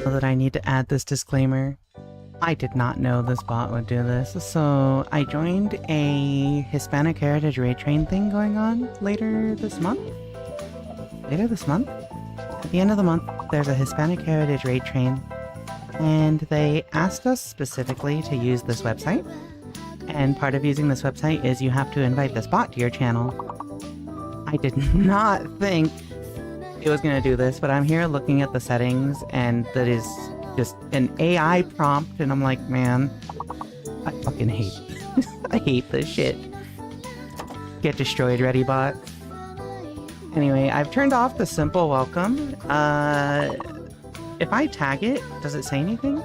That I need to add this disclaimer. I did not know this bot would do this, so I joined a Hispanic Heritage Raid Train thing going on later this month? At the end of the month, there's a Hispanic Heritage Raid Train, and they asked us specifically to use this website, and part of using this website is you have to invite this bot to your channel. I did not think it was going to do this, but I'm here looking at the settings, and that is just an AI prompt, and I'm like, man, I fucking hate I hate this shit. Get destroyed, ready bot. Anyway, I've turned off the simple welcome. If I tag it, does it say anything?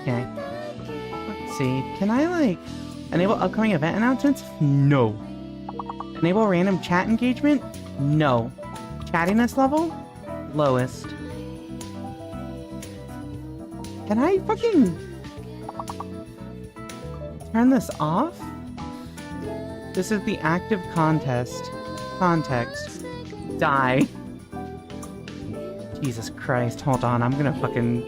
Okay. Let's see. Can I, like, enable upcoming event announcements? No. Enable random chat engagement? No. Chattiness level? Lowest. Can I fucking turn this off? This is the active contest. Context. Die. Jesus Christ, hold on, I'm gonna fucking...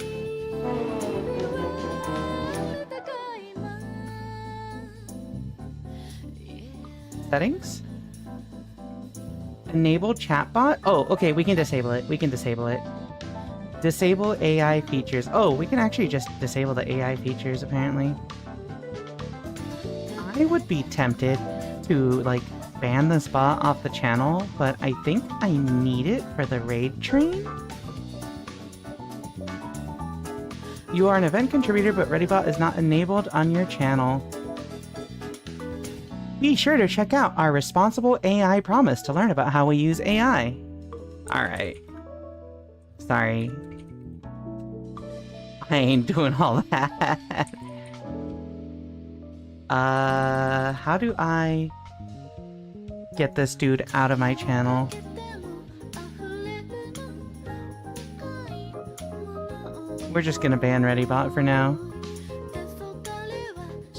Settings? Enable chatbot? Oh, okay, we can disable it. We can disable it. Disable AI features. Oh, we can actually just disable the AI features, apparently. I would be tempted to, like, ban this bot off the channel, but I think I need it for the raid train? You are an event contributor, but ReadyBot is not enabled on your channel. Be sure to check out our responsible AI promise to learn about how we use AI. Alright. Sorry. I ain't doing all that. How do I get this dude out of my channel? We're just gonna ban ReadyBot for now.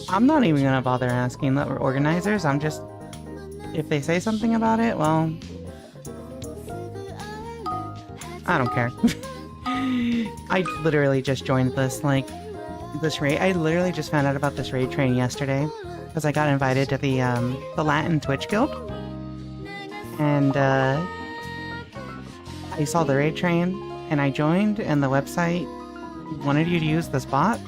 I'm not even gonna bother asking the organizers, I'm just... If they say something about it, well... I don't care. I literally just joined this, like, this raid. I literally just found out about this raid train yesterday, because I got invited to the Latin Twitch Guild. And, I saw the raid train, and I joined, and the website wanted you to use this bot.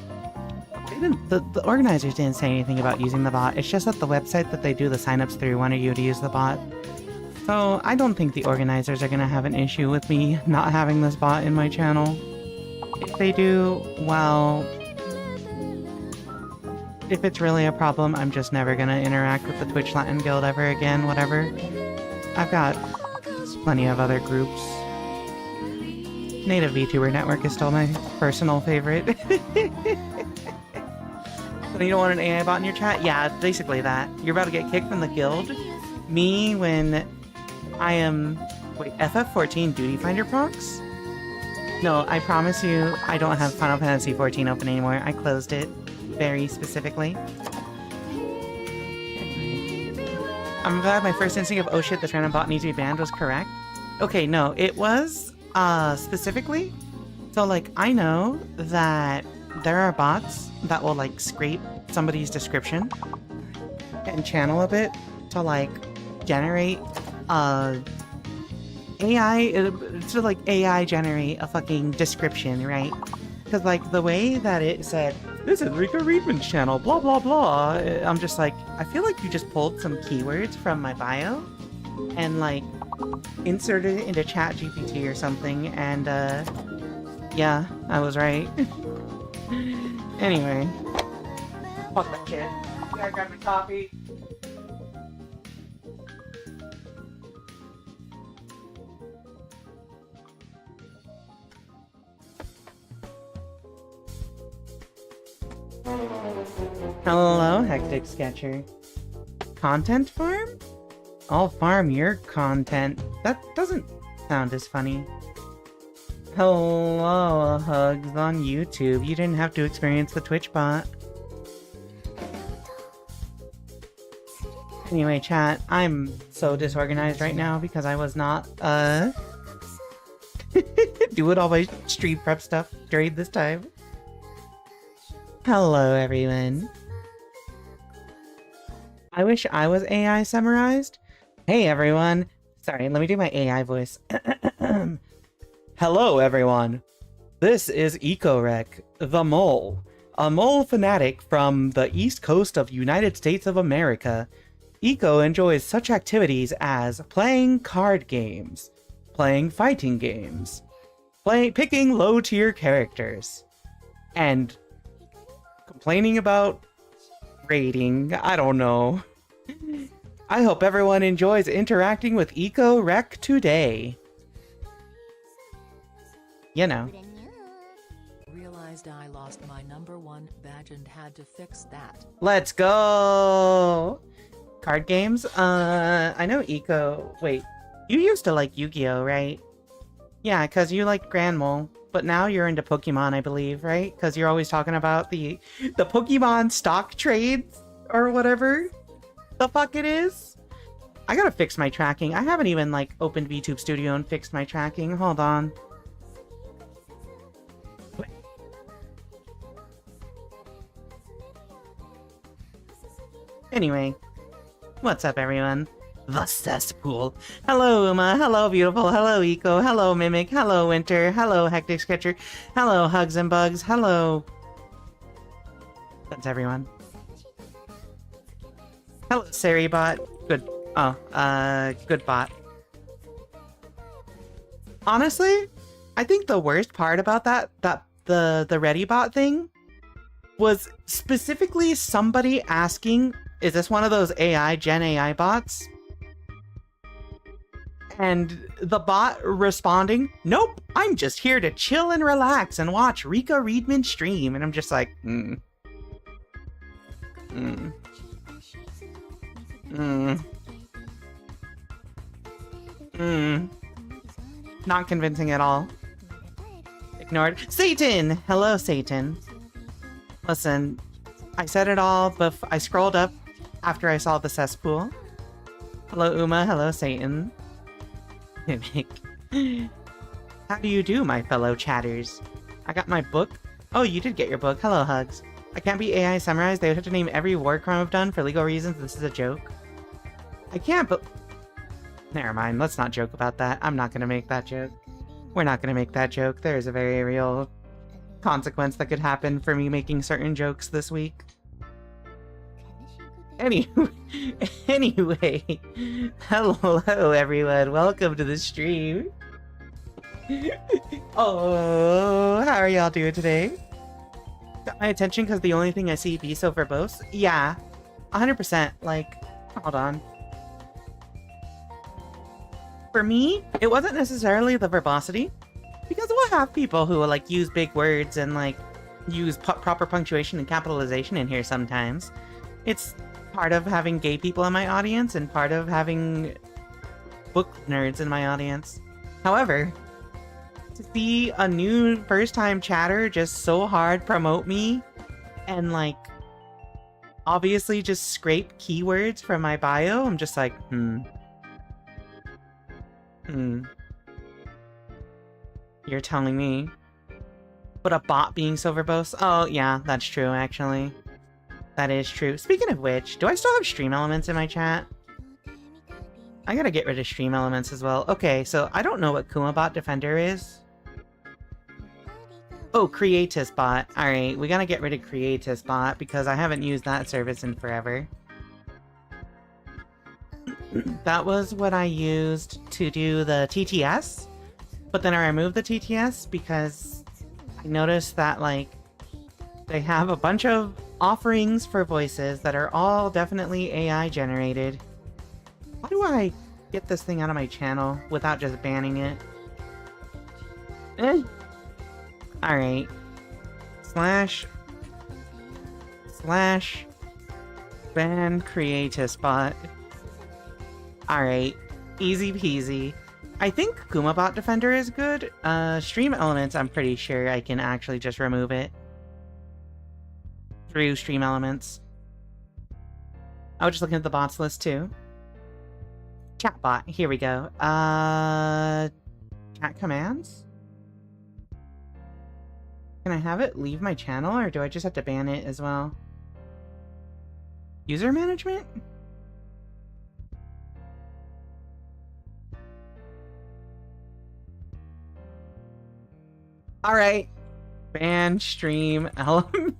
The organizers didn't say anything about using the bot, it's just that the website that they do the signups through wanted you to use the bot. So I don't think the organizers are gonna have an issue with me not having this bot in my channel. If they do, well... If it's really a problem, I'm just never gonna interact with the Twitch Latin Guild ever again, whatever. I've got plenty of other groups. Native VTuber Network is still my personal favorite. So you don't want an AI bot in your chat? Yeah, basically that. You're about to get kicked from the guild. Me, when I am... Wait, FF14 Duty Finder procs? No, I promise you, I don't have Final Fantasy XIV open anymore. I closed it very specifically. I'm glad my first instinct of, oh shit, this random bot needs to be banned was correct. Okay, no, it was, specifically. So, like, I know that there are bots that will, like, scrape somebody's description and channel a bit to, like, generate, AI, to, like, AI generate a fucking description, right? Because, like, the way that it said, this is Rika Readman's channel, blah, blah, blah, I'm just like, I feel like you just pulled some keywords from my bio and, like, inserted it into ChatGPT or something, and, yeah, I was right. Anyway. Fuck that shit. I got my coffee. Hello, Hectic Sketcher. Content farm? I'll farm your content. That doesn't sound as funny. Hello, Hugs on YouTube. You didn't have to experience the Twitch bot. Anyway, chat, I'm so disorganized right now because I was not, doing all my stream prep stuff during this time. Hello, everyone. I wish I was AI summarized. Hey, everyone. Sorry, let me do my AI voice. Hello, everyone. This is EcoRec, the mole. A mole fanatic from the East Coast of United States of America. Eco enjoys such activities as playing card games, playing fighting games, picking low-tier characters, and complaining about raiding. I don't know. I hope everyone enjoys interacting with EcoRec today. You know. Realized I lost my #1 badge and had to fix that. Let's go! Card games? I know Eco... Wait, you used to like Yu-Gi-Oh, right? Yeah, because you liked Grand Mole, but now you're into Pokemon, I believe, right? Because you're always talking about the Pokemon stock trades, or whatever the fuck it is. I gotta fix my tracking. I haven't even, like, opened VTube Studio and fixed my tracking. Hold on. Anyway. What's up, everyone? The cesspool. Hello, Uma. Hello, beautiful. Hello, Eco. Hello, Mimic. Hello, Winter. Hello, Hectic Sketcher. Hello, Hugs and Bugs. Hello. That's everyone. Hello, Saribot. Good. Oh, good bot. Honestly, I think the worst part about the ReadyBot thing was specifically somebody asking, is this one of those Gen AI bots? And the bot responding, nope, I'm just here to chill and relax and watch Rika Readman stream. And I'm just like, Not convincing at all. Ignored. Satan! Hello, Satan. Listen, I said it all, but I scrolled up after I saw the cesspool. Hello, Uma. Hello, Satan. Mimic. How do you do, my fellow chatters? I got my book. Oh, you did get your book. Hello, Hugs. I can't be AI summarized. They would have to name every war crime I've done for legal reasons. This is a joke. I can't, but... Never mind. Let's not joke about that. I'm not going to make that joke. We're not going to make that joke. There is a very real consequence that could happen for me making certain jokes this week. Anyway, hello everyone. Welcome to the stream. Oh, how are y'all doing today? Got my attention because the only thing I see be so verbose? Yeah, 100%. Like, hold on. For me, it wasn't necessarily the verbosity, because we'll have people who will like use big words and like use proper punctuation and capitalization in here sometimes. It's part of having gay people in my audience and part of having book nerds in my audience. However, to see a new first-time chatter just so hard promote me and like obviously just scrape keywords from my bio, I'm just like, You're telling me? But a bot being so verbose? Oh, yeah, that's true, actually. That is true. Speaking of which, do I still have stream elements in my chat? I gotta get rid of stream elements as well. Okay, so I don't know what KumaBot Defender is. Oh, Creatus Bot. Alright, we gotta get rid of Creatus Bot because I haven't used that service in forever. That was what I used to do the TTS, but then I removed the TTS because I noticed that, like, they have a bunch of offerings for voices that are all definitely AI generated. How do I get this thing out of my channel without just banning it? Alright. Slash ban Creatus Bot. Alright, easy peasy. I think KumaBot Defender is good. Stream Elements, I'm pretty sure I can actually just remove it through Stream Elements. I was just looking at the bots list too. Chatbot, here we go. Chat commands? Can I have it leave my channel, or do I just have to ban it as well? User management? Alright. Ban stream elements.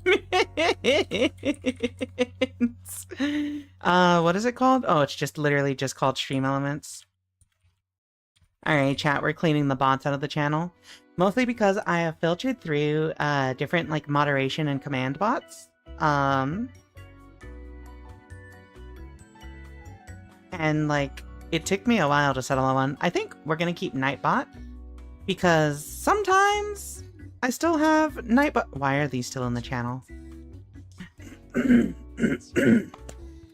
What is it called? Oh, it's just literally just called stream elements. Alright, chat, we're cleaning the bots out of the channel. Mostly because I have filtered through different like moderation and command bots. And like it took me a while to settle on one. I think we're gonna keep Nightbot because sometimes I still have Nightbot. Why are these still in the channel?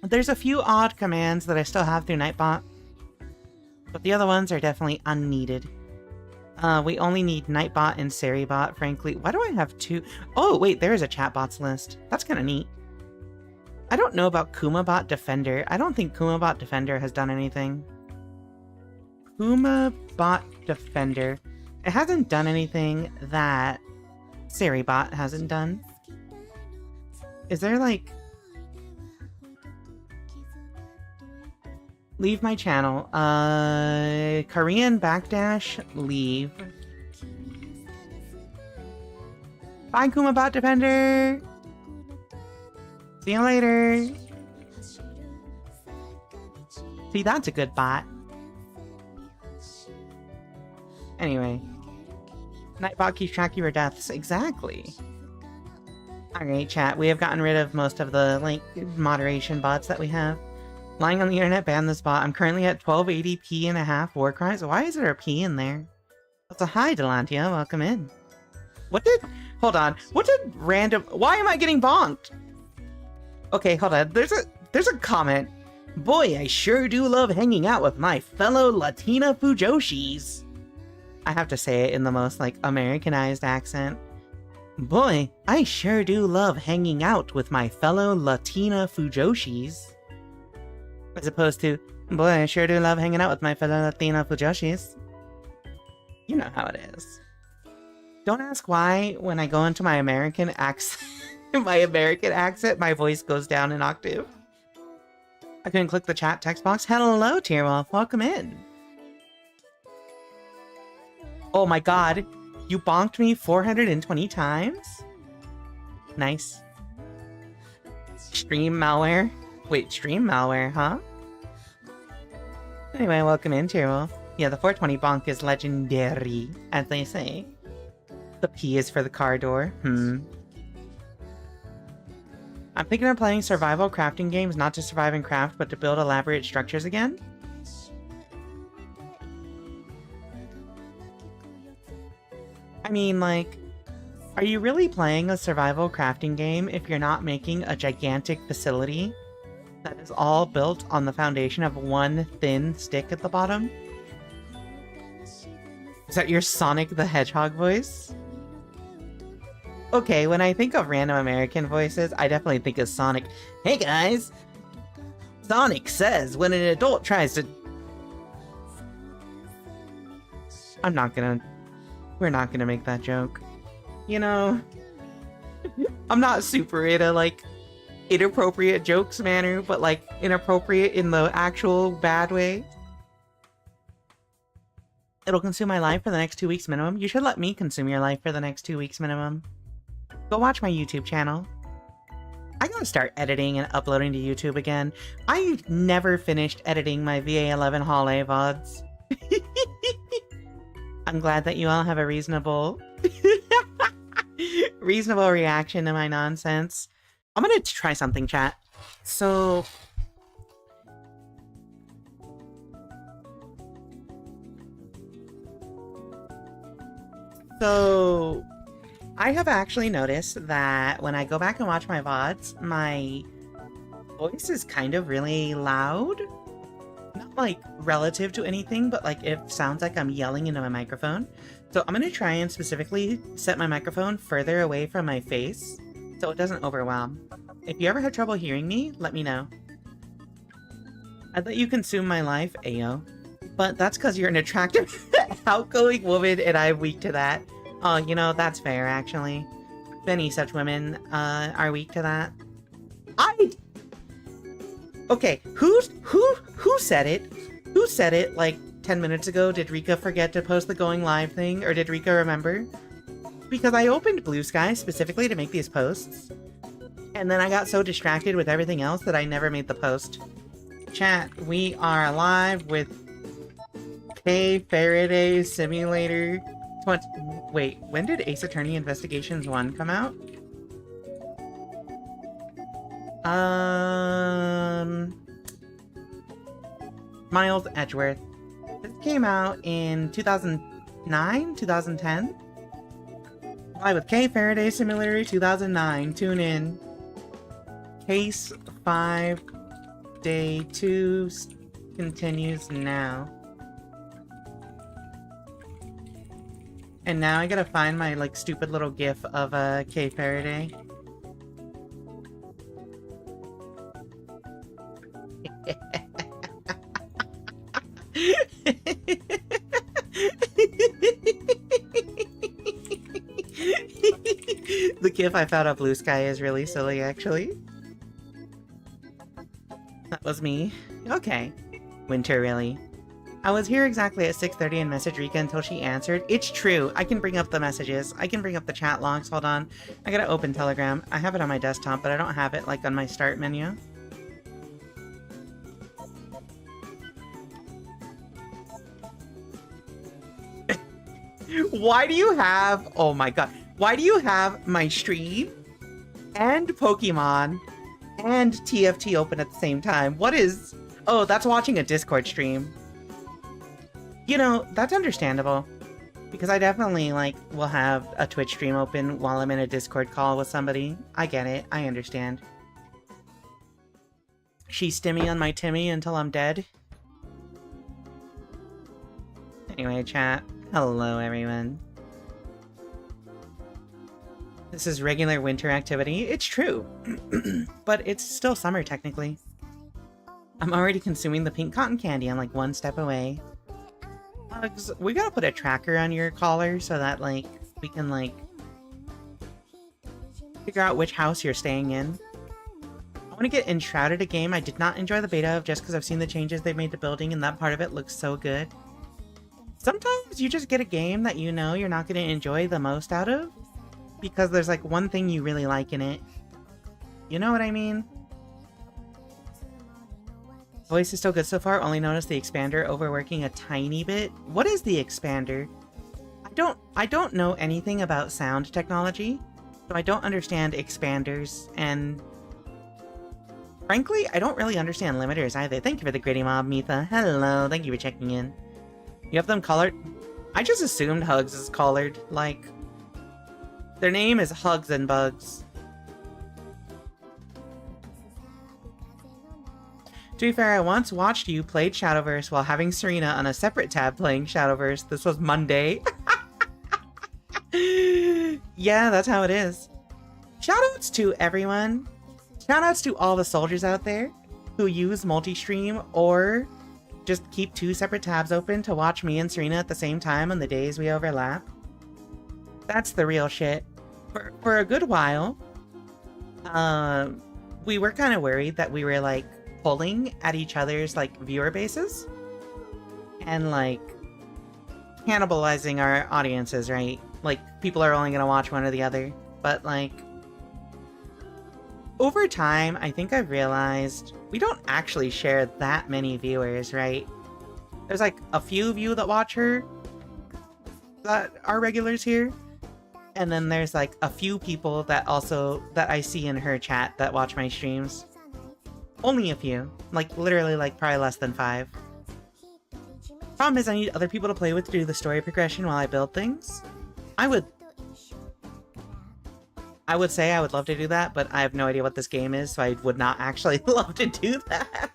There's a few odd commands that I still have through Nightbot, but the other ones are definitely unneeded. We only need Nightbot and Saribot, frankly. Why do I have two? Oh, wait, there is a chatbots list. That's kind of neat. I don't know about KumaBot Defender. I don't think KumaBot Defender has done anything. KumaBot Defender. It hasn't done anything that Saribot hasn't done. Is there like... Leave my channel. Korean backdash leave. Bye, Kumabot Defender! See you later! See, that's a good bot. Anyway. Nightbot keeps track of your deaths. Exactly. Alright, chat. We have gotten rid of most of the, like, moderation bots that we have. Lying on the internet, ban this bot. I'm currently at 1280p and a half war cries. Why is there a P in there? That's a hi, Delantia. Welcome in. What did... Hold on. What did random... Why am I getting bonked? Okay, hold on. There's a comment. Boy, I sure do love hanging out with my fellow Latina Fujoshis. I have to say it in the most, like, Americanized accent. Boy, I sure do love hanging out with my fellow Latina Fujoshis. As opposed to, boy, I sure do love hanging out with my fellow Latina Fujoshis. You know how it is. Don't ask why, when I go into my American accent, my voice goes down an octave. I couldn't click the chat text box. Hello, Tierwolf. Welcome in. Oh my god. You bonked me 420 times? Nice. Stream malware? Wait, stream malware, huh? Anyway, welcome in, Tierwolf. Yeah, the 420 bonk is legendary, as they say. The P is for the car door. I'm thinking of playing survival crafting games, not to survive and craft, but to build elaborate structures again. I mean, like, are you really playing a survival crafting game if you're not making a gigantic facility that is all built on the foundation of one thin stick at the bottom? Is that your Sonic the Hedgehog voice? Okay, when I think of random American voices, I definitely think of Sonic. Hey guys! Sonic says when an adult tries to... We're not gonna make that joke. You know... I'm not super into, like, inappropriate jokes manner, but, like, inappropriate in the actual bad way. It'll consume my life for the next 2 weeks minimum. You should let me consume your life for the next 2 weeks minimum. Go watch my YouTube channel. I gotta start editing and uploading to YouTube again. I never finished editing my VA11 Hall A VODs. I'm glad that you all have a reasonable reaction to my nonsense. I'm gonna try something, chat. So I have actually noticed that when I go back and watch my VODs, my voice is kind of really loud. Not like relative to anything, but like it sounds like I'm yelling into my microphone. So I'm going to try and specifically set my microphone further away from my face so it doesn't overwhelm. If you ever have trouble hearing me, let me know. I'd let you consume my life, Ayo. But that's because you're an attractive, outgoing woman and I'm weak to that. Oh, you know, that's fair, actually. Many such women are weak to that. Okay, who said it? Who said it, like, 10 minutes ago? Did Rika forget to post the going live thing, or did Rika remember? Because I opened Blue Sky specifically to make these posts, and then I got so distracted with everything else that I never made the post. Chat, we are live with K Faraday Simulator 20... Wait, when did Ace Attorney Investigations 1 come out? Miles Edgeworth. This came out in 2009? 2010? Live with K Faraday Simulator 2009. Tune in. Case 5 Day 2 continues now. And now I gotta find my, like, stupid little gif of K Faraday. The gif I found on Blue Sky is really silly, actually. That was me. Okay. Winter, really. I was here exactly at 6:30 and messaged Rika until she answered. It's true. I can bring up the messages. I can bring up the chat logs. Hold on. I gotta open Telegram. I have it on my desktop, but I don't have it, like, on my start menu. Why do you have... Oh my god. Why do you have my stream and Pokemon and TFT open at the same time? What is... Oh, that's watching a Discord stream. You know, that's understandable. Because I definitely, like, will have a Twitch stream open while I'm in a Discord call with somebody. I get it. I understand. She's stimmy on my Timmy until I'm dead. Anyway, chat. Hello, everyone. This is regular winter activity. It's true. But it's still summer, technically. I'm already consuming the pink cotton candy. I'm, like, one step away. We gotta put a tracker on your collar so that, like, we can, like, figure out which house you're staying in. I want to get Enshrouded a game I did not enjoy the beta of just because I've seen the changes they've made to building and that part of it looks so good. Sometimes you just get a game that you know you're not going to enjoy the most out of because there's, like, one thing you really like in it. You know what I mean? Voice is still good so far, only noticed the expander overworking a tiny bit. What is the expander? I don't know anything about sound technology, so I don't understand expanders, and frankly, I don't really understand limiters either. Thank you for the gritty mob, Mitha. Hello, thank you for checking in. You have them colored? I just assumed Hugs is colored, like, their name is Hugs and Bugs. To be fair, I once watched you played Shadowverse while having Serena on a separate tab playing Shadowverse. This was Monday. Yeah, that's how it is. Shoutouts to everyone. Shoutouts to all the soldiers out there who use multi-stream or just keep 2 separate tabs open to watch me and Serena at the same time on the days we overlap. That's the real shit. For a good while, we were kind of worried that we were, like, pulling at each other's, like, viewer bases and, like, cannibalizing our audiences, right? Like, people are only gonna watch one or the other. But, like, over time, I think I've realized we don't actually share that many viewers, right? There's, like, a few of you that watch her that are regulars here, and then there's, like, a few people that I see in her chat that watch my streams. Only a few. Like, literally, like, probably less than 5. Problem is, I need other people to play with to do the story progression while I build things. I would say I would love to do that, but I have no idea what this game is, so I would not actually love to do that.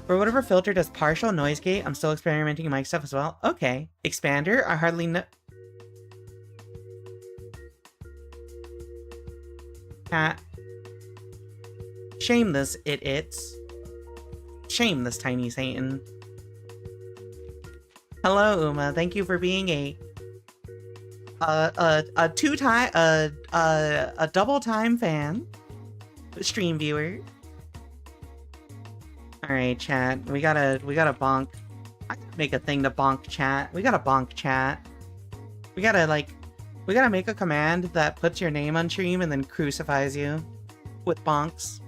For whatever filter does partial noise gate, I'm still experimenting in mic stuff as well. Okay. Expander, I hardly know. Cat. Shame this, it's. Shame this tiny Satan. Hello, Uma. Thank you for being a double-time fan. Stream viewer. Alright, chat. We gotta bonk. I gotta make a thing to bonk chat. We gotta bonk chat. We gotta make a command that puts your name on stream and then crucifies you with bonks.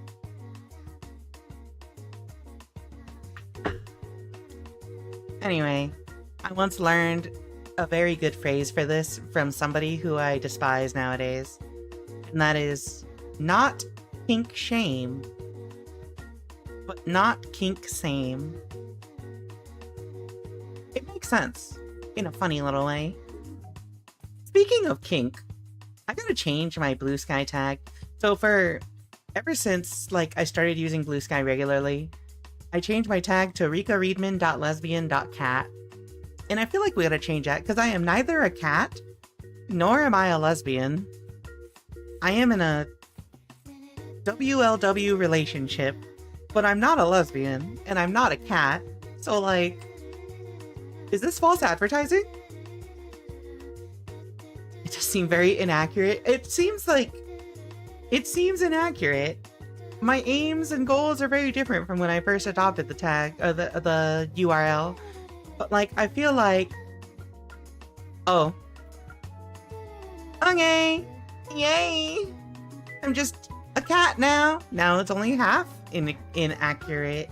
Anyway, I once learned a very good phrase for this from somebody who I despise nowadays. And that is, not kink shame, but not kink same. It makes sense, in a funny little way. Speaking of kink, I gotta change my Blue Sky tag. So ever since, like, I started using Blue Sky regularly, I changed my tag to rikareadman.lesbian.cat. And I feel like we gotta change that, because I am neither a cat, nor am I a lesbian. I am in a WLW relationship, but I'm not a lesbian, and I'm not a cat. So, like, is this false advertising? It just seemed very inaccurate. It seems inaccurate, my aims and goals are very different from when I first adopted the tag, or the URL. But, like, I feel like... Oh. Okay! Yay! I'm just a cat now! Now it's only half inaccurate.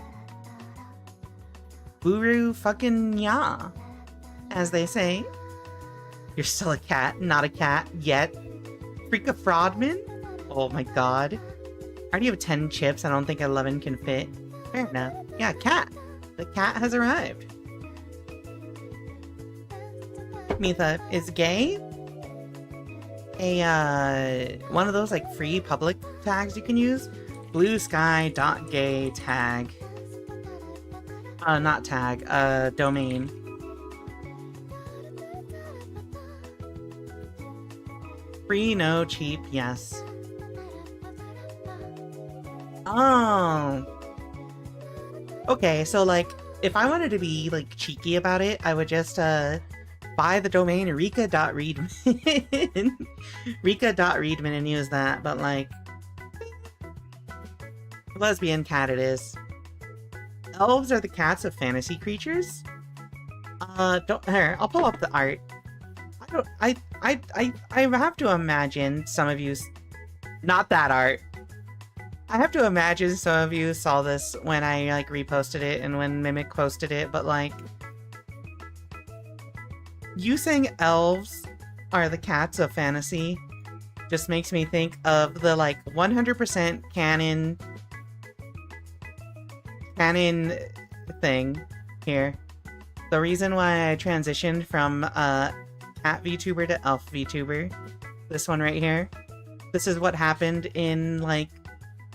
Buru fucking ya, as they say. You're still a cat, not a cat yet. Rika Readman? Oh my god. I already have 10 chips, I don't think 11 can fit. Fair enough. Yeah, cat. The cat has arrived. Mitha is gay. One of those like free public tags you can use. Bluesky.gay tag. Not tag, domain. Free, no, cheap, yes. Oh. Okay, so like, if I wanted to be like cheeky about it, I would just buy the domain Rika.Readman. Rika.Readman and use that, but like, lesbian cat it is. Elves are the cats of fantasy creatures? Here, I'll pull up the art. I have to imagine some of you... Not that art. I have to imagine some of you saw this when I, like, reposted it and when Mimic posted it, but, like... You saying elves are the cats of fantasy just makes me think of the, like, 100% canon thing here. The reason why I transitioned from cat VTuber to elf VTuber, this one right here, this is what happened in like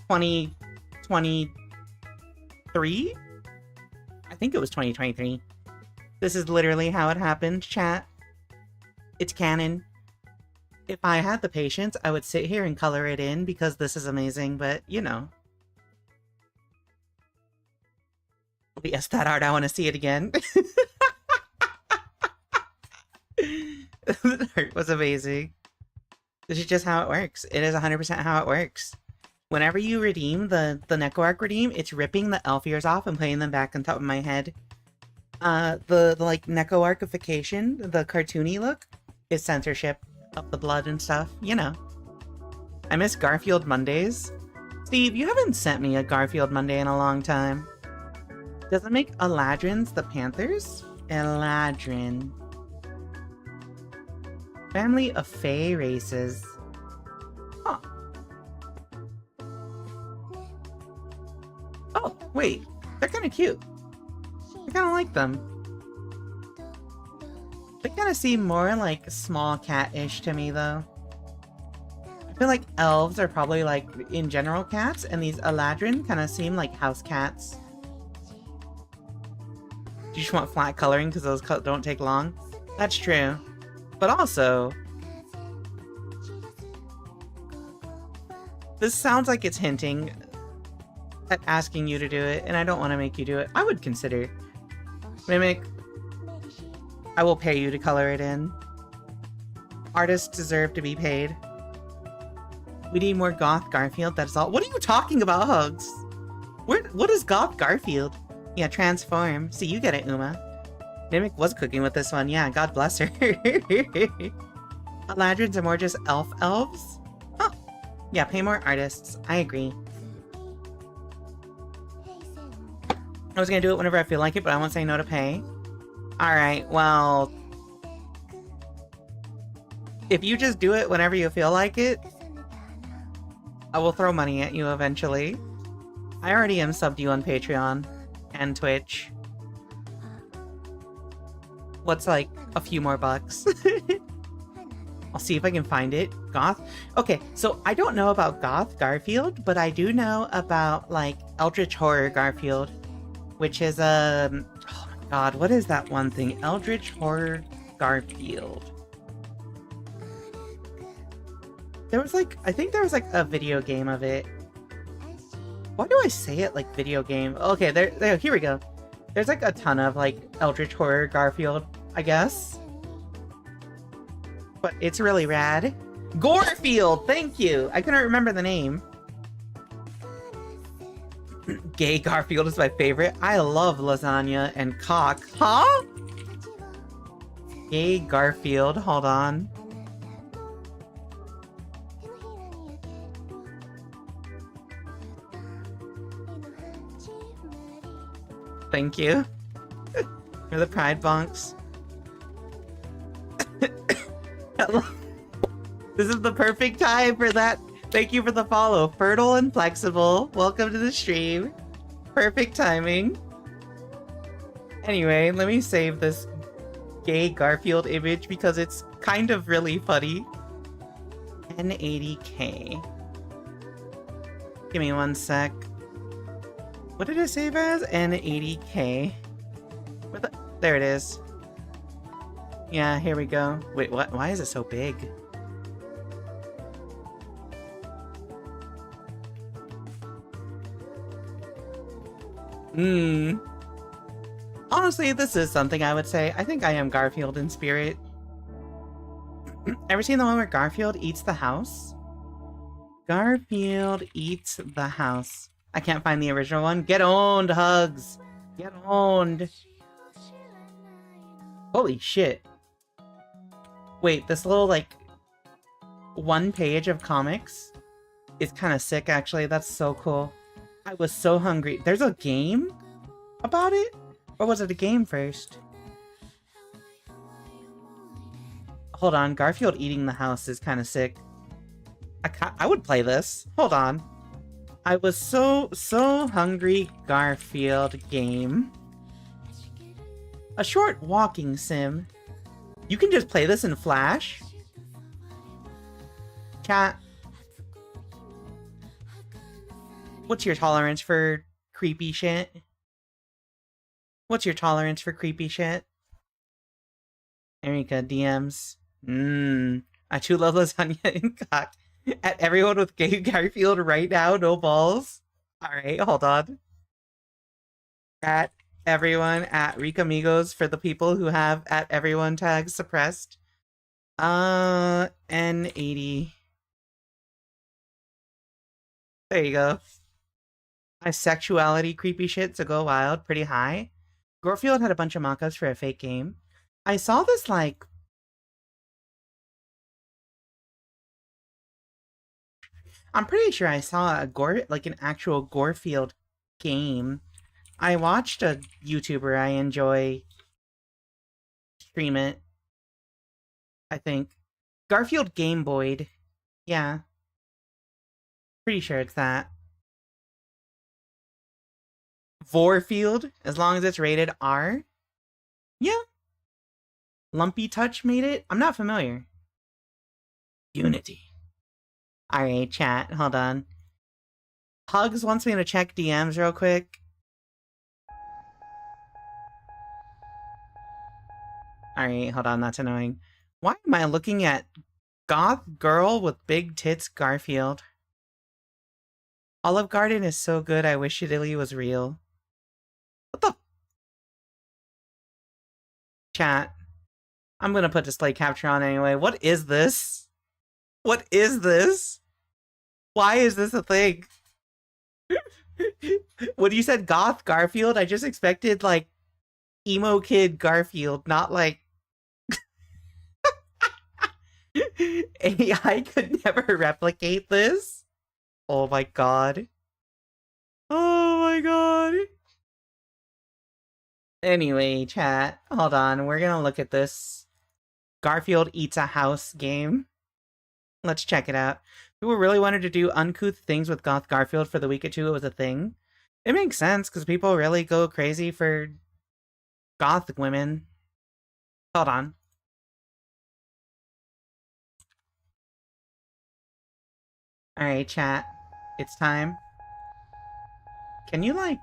2023? I think it was 2023. This is literally how it happened, chat. It's canon. If I had the patience, I would sit here and color it in because this is amazing, but you know. Yes, that art, I want to see it again. The art was amazing. This is just how it works. It is 100% how it works. Whenever you redeem the Neko Arc redeem, it's ripping the elf ears off and putting them back on top of my head. The like Neko Arcification, the cartoony look, is censorship of the blood and stuff, you know. I miss Garfield Mondays. Steve, you haven't sent me a Garfield Monday in a long time. Does it make Eladrins the Panthers? Eladrin. Family of Fey races. Huh. Oh, wait. They're kind of cute. I kind of like them. They kind of seem more like small cat-ish to me, though. I feel like elves are probably like, in general, cats, and these Eladrin kind of seem like house cats. Do you just want flat coloring because those don't take long? That's true. But also... This sounds like it's hinting at asking you to do it, and I don't want to make you do it. I would consider. Mimic, I will pay you to color it in. Artists deserve to be paid. We need more Goth Garfield, that's all. What are you talking about, Hugs? What is Goth Garfield? Yeah, transform. See, you get it, Uma. Mimic was cooking with this one. Yeah, God bless her. Eladrins are more just elves? Huh. Yeah, pay more artists. I agree. I was gonna do it whenever I feel like it, but I won't say no to pay. Alright, well... If you just do it whenever you feel like it, I will throw money at you eventually. I already am subbed you on Patreon. And Twitch. What's like a few more bucks? I'll see if I can find it. Goth? Okay, so I don't know about Goth Garfield, but I do know about like Eldritch Horror Garfield, which is oh my god, what is that one thing? Eldritch Horror Garfield. There was like, I think there was like a video game of it. Why do I say it like video game? Okay, there, here we go. There's like a ton of like Eldritch Horror Garfield, I guess. But it's really rad. Gorefield, thank you! I couldn't remember the name. Gay Garfield is my favorite. I love lasagna and cock. Huh? Gay Garfield, hold on. Thank you for the pride bonks. This is the perfect time for that. Thank you for the follow. Fertile and flexible. Welcome to the stream. Perfect timing. Anyway, let me save this gay Garfield image because it's kind of really funny. N80K. Give me one sec. What did it save as? N80K. There it is. Yeah, here we go. Wait, what? Why is it so big? Honestly, this is something I would say. I think I am Garfield in spirit. Ever seen the one where Garfield eats the house? Garfield eats the house. I can't find the original one. Get owned, Hugs! Get owned! Holy shit. Wait, this little, like, one page of comics is kind of sick, actually. That's so cool. I was so hungry. There's a game about it? Or was it a game first? Hold on, Garfield eating the house is kind of sick. I would play this. Hold on. I was so hungry. Garfield game. A short walking sim. You can just play this in Flash? Chat. What's your tolerance for creepy shit? What's your tolerance for creepy shit? Erika DMs. I too love lasagna and cock. At everyone with gay Garfield right now, no balls. Alright, hold on. At everyone at Rika Amigos for the people who have at everyone tags suppressed. N80. There you go. My sexuality creepy shit to go wild, pretty high. Garfield had a bunch of mock-ups for a fake game. I saw this, like... I'm pretty sure I saw a an actual Garfield game. I watched a YouTuber I enjoy stream it. I think. Garfield Game Boy'd. Yeah. Pretty sure it's that. Vorfield, as long as it's rated R. Yeah. Lumpy Touch made it? I'm not familiar. Unity. Alright, chat. Hold on. Hugs wants me to check DMs real quick. Alright, hold on. That's annoying. Why am I looking at goth girl with big tits Garfield? Olive Garden is so good, I wish Italy was real. What the? Chat. I'm gonna put display capture on anyway. What is this? What is this? Why is this a thing? When you said goth Garfield, I just expected, like, emo kid Garfield, not like... AI could never replicate this? Oh my god. Oh my god. Anyway, chat, hold on. We're gonna look at this Garfield Eats a House game. Let's check it out. People really wanted to do uncouth things with Goth Garfield for the week or two it was a thing. It makes sense, because people really go crazy for goth women. Hold on. Alright, chat. It's time. Can you, like...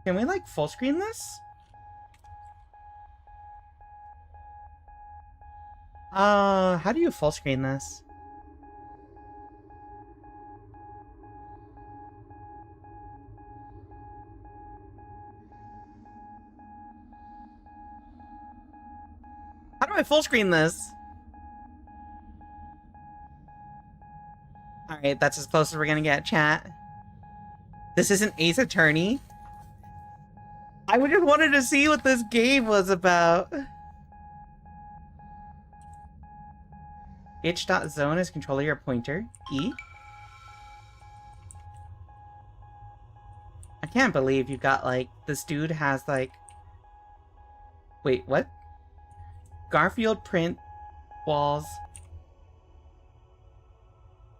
Can we, like, full screen this? How do you full screen this? How do I full screen this? Alright, that's as close as we're gonna get, chat. This isn't Ace Attorney? I just wanted to see what this game was about. Itch.zone is controller your pointer. E? I can't believe you got, like, this dude has, like... Wait, what? Garfield print walls.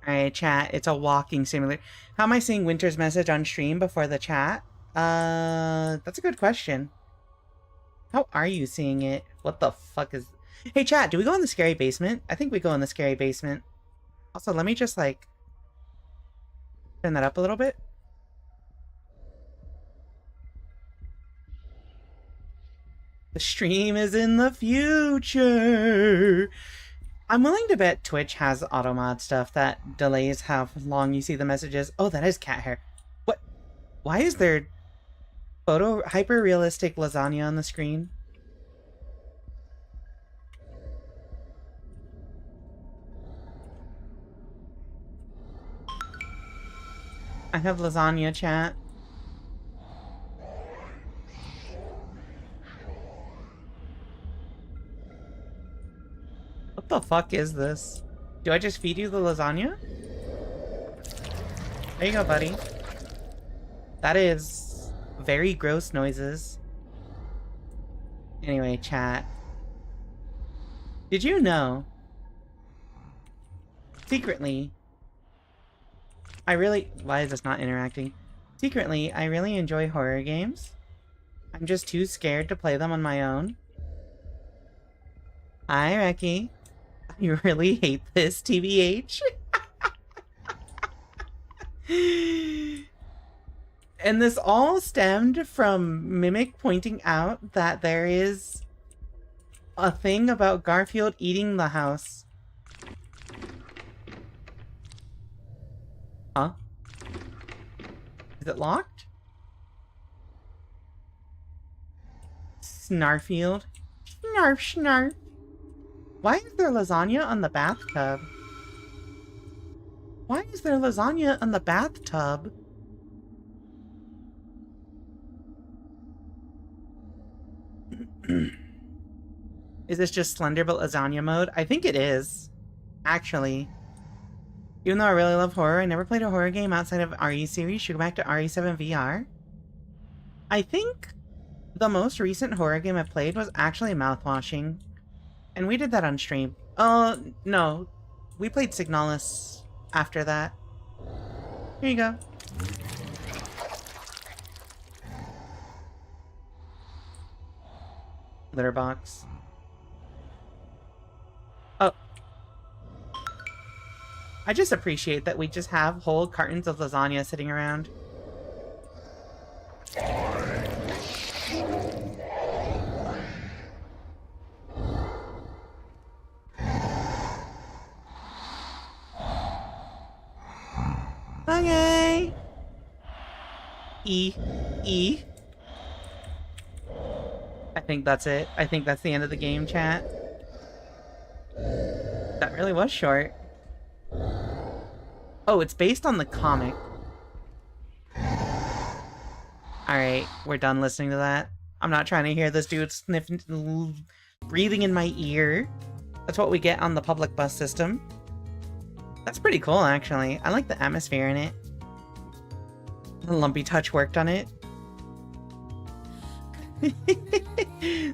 Alright, chat. It's a walking simulator. How am I seeing Winter's message on stream before the chat? That's a good question. How are you seeing it? What the fuck is... Hey, chat, do we go in the scary basement? I think we go in the scary basement. Also, let me just, like... turn that up a little bit. The stream is in the future! I'm willing to bet Twitch has automod stuff that delays how long you see the messages. Oh, that is cat hair. What? Why is there hyper-realistic lasagna on the screen? I have lasagna, chat. What the fuck is this? Do I just feed you the lasagna? There you go, buddy. That is very gross noises. Anyway, chat. Did you know? Secretly, why is this not interacting? Secretly, I really enjoy horror games. I'm just too scared to play them on my own. Hi, Reki. You really hate this, TBH? And this all stemmed from Mimic pointing out that there is a thing about Garfield eating the house. Huh? Is it locked? Snarfield. Snarf, snarf. Why is there lasagna on the bathtub? Why is there lasagna on the bathtub? Is this just Slenderbuilt lasagna mode? I think it is. Actually. Even though I really love horror, I never played a horror game outside of RE series. Should go back to RE7 VR. I think the most recent horror game I played was actually Mouthwashing. And we did that on stream. No. We played Signalis after that. Here you go. Litter box. Oh. I just appreciate that we just have whole cartons of lasagna sitting around. Okay. E. I think that's it. I think that's the end of the game, chat. That really was short. Oh, it's based on the comic. Alright, we're done listening to that. I'm not trying to hear this dude sniffing, breathing in my ear. That's what we get on the public bus system. That's pretty cool, actually. I like the atmosphere in it. The Lumpy Touch worked on it.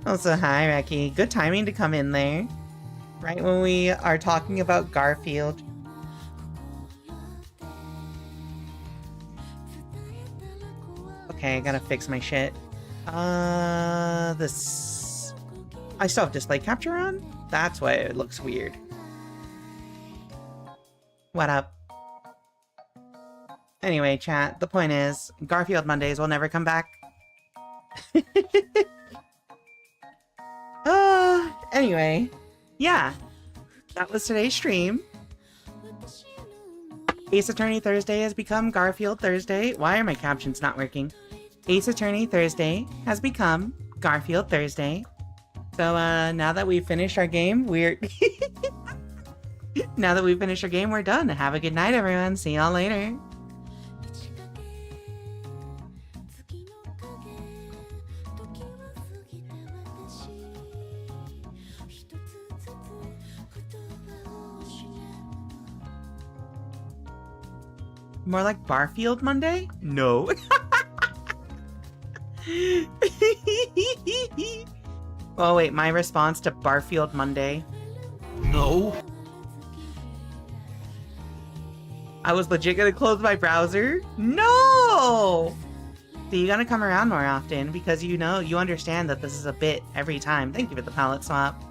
Also, hi, Reki. Good timing to come in there. Right when we are talking about Garfield. Okay, I gotta fix my shit. This... I still have display capture on? That's why it looks weird. What up? Anyway, chat, the point is, Garfield Mondays will never come back. Anyway, yeah, that was today's stream. Ace Attorney Thursday has become Garfield Thursday. Why are my captions not working? Ace Attorney Thursday has become Garfield Thursday. So, now that we've finished our game, we're... Now that we've finished our game, we're done. Have a good night, everyone. See y'all later. More like Barfield Monday? No. Oh wait, my response to Barfield Monday. No. I was legit gonna close my browser? No! So you gotta come around more often because you understand that this is a bit every time. Thank you for the palette swap.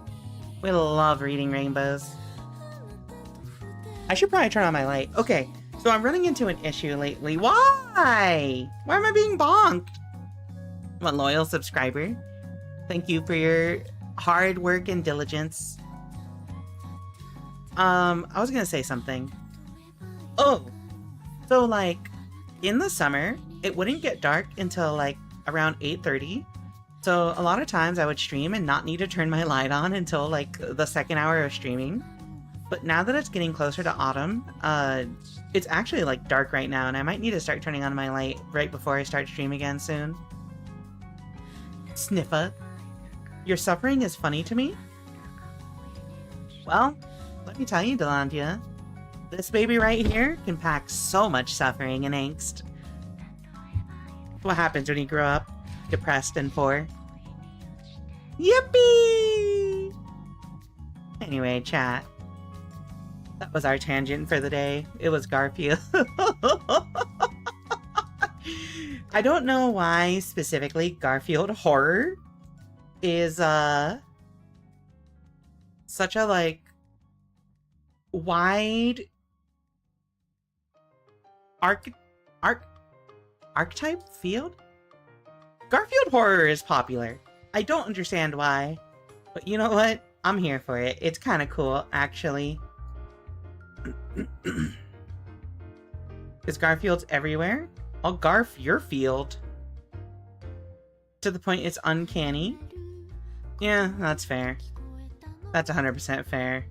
We love reading rainbows. I should probably turn on my light. Okay, so I'm running into an issue lately. Why? Why am I being bonked? I'm a loyal subscriber. Thank you for your hard work and diligence. I was gonna say something. Oh! So, like, in the summer, it wouldn't get dark until, like, around 8:30. So, a lot of times I would stream and not need to turn my light on until, like, the second hour of streaming. But now that it's getting closer to autumn, it's actually, like, dark right now, and I might need to start turning on my light right before I start stream again soon. Sniffa. Your suffering is funny to me? Well, let me tell you, Delantia. This baby right here can pack so much suffering and angst. What happens when you grow up depressed and poor? Yippee! Anyway, chat. That was our tangent for the day. It was Garfield. I don't know why specifically Garfield horror is such a like wide archetype field. Garfield horror is popular. I don't understand why, but you know what? I'm here for it. It's kind of cool, actually. Is Garfield's everywhere? I'll Garf your field. To the point it's uncanny. Yeah, that's fair. That's 100% fair.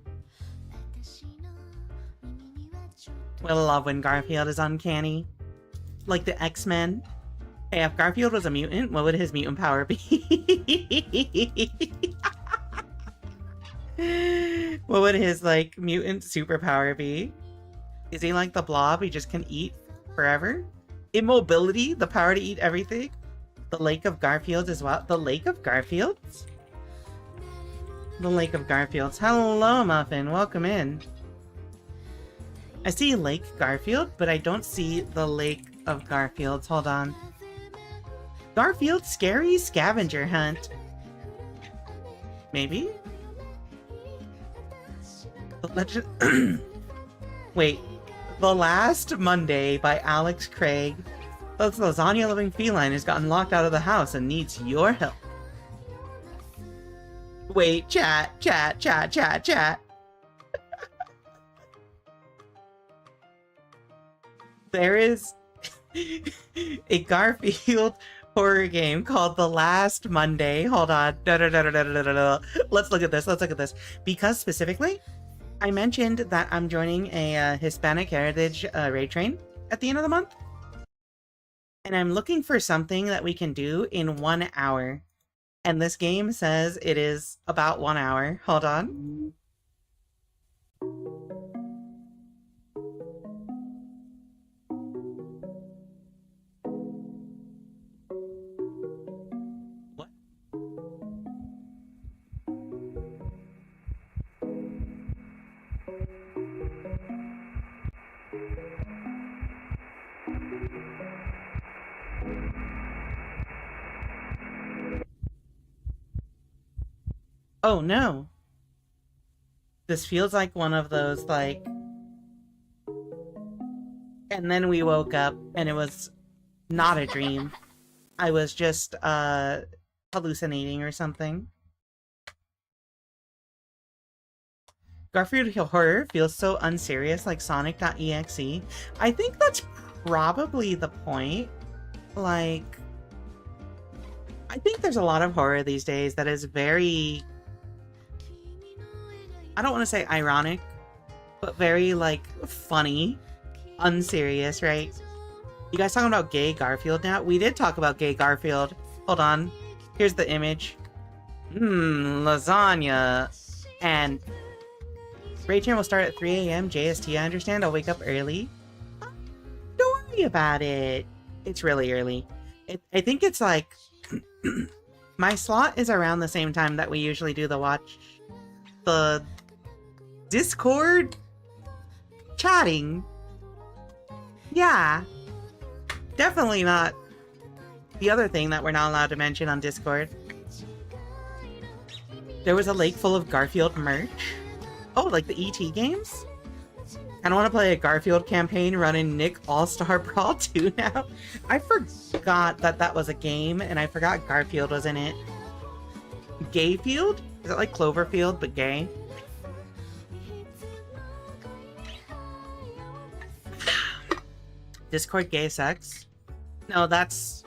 We'll love when Garfield is uncanny. Like the X-Men. Hey, if Garfield was a mutant, what would his mutant power be? What would his, like, mutant superpower be? Is he like the Blob? He just can eat forever? Immobility? The power to eat everything? The Lake of Garfield as well? The Lake of Garfields? The Lake of Garfields. Hello, Muffin. Welcome in. I see Lake Garfield, but I don't see the Lake of Garfields. Hold on. Garfield Scary Scavenger Hunt. Maybe? The Legend... Wait. The Last Monday by Alex Craig. The lasagna living feline has gotten locked out of the house and needs your help. Wait, chat. There is a Garfield horror game called The Last Monday. Hold on. Let's look at this. Because specifically, I mentioned that I'm joining a Hispanic Heritage raid train at the end of the month. And I'm looking for something that we can do in 1 hour. And this game says it is about 1 hour. Hold on. What? Oh no. This feels like one of those, like... And then we woke up and it was not a dream. I was just, hallucinating or something. Garfield horror feels so unserious, like Sonic.exe. I think that's probably the point. Like... I think there's a lot of horror these days that is very... I don't want to say ironic, but very, like, funny, unserious, right? You guys talking about gay Garfield now? We did talk about gay Garfield. Hold on. Here's the image. Lasagna. And raid train will start at 3 a.m. JST, I understand. I'll wake up early. Don't me about it. It's really early. I think it's like my slot is around the same time that we usually do the Discord chatting. Yeah. Definitely not the other thing that we're not allowed to mention on Discord. There was a lake full of Garfield merch. Oh, like the ET games? I don't want to play a Garfield campaign running Nick All-Star Brawl 2 now. I forgot that that was a game, and I forgot Garfield was in it. Gayfield? Is it like Cloverfield, but gay? Discord gay sex? No, that's...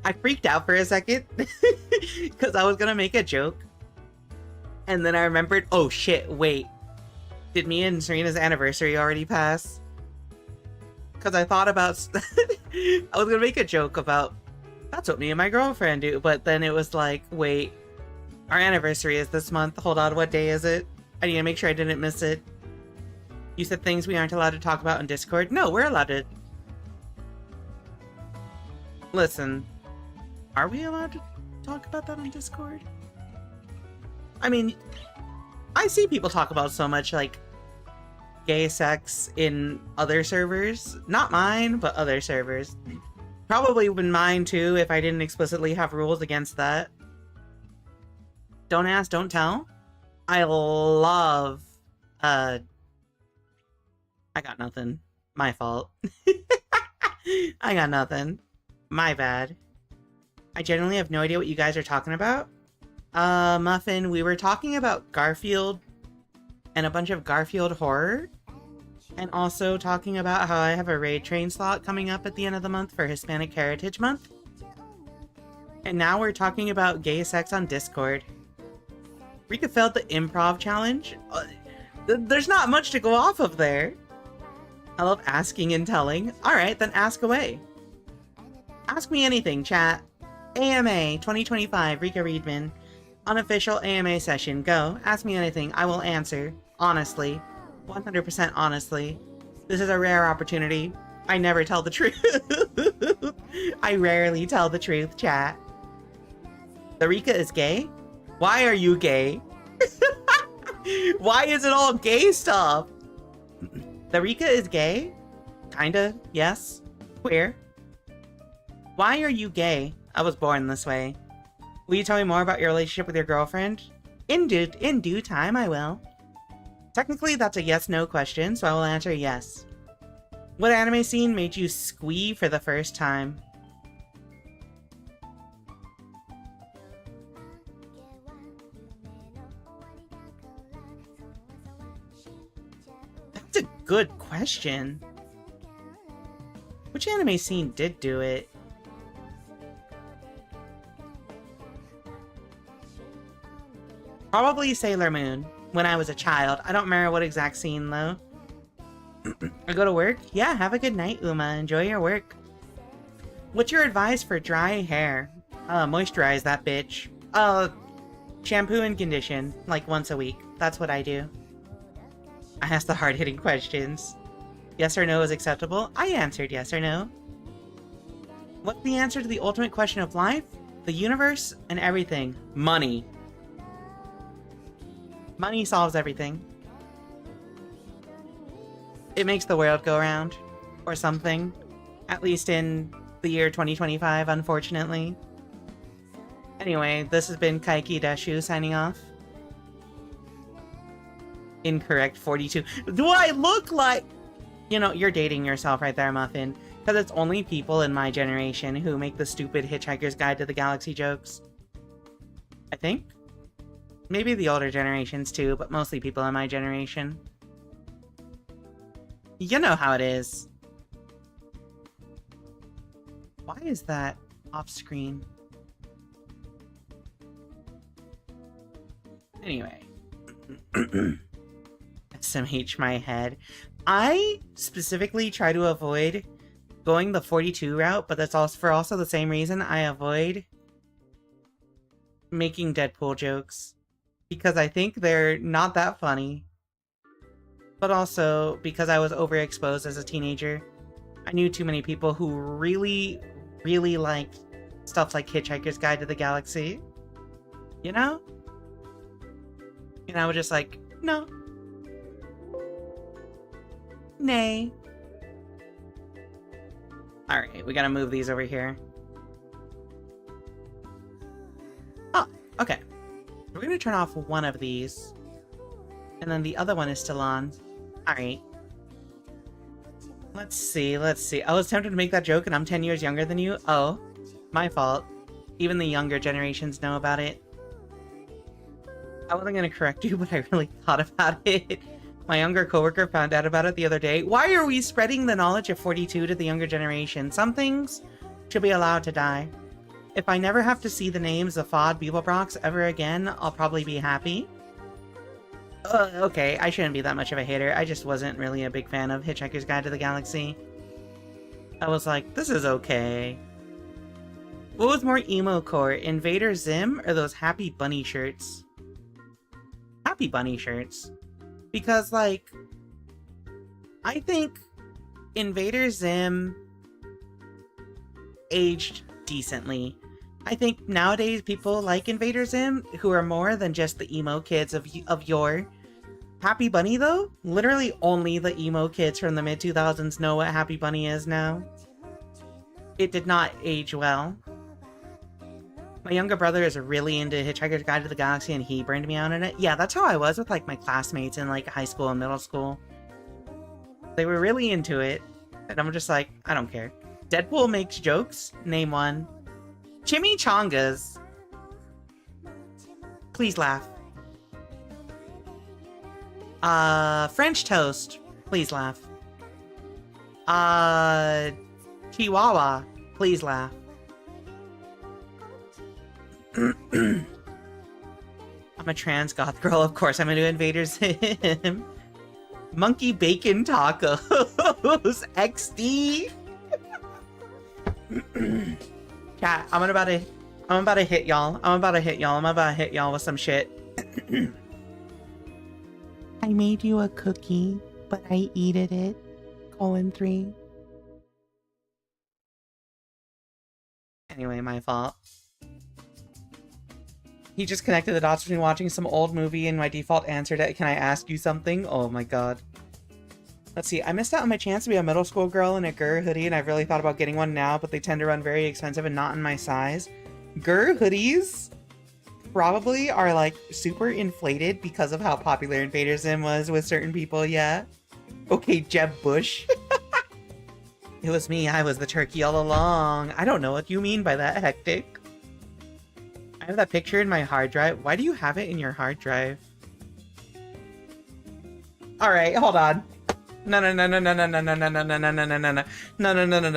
I freaked out for a second because I was gonna make a joke. And then I remembered, oh shit, wait. Did me and Serena's anniversary already pass? Because I thought about... I was gonna make a joke about, that's what me and my girlfriend do. But then it was like, wait, our anniversary is this month. Hold on, what day is it? I need to make sure I didn't miss it. You said things we aren't allowed to talk about in Discord? No, we're allowed to. Listen. Are we allowed to talk about that on Discord? I mean, I see people talk about so much, like, gay sex in other servers. Not mine, but other servers. Probably in mine, too, if I didn't explicitly have rules against that. Don't ask, don't tell. I love, I got nothing. My fault. I got nothing. My bad. I generally have no idea what you guys are talking about. Muffin, we were talking about Garfield and a bunch of Garfield horror. And also talking about how I have a raid train slot coming up at the end of the month for Hispanic Heritage Month. And now we're talking about gay sex on Discord. Rika failed the improv challenge. There's not much to go off of there. I love asking and telling. Alright, then ask away. Ask me anything, chat. AMA 2025, Rika Readman. Unofficial AMA session. Go. Ask me anything. I will answer. Honestly. 100% honestly. This is a rare opportunity. I never tell the truth. I rarely tell the truth, chat. The Rika is gay? Why are you gay? Why is it all gay stuff? The Rika is gay? Kinda, yes. Queer. Why are you gay? I was born this way. Will you tell me more about your relationship with your girlfriend? In due time, I will. Technically, that's a yes-no question, so I will answer yes. What anime scene made you squee for the first time? That's a good question. Which anime scene did do it? Probably Sailor Moon, when I was a child. I don't remember what exact scene, though. I go to work? Yeah, have a good night, Uma. Enjoy your work. What's your advice for dry hair? Moisturize that bitch. Shampoo and condition, like once a week. That's what I do. I ask the hard-hitting questions. Yes or no is acceptable? I answered yes or no. What's the answer to the ultimate question of life, the universe, and everything? Money. Money solves everything. It makes the world go round. Or something. At least in the year 2025, unfortunately. Anyway, this has been Kaiki Dashu signing off. Incorrect 42. Do I look like... You know, you're dating yourself right there, Muffin. Because it's only people in my generation who make the stupid Hitchhiker's Guide to the Galaxy jokes. I think? Maybe the older generations too, but mostly people in my generation. You know how it is. Why is that off screen? Anyway. SMH my head. I specifically try to avoid going the 42 route, but that's also the same reason I avoid making Deadpool jokes. Because I think they're not that funny. But also, because I was overexposed as a teenager, I knew too many people who really, really liked stuff like Hitchhiker's Guide to the Galaxy. You know? And I was just like, no. Nay. Alright, we gotta move these over here. Oh, okay. We're gonna turn off one of these. And then the other one is still on. Alright. Let's see. I was tempted to make that joke and I'm 10 years younger than you. Oh, my fault. Even the younger generations know about it. I wasn't gonna correct you, but I really thought about it. My younger coworker found out about it the other day. Why are we spreading the knowledge of 42 to the younger generation? Some things should be allowed to die. If I never have to see the names of Fod Beeblebrox ever again, I'll probably be happy. Okay, I shouldn't be that much of a hater. I just wasn't really a big fan of Hitchhiker's Guide to the Galaxy. I was like, this is okay. What was more emo core, Invader Zim or those Happy Bunny shirts? Happy Bunny shirts. Because, like, I think Invader Zim aged decently. I think nowadays people like Invader Zim who are more than just the emo kids of yore. Happy Bunny, though? Literally only the emo kids from the mid-2000s know what Happy Bunny is now. It did not age well. My younger brother is really into Hitchhiker's Guide to the Galaxy and he burned me out on it. Yeah, that's how I was with, like, my classmates in, like, high school and middle school. They were really into it. And I'm just like, I don't care. Deadpool makes jokes? Name one. Chimichangas. Please laugh. French toast. Please laugh. Chihuahua. Please laugh. I'm a trans goth girl, of course I'm into Invader Zim. Monkey bacon tacos. XD. Chat, I'm about to hit y'all. I'm about to hit y'all with some shit. I made you a cookie, but I eated it. :3. Anyway, my fault. He just connected the dots between watching some old movie and my default answer to, can I ask you something? Oh my god. Let's see, I missed out on my chance to be a middle school girl in a Gurr hoodie, and I've really thought about getting one now, but they tend to run very expensive and not in my size. Gurr hoodies probably are, like, super inflated because of how popular Invader Zim was with certain people, yeah. Okay, Jeb Bush. It was me, I was the turkey all along. I don't know what you mean by that, Hectic. I have that picture in my hard drive. Why do you have it in your hard drive? Alright, hold on. No,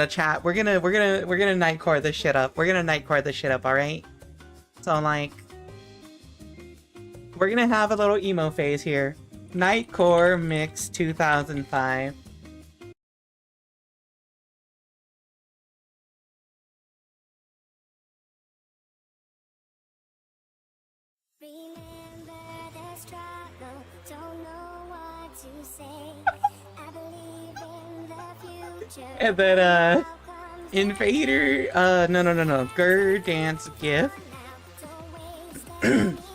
chat. We're gonna nightcore this shit up. We're gonna nightcore this shit up, alright? So, like, we're gonna have a little emo phase here. Nightcore Mix 2005. And then, Invader, no. Gurr Dance GIF.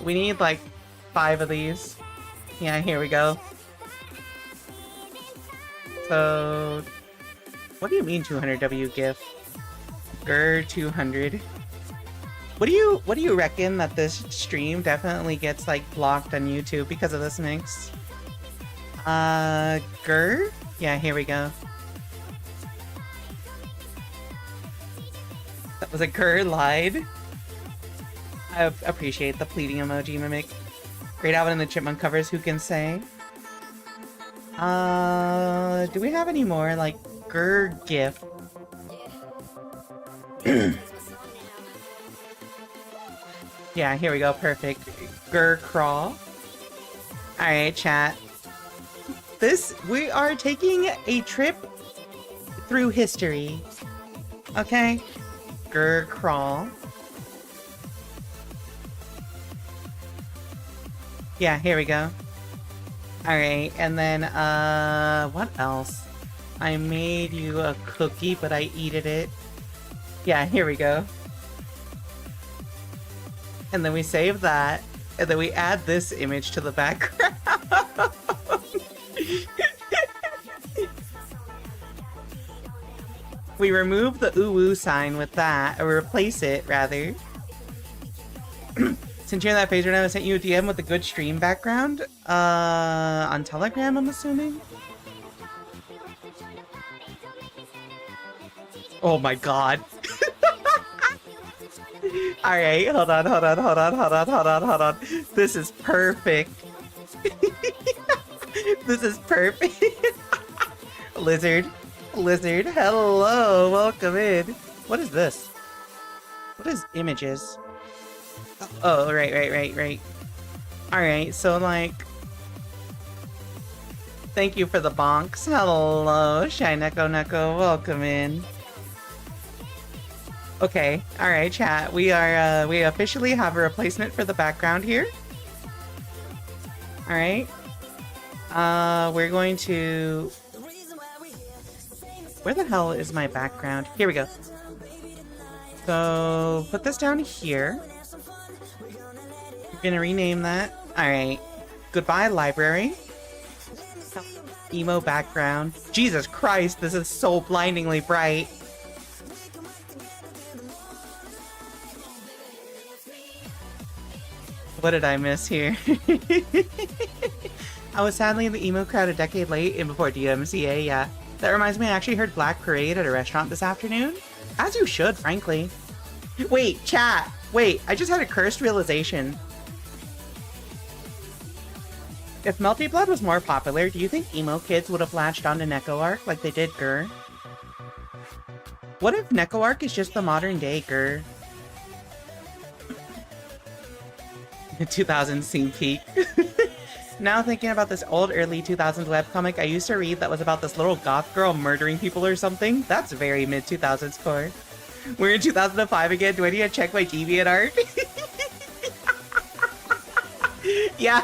We need, like, 5 of these. Yeah, here we go. So, what do you mean 200W GIF? Gurr 200. What do you reckon that this stream definitely gets, like, blocked on YouTube because of this mix? Gurr? Yeah, here we go. That was a Gurr lied. I appreciate the pleading emoji mimic. Great Alvin and the Chipmunk covers, who can say? Do we have any more, like, Gurr GIF? Yeah, here we go, perfect. Gurr crawl. Alright, chat. We are taking a trip through history. Okay? Gurr crawl. Yeah, here we go. Alright, and then, what else? I made you a cookie, but I eated it. Yeah, here we go. And then we save that, and then we add this image to the background. We remove the ooh-woo sign with that, or replace it, rather. Since you're in that phase right now, I sent you a DM with a good stream background. On Telegram, I'm assuming? Oh my god. Alright, hold on. This is perfect. This is perfect. Lizard, hello, welcome in. What is this? What is images? Oh, right. Alright, so like... Thank you for the bonks. Hello, Shy Neko, welcome in. Okay, alright, chat. We officially have a replacement for the background here. Alright. We're going to... Where the hell is my background? Here we go. So, put this down here. We're gonna rename that. Alright. Goodbye, library. Emo background. Jesus Christ, this is so blindingly bright. What did I miss here? I was sadly in the emo crowd a decade late and before DMCA, yeah. That reminds me, I actually heard Black Parade at a restaurant this afternoon. As you should, frankly. Wait, chat! Wait, I just had a cursed realization. If Melty Blood was more popular, do you think emo kids would have latched onto NecoArc like they did Gur? What if NecoArc is just the modern day Gur? The 2000s scene peak. Now thinking about this old early 2000s webcomic I used to read that was about this little goth girl murdering people or something. That's very mid-2000s core. We're in 2005 again. Do I need to check my DeviantArt? Yeah.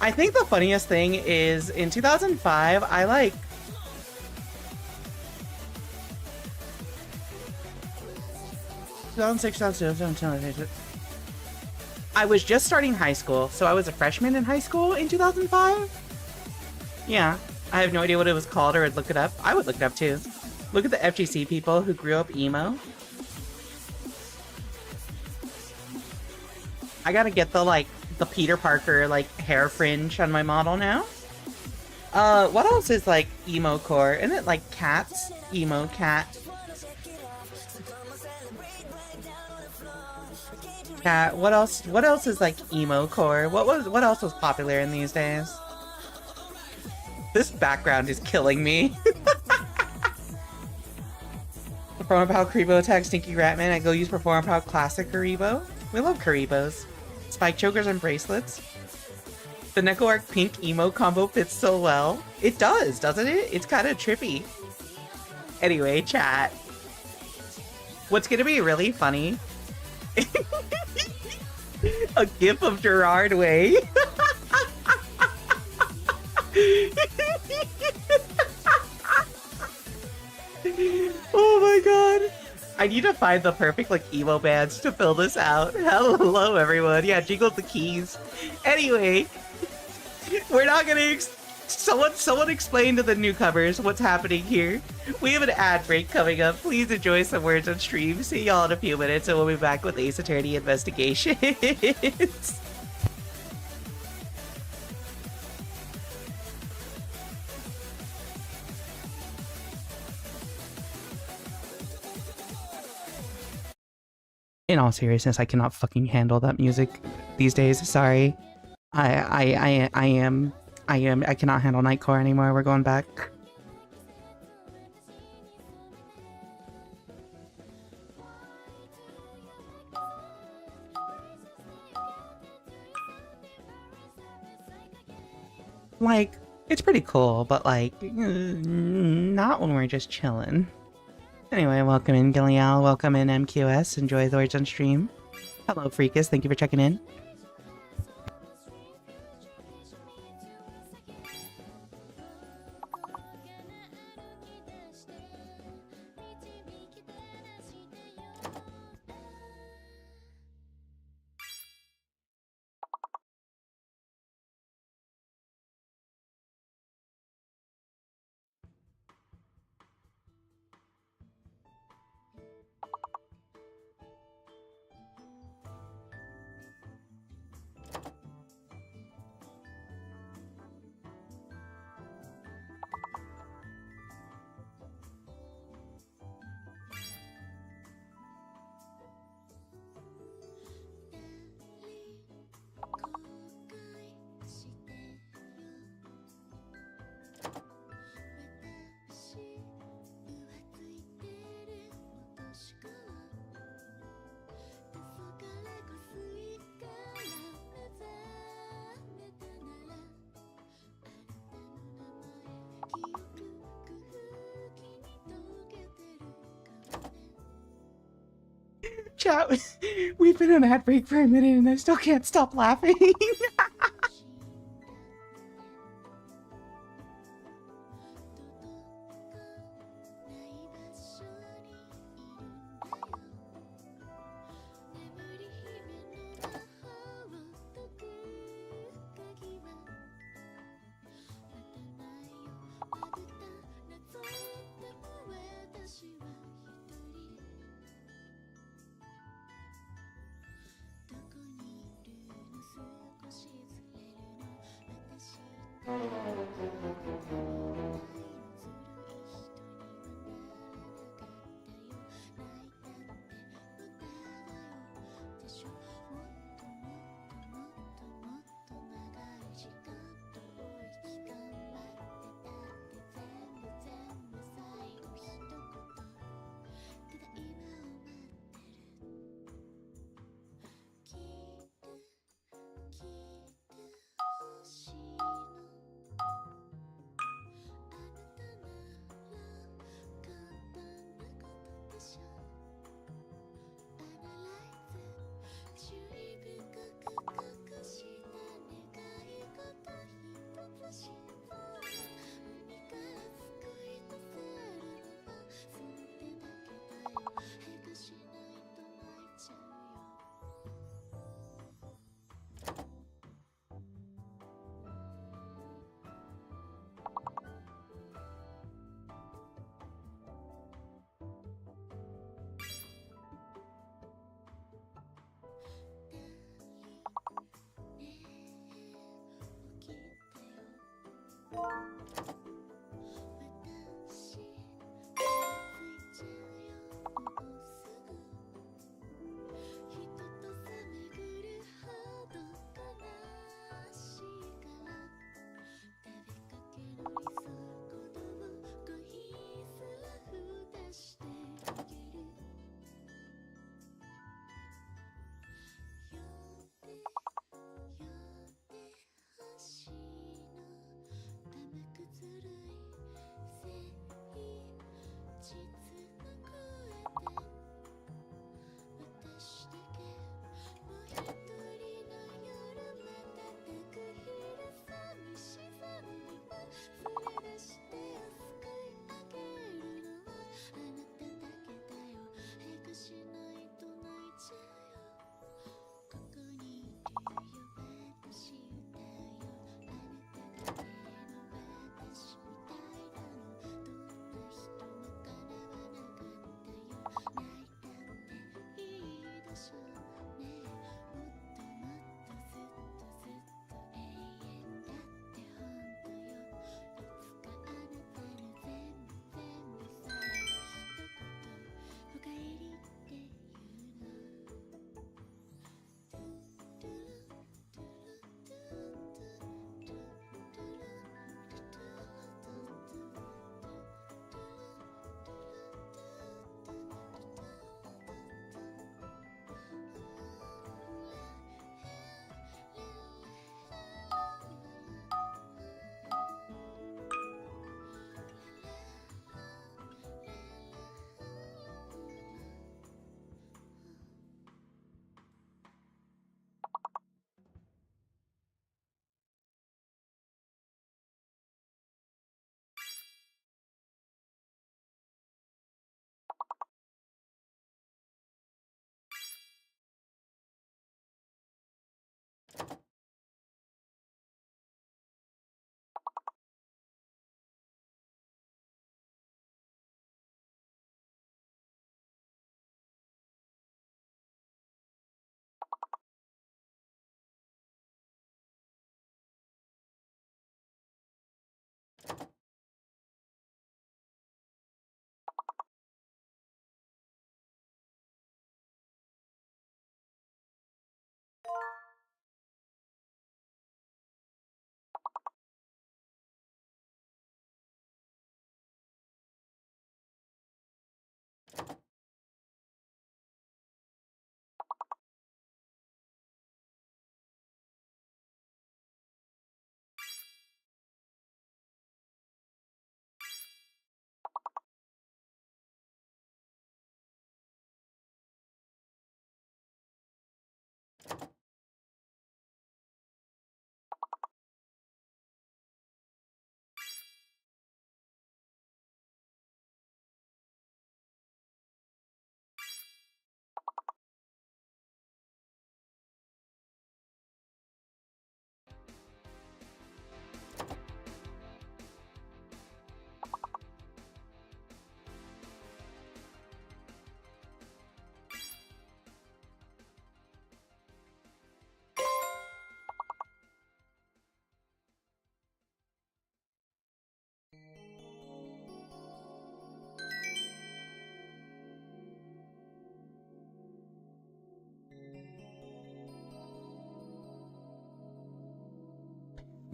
I think the funniest thing is in 2005, I like... I was just starting high school, so I was a freshman in high school in 2005? Yeah, I have no idea what it was called or I'd look it up. I would look it up too. Look at the FGC people who grew up emo. I gotta get the, the Peter Parker, hair fringe on my model now. What else is, emo core? Isn't it, cats? Emo cat. Cat. What else is, emo core? What else was popular in these days? This background is killing me. Perform Pow Karibo attack Stinky Ratman. I go use Perform Pow Classic Karibo. We love Karibos. Spike chokers and bracelets. The NecoArc pink emo combo fits so well. It does, doesn't it? It's kind of trippy. Anyway, chat. What's gonna be really funny? A gif of Gerard Way. Oh my god. I need to find the perfect, emo bands to fill this out. Hello, everyone. Yeah, jingle the keys. Anyway, we're not gonna... Someone explain to the newcomers what's happening here. We have an ad break coming up. Please enjoy some words on stream. See y'all in a few minutes, and we'll be back with Ace Attorney Investigations. In all seriousness, I cannot fucking handle that music these days. Sorry. I cannot handle Nightcore anymore. We're going back. It's pretty cool, but not when we're just chilling. Anyway, welcome in Gillial, welcome in MQS, enjoy the words on stream. Hello Freakus, thank you for checking in. Chat, we've been on ad break for a minute and I still can't stop laughing.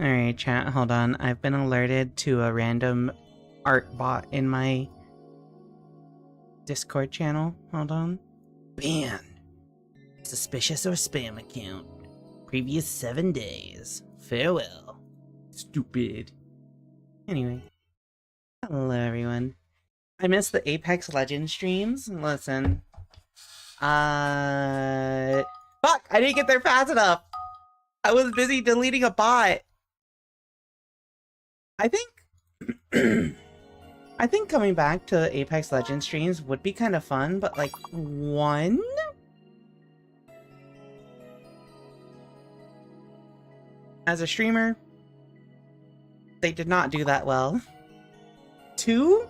Alright, chat, hold on. I've been alerted to a random art bot in my Discord channel. Hold on. Banned. Suspicious or spam account. Previous 7 days. Farewell. Stupid. Anyway. Hello, everyone. I missed the Apex Legends streams. Listen. Fuck! I didn't get there fast enough! I was busy deleting a bot. I think coming back to Apex Legends streams would be kind of fun, but like, one? As a streamer, they did not do that well. 2?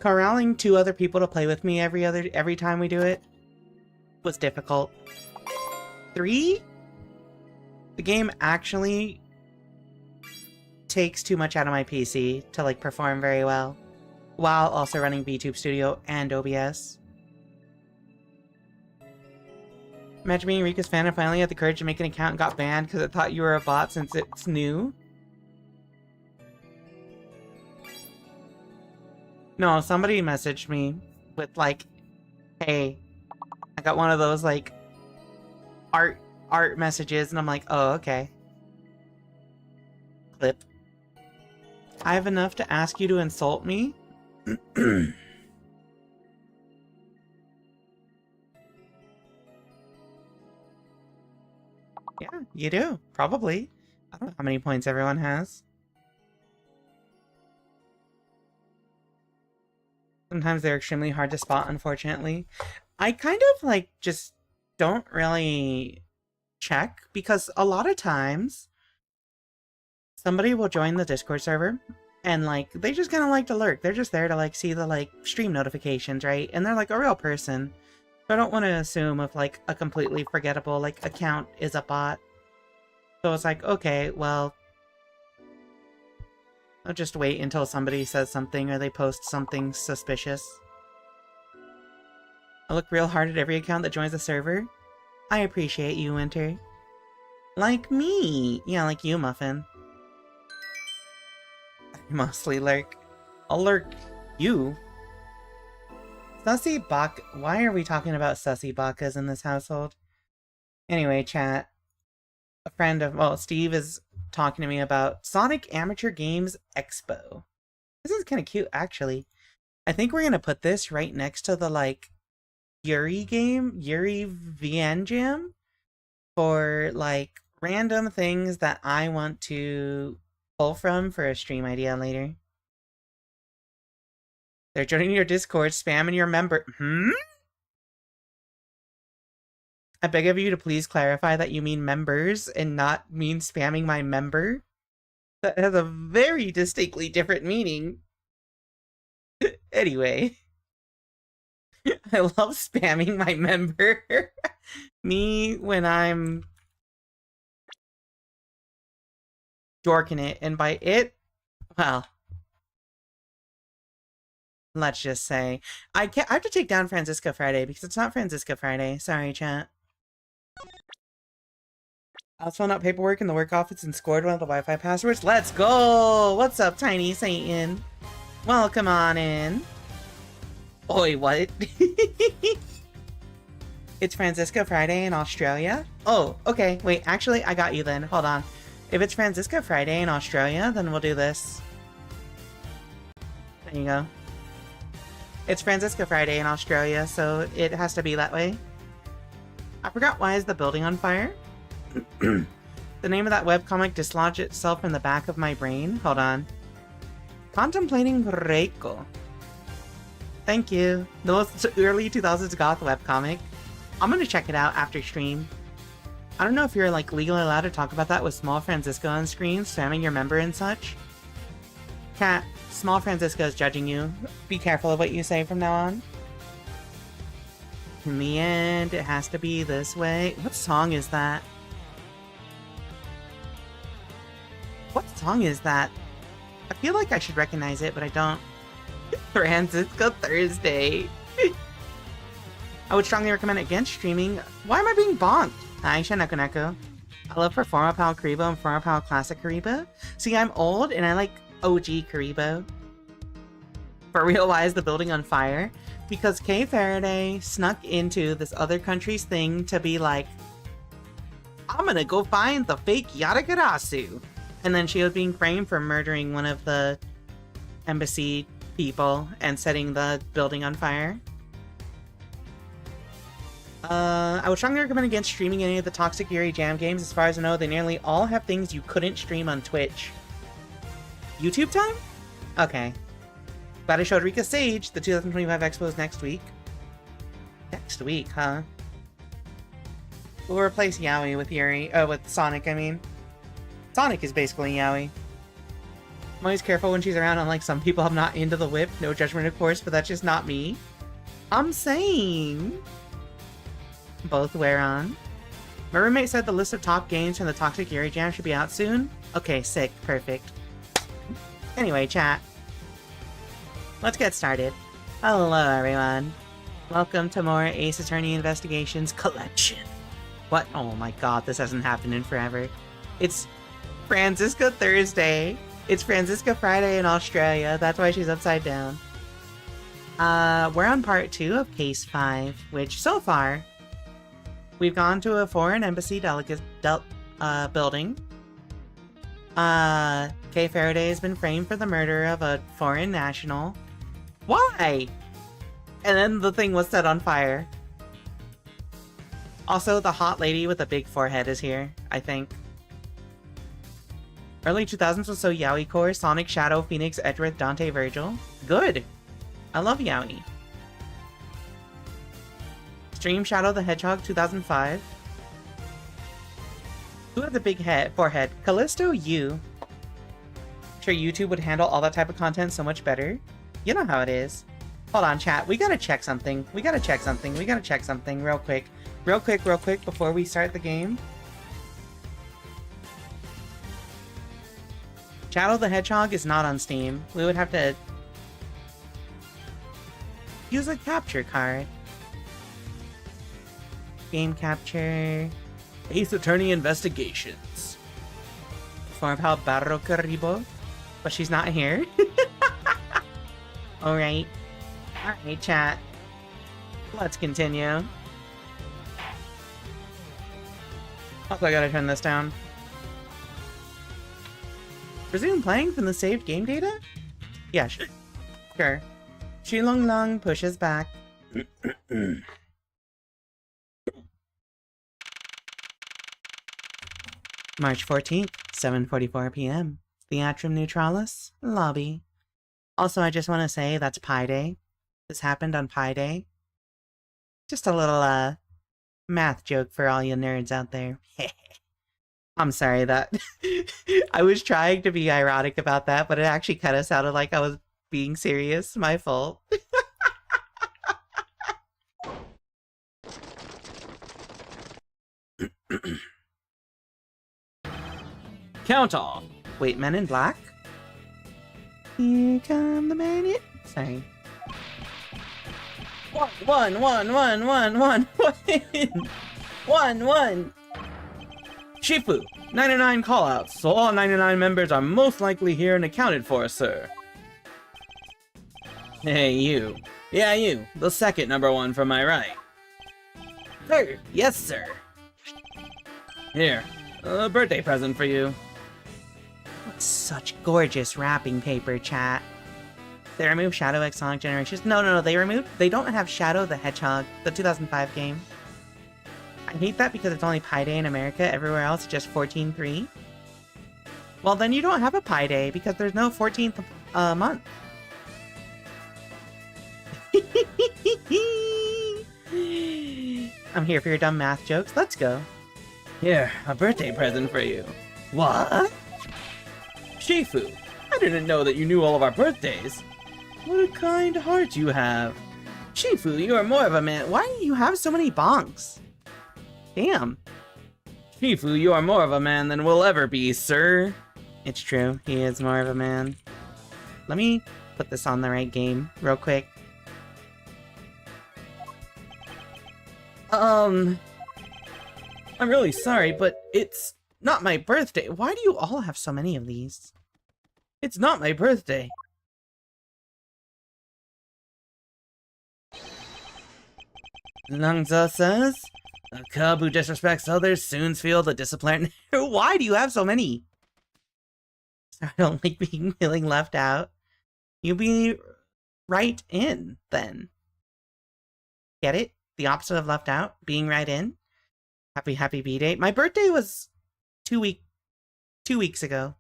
Corralling 2 other people to play with me every time we do it was difficult. 3? The game actually takes too much out of my PC to like perform very well, while also running VTube Studio and OBS. Imagine being Rika's fan and finally had the courage to make an account and got banned because it thought you were a bot since it's new. No, somebody messaged me with like, hey, I got one of those like art messages, and I'm like, oh, okay. Clip. I have enough to ask you to insult me? Yeah, you do. Probably. I don't know how many points everyone has. Sometimes they're extremely hard to spot, unfortunately. I kind of, like, just don't really check, because a lot of times somebody will join the Discord server and like they just kind of like to lurk. They're just there to like see the like stream notifications, right? And they're like a real person. So I don't want to assume if like a completely forgettable like account is a bot. So it's like, okay, well, I'll just wait until somebody says something or they post something suspicious. I look real hard at every account that joins the server. I appreciate you, Winter. Like me. Yeah, like you, Muffin. I mostly lurk. I'll lurk you. Sussy Bak. Why are we talking about Sussy Bakas in this household? Anyway, chat. A friend of, well, Steve is talking to me about Sonic Amateur Games Expo. This is kind of cute, actually. I think we're going to put this right next to the, like, Yuri game, Yuri VN Jam, for, like, random things that I want to pull from for a stream idea later. They're joining your Discord, spamming your member. I beg of you to please clarify that you mean members and not mean spamming my member. That has a very distinctly different meaning. Anyway. I love spamming my member. Me when I'm dorking it, and by it, well, let's just say I have to take down Francisco Friday because it's not Francisco Friday. Sorry, chat. I was filling out paperwork in the work office and scored one of the Wi-Fi passwords. Let's go! What's up, Tiny Satan? Welcome on in. Oi, what? It's Francisco Friday in Australia? Oh, okay. Wait, actually, I got you then. Hold on. If it's Francisco Friday in Australia, then we'll do this. There you go. It's Francisco Friday in Australia, so it has to be that way. I forgot why is the building on fire? The name of that webcomic dislodged itself in the back of my brain. Hold on. Contemplating Reiko. Thank you. The most early 2000s goth webcomic. I'm gonna check it out after stream. I don't know if you're like legally allowed to talk about that with Small Francisco on screen, spamming your member and such. Cat, Small Francisco is judging you. Be careful of what you say from now on. In the end, it has to be this way. What song is that? What song is that? I feel like I should recognize it, but I don't. Francisco Thursday. I would strongly recommend against streaming. Why am I being bonked? Hi, Shanakoneko. I love Performapal Karibo and Performapal Classic Karibo. See, I'm old and I like OG Karibo. For real, why is the building on fire? Because Kay Faraday snuck into this other country's thing to be like, I'm gonna go find the fake Yatagarasu. And then she was being framed for murdering one of the embassy people and setting the building on fire. I would strongly recommend against streaming any of the Toxic Yuri Jam games. As far as I know, they nearly all have things you couldn't stream on Twitch. YouTube time? Okay. Glad I showed Rika Sage. The 2025 Expo is next week. Next week, huh? We'll replace Yaoi with Yuri. Oh, with Sonic, I mean. Sonic is basically Yaoi. I'm always careful when she's around, unlike some people. I'm not into the whip. No judgment, of course, but that's just not me. I'm saying... Both wear on. My roommate said the list of top games from the Toxic Yuri Jam should be out soon. Okay, sick. Perfect. Anyway, chat. Let's get started. Hello, everyone. Welcome to more Ace Attorney Investigations Collection. What? Oh my god, this hasn't happened in forever. It's Franziska Thursday. It's Franziska Friday in Australia. That's why she's upside down. We're on part 2 of Case 5, which, so far, we've gone to a foreign embassy building. Kay Faraday has been framed for the murder of a foreign national. Why? And then the thing was set on fire. Also, the hot lady with a big forehead is here, I think. Early 2000s was so Yaoi core. Sonic, Shadow, Phoenix, Edgeworth, Dante, Virgil. Good! I love Yaoi. Stream Shadow the Hedgehog 2005. Who had the big forehead? Callisto, you. Sure, YouTube would handle all that type of content so much better. You know how it is. Hold on, chat. We gotta check something. We gotta check something real quick. Real quick before we start the game. Shadow the Hedgehog is not on Steam. We would have to use a capture card. Game capture. Ace Attorney Investigations. Performapal Barro Karibo. But she's not here. Alright. Alright, chat. Let's continue. Also, I gotta turn this down. Resume playing from the saved game data? Yeah, sure. Sure. Shilong Long pushes back. March 14th, 7:44 p.m. Theatrum Neutralis, lobby. Also, I just want to say that's Pi Day. This happened on Pi Day. Just a little, math joke for all you nerds out there. I'm sorry that... I was trying to be ironic about that, but it actually kind of sounded like I was being serious. My fault. Count off. Wait, Men in Black? Here come the men in... Sorry. One. Shifu, 99 callouts, so all 99 members are most likely here and accounted for, sir. Hey, you. Yeah, you. The second number one from my right. Third. Yes, sir. Here. A birthday present for you. Such gorgeous wrapping paper, chat. They removed Shadow X Sonic Generations. No, they don't have Shadow the Hedgehog, the 2005 game. I hate that because it's only Pi Day in America. Everywhere else, it's just 14/3. Well, then you don't have a Pi Day because there's no 14th month. I'm here for your dumb math jokes. Let's go. Here, a birthday present for you. What? Shifu, I didn't know that you knew all of our birthdays. What a kind heart you have. Shifu, you are more of a man. Why do you have so many bonks? Damn. Shifu, you are more of a man than we'll ever be, sir. It's true, he is more of a man. Let me put this on the right game real quick. I'm really sorry, but it's not my birthday. Why do you all have so many of these? It's not my birthday. Lungza says, a cub who disrespects others soon feels the discipline. Why do you have so many? I don't like feeling left out. You be right in, then. Get it? The opposite of left out? Being right in? Happy B-Day. My birthday was 2 weeks ago.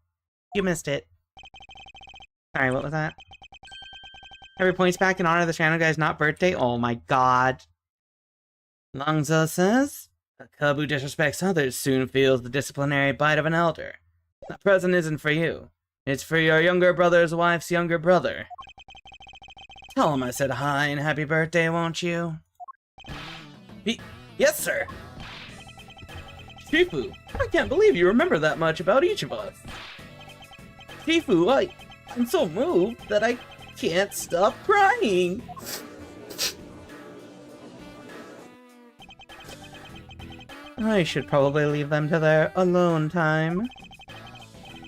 You missed it. Sorry, what was that? Every points back in honor of the channel guy's not birthday? Oh my god. Longza says, a cub who disrespects others soon feels the disciplinary bite of an elder. The present isn't for you. It's for your younger brother's wife's younger brother. Tell him I said hi and happy birthday, won't you? Yes, sir! Shifu, I can't believe you remember that much about each of us. Shifu, I'm so moved that I can't stop crying. I should probably leave them to their alone time.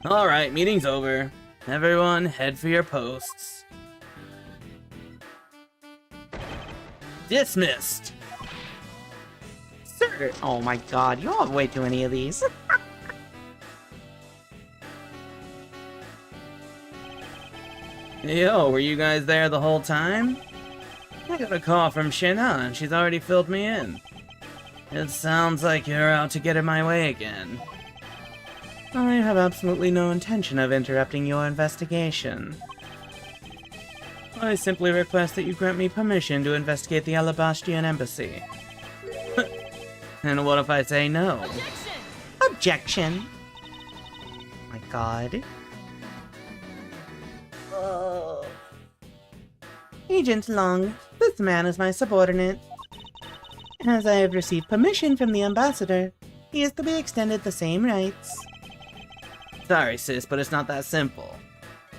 Alright, meeting's over. Everyone, head for your posts. Dismissed! Sir! Oh my god, you all have way too many of these. Yo, were you guys there the whole time? I got a call from Shina and she's already filled me in. It sounds like you're out to get in my way again. I have absolutely no intention of interrupting your investigation. I simply request that you grant me permission to investigate the Alabastian embassy. And what if I say no? Objection! My god. Agent Long, this man is my subordinate. As I have received permission from the ambassador, he is to be extended the same rights. Sorry, sis, but it's not that simple.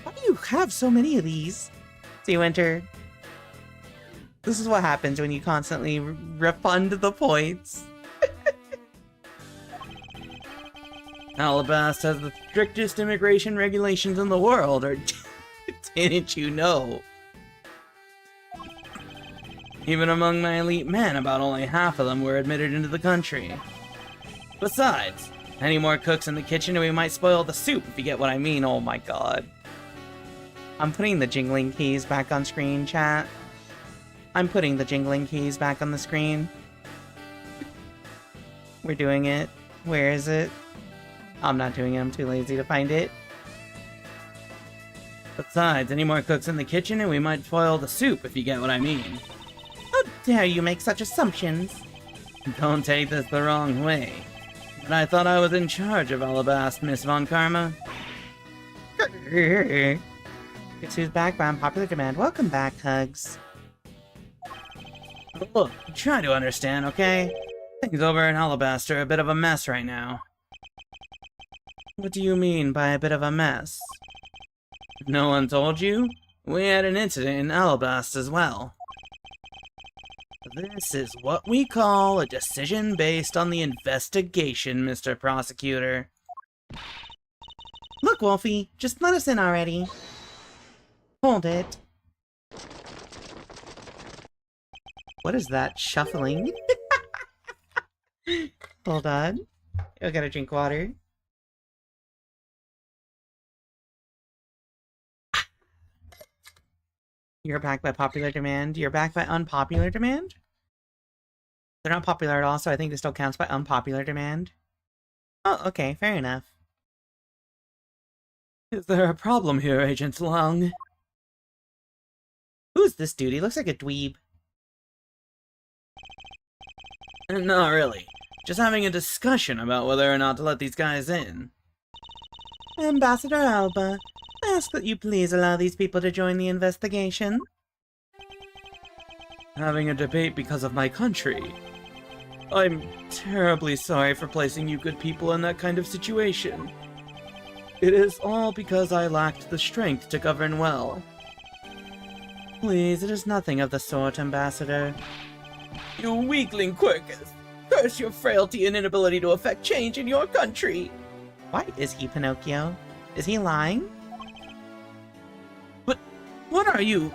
Why do you have so many of these? See, Winter. This is what happens when you constantly refund the points. Alabast has the strictest immigration regulations in the world, or didn't you know? Even among my elite men, about only half of them were admitted into the country. Besides, any more cooks in the kitchen and we might spoil the soup, if you get what I mean. Oh my god. I'm putting the jingling keys back on screen, chat. I'm putting the jingling keys back on the screen. We're doing it. Where is it? I'm not doing it, I'm too lazy to find it. Besides, any more cooks in the kitchen and we might spoil the soup, if you get what I mean. How dare you make such assumptions? Don't take this the wrong way. But I thought I was in charge of Alabast, Miss Von Karma. Guess who's back by unpopular demand? Welcome back, Hugs. Look, try to understand, okay? Things over in Alabast are a bit of a mess right now. What do you mean by a bit of a mess? No one told you? We had an incident in Alabast as well. This is what we call a decision based on the investigation, Mr. Prosecutor. Look, Wolfie, just let us in already. Hold it. What is that shuffling? Hold on. I gotta drink water. You're back by popular demand. You're back by unpopular demand? They're not popular at all, so I think this still counts by unpopular demand. Oh, okay, fair enough. Is there a problem here, Agent Long? Who's this dude? He looks like a dweeb. Not really. Just having a discussion about whether or not to let these guys in. Ambassador Alba, ask that you please allow these people to join the investigation. Having a debate because of my country. I'm terribly sorry for placing you good people in that kind of situation. It is all because I lacked the strength to govern well. Please, it is nothing of the sort, Ambassador. You weakling Quirkus! Curse your frailty and inability to effect change in your country! Why is he Pinocchio? Is he lying? But what are you?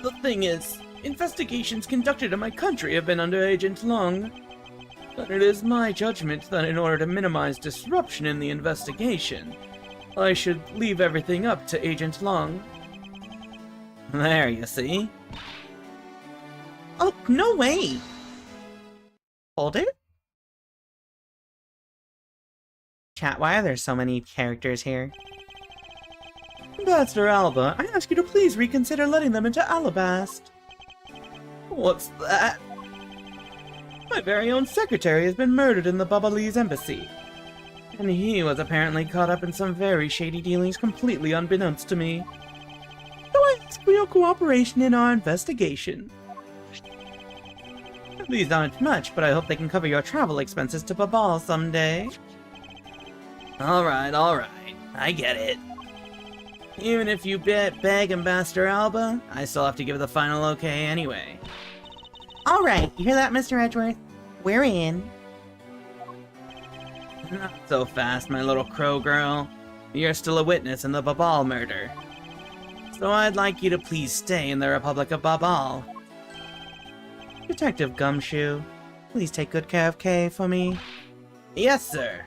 The thing is, investigations conducted in my country have been under Agent Lung. But it is my judgment that in order to minimize disruption in the investigation, I should leave everything up to Agent Lung. There, you see? Oh, no way! Hold it? Chat, why are there so many characters here? Ambassador Alba, I ask you to please reconsider letting them into Alabast. What's that? My very own secretary has been murdered in the Babalese embassy. And he was apparently caught up in some very shady dealings completely unbeknownst to me. So I ask for your cooperation in our investigation. These aren't much, but I hope they can cover your travel expenses to Babal someday. Alright, I get it. Even if you beg Ambassador Alba, I still have to give the final okay anyway. Alright, you hear that, Mr. Edgeworth? We're in. Not so fast, my little crow girl. You're still a witness in the Babal murder. So I'd like you to please stay in the Republic of Babal. Detective Gumshoe, please take good care of Kay for me. Yes, sir.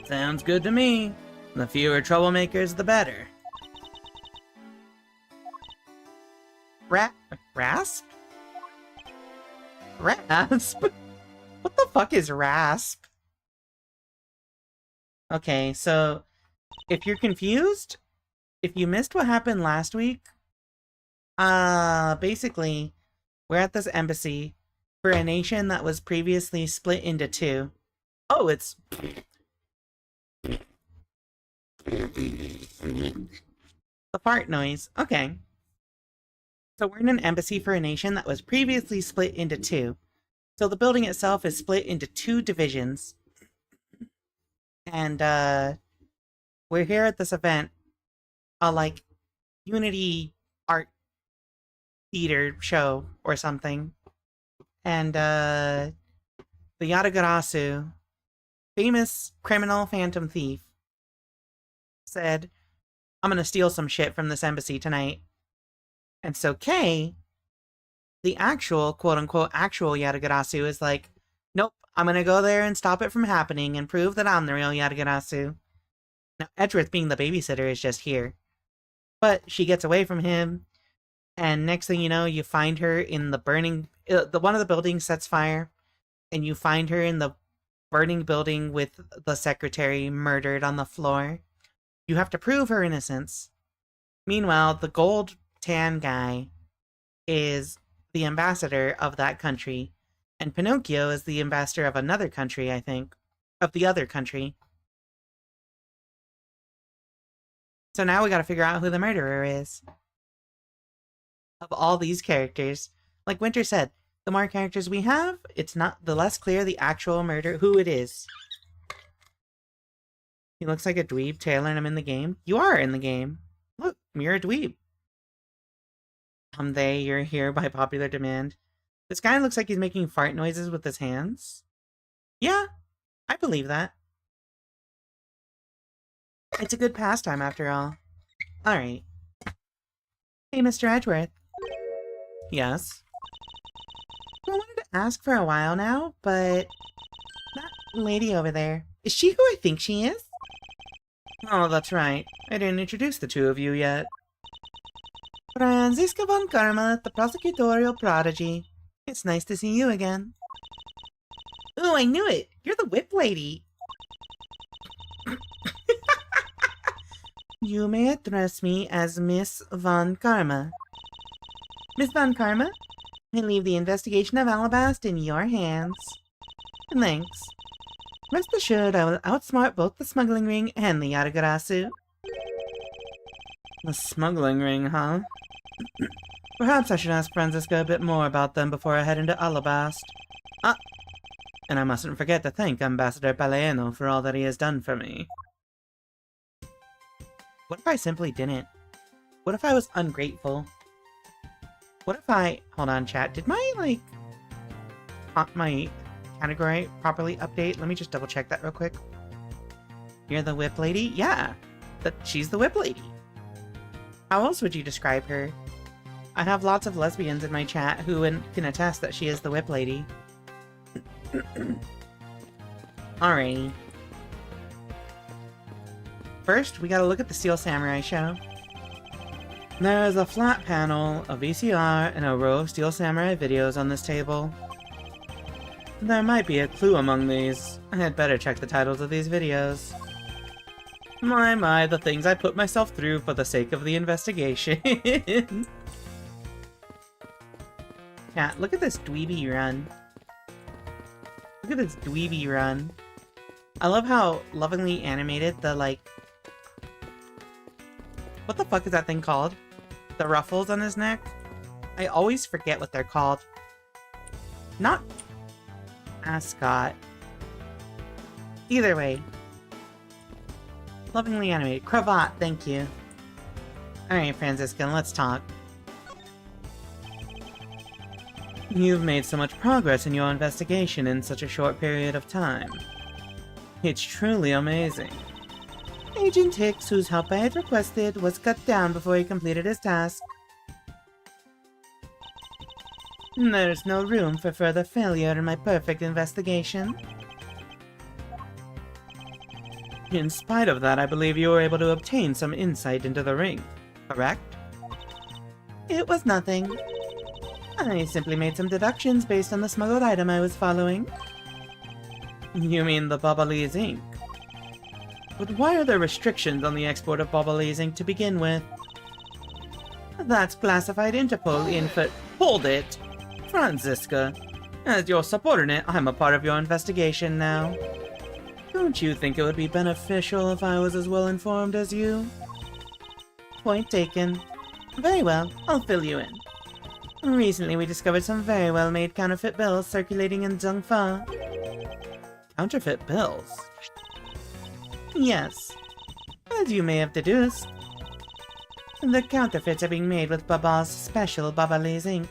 Sounds good to me. The fewer troublemakers, the better. Rasp? Rasp? What the fuck is rasp? Okay, so if you're confused, if you missed what happened last week, basically, we're at this embassy for a nation that was previously split into two. Oh, it's... the fart noise. Okay. So we're in an embassy for a nation that was previously split into two. So the building itself is split into two divisions. And, we're here at this event, like, Unity art theater show or something. And, the Yatagarasu, famous criminal phantom thief, said, I'm gonna steal some shit from this embassy tonight. And so Kay, the actual, quote-unquote, actual Yatagarasu, is like, nope, I'm gonna go there and stop it from happening and prove that I'm the real Yatagarasu. Now, Edgeworth, being the babysitter, is just here. But she gets away from him, and next thing you know, you find her in the burning... one of the buildings sets fire, and you find her in the burning building with the secretary murdered on the floor. You have to prove her innocence. Meanwhile, the gold tan guy is the ambassador of that country, and Pinocchio is the ambassador of another country, I think. Of the other country. So now we gotta figure out who the murderer is. Of all these characters, like Winter said, the more characters we have, it's not the less clear the actual murder, who it is. He looks like a dweeb, Taylor, and I'm in the game. You are in the game. Look, you're a dweeb. You're here by popular demand. This guy looks like he's making fart noises with his hands. Yeah, I believe that. It's a good pastime after all. Alright. Hey, Mr. Edgeworth. Yes? I wanted to ask for a while now, but... that lady over there, is she who I think she is? Oh, that's right. I didn't introduce the two of you yet. Franziska von Karma, the prosecutorial prodigy. It's nice to see you again. Oh, I knew it! You're the whip lady! You may address me as Miss Von Karma. Miss Von Karma, I leave the investigation of Alabast in your hands. Thanks. Rest assured I will outsmart both the smuggling ring and the Yatagarasu. The smuggling ring, huh? Perhaps I should ask Franziska a bit more about them before I head into Alabast. Ah! And I mustn't forget to thank Ambassador Palaeno for all that he has done for me. What if I simply didn't? What if I was ungrateful? What if I... Hold on, chat. Did my, my category properly update? Let me just double check that real quick. You're the whip lady? Yeah, she's the whip lady. How else would you describe her? I have lots of lesbians in my chat who can attest that she is the whip lady. Alrighty. First, we gotta look at the Steel Samurai show. There's a flat panel, a VCR, and a row of Steel Samurai videos on this table. There might be a clue among these. I had better check the titles of these videos. My, the things I put myself through for the sake of the investigation. Chat, look at this dweeby run. Look at this dweeby run. I love how lovingly animated the, like... What the fuck is that thing called? The ruffles on his neck? I always forget what they're called. Not... ascot. Either way. Lovingly animated. Cravat, thank you. Alright, Franciscan, let's talk. You've made so much progress in your investigation in such a short period of time. It's truly amazing. Agent Hicks, whose help I had requested, was cut down before he completed his task. There's no room for further failure in my perfect investigation. In spite of that, I believe you were able to obtain some insight into the ring, correct? It was nothing. I simply made some deductions based on the smuggled item I was following. You mean the Babalese ink? But why are there restrictions on the export of Babalese ink to begin with? That's classified Interpol info— Hold it! Franziska, as your subordinate, I'm a part of your investigation now. Don't you think it would be beneficial if I was as well informed as you? Point taken. Very well, I'll fill you in. Recently we discovered some very well-made counterfeit bills circulating in Zhengfa. Counterfeit bills? Yes. As you may have deduced, the counterfeits are being made with Baba's special Babalese ink.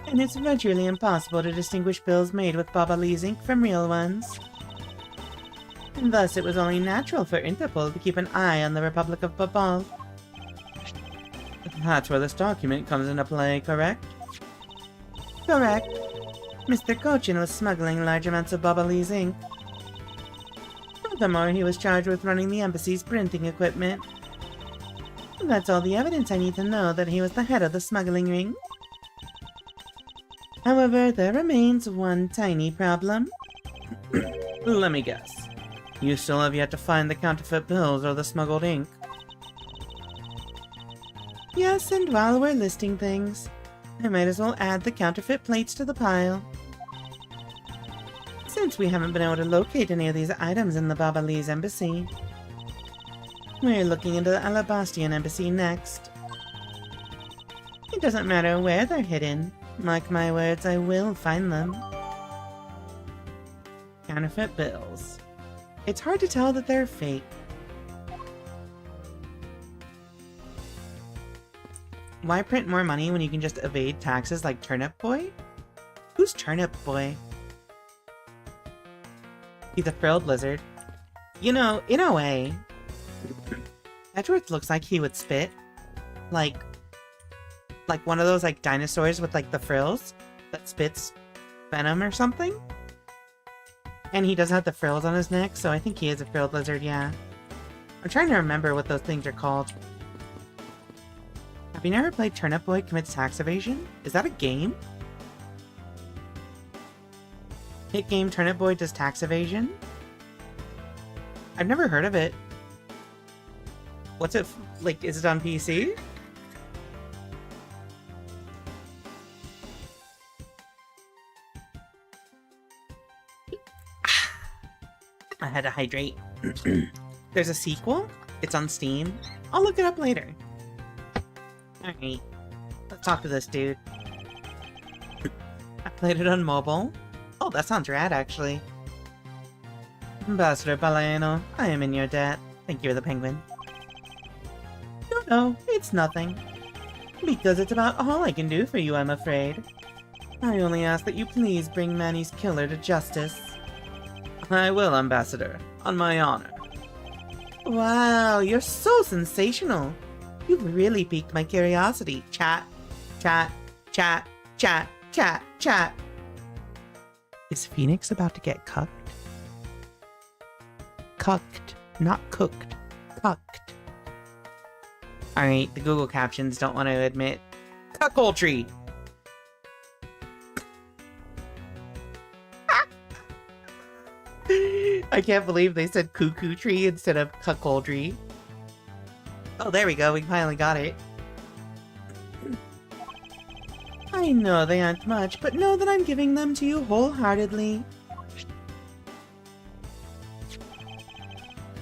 And it's virtually impossible to distinguish bills made with Babalese ink from real ones. And thus it was only natural for Interpol to keep an eye on the Republic of Babal. That's where this document comes into play, correct? Correct. Mr. Cochin was smuggling large amounts of Babalese ink. Furthermore, he was charged with running the embassy's printing equipment. That's all the evidence I need to know that he was the head of the smuggling ring. However, there remains one tiny problem. Let me guess. You still have yet to find the counterfeit bills or the smuggled ink. Yes, and while we're listing things, I might as well add the counterfeit plates to the pile. Since we haven't been able to locate any of these items in the Babalese embassy, we're looking into the Alabastian embassy next. It doesn't matter where they're hidden. Mark my words, I will find them. Counterfeit bills. It's hard to tell that they're fake. Why print more money when you can just evade taxes like Turnip Boy? Who's Turnip Boy? He's a frilled lizard. You know, in a way, Edgeworth looks like he would spit. Like one of those like dinosaurs with like the frills that spits venom or something. And he does have the frills on his neck, so I think he is a frilled lizard, yeah. I'm trying to remember what those things are called. Have you never played Turnip Boy Commits Tax Evasion? Is that a game? Hit game Turnip Boy does tax evasion? I've never heard of it. What's it, like, is it on PC? I had to hydrate. There's a sequel? It's on Steam? I'll look it up later. Alright, let's talk to this dude. I played it on mobile. Oh, that sounds rad, actually. Ambassador Balaeno, I am in your debt. Thank you, the penguin. No, it's nothing. Because it's about all I can do for you, I'm afraid. I only ask that you please bring Manny's killer to justice. I will, Ambassador. On my honor. Wow, you're so sensational. You've really piqued my curiosity. Chat, chat, chat, chat, chat, chat. Is Phoenix about to get cucked? Cucked, not cooked. Cucked. Alright, the Google captions don't want to admit. Cuckoldry! I can't believe they said cuckoo tree instead of cuckoldry. Oh, there we go, we finally got it. I know they aren't much, but know that I'm giving them to you wholeheartedly.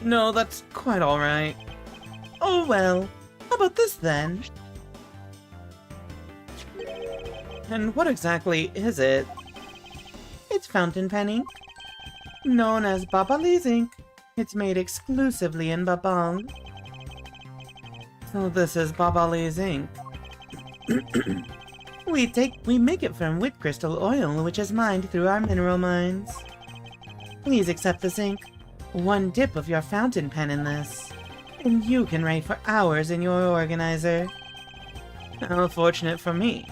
No, that's quite alright. Oh well, how about this then? And what exactly is it? It's fountain pen ink, known as Babali's ink. It's made exclusively in Babal. So this is Babali's ink. We make it from wheat crystal oil, which is mined through our mineral mines. Please accept this ink. One dip of your fountain pen in this, and you can write for hours in your organizer. How fortunate for me.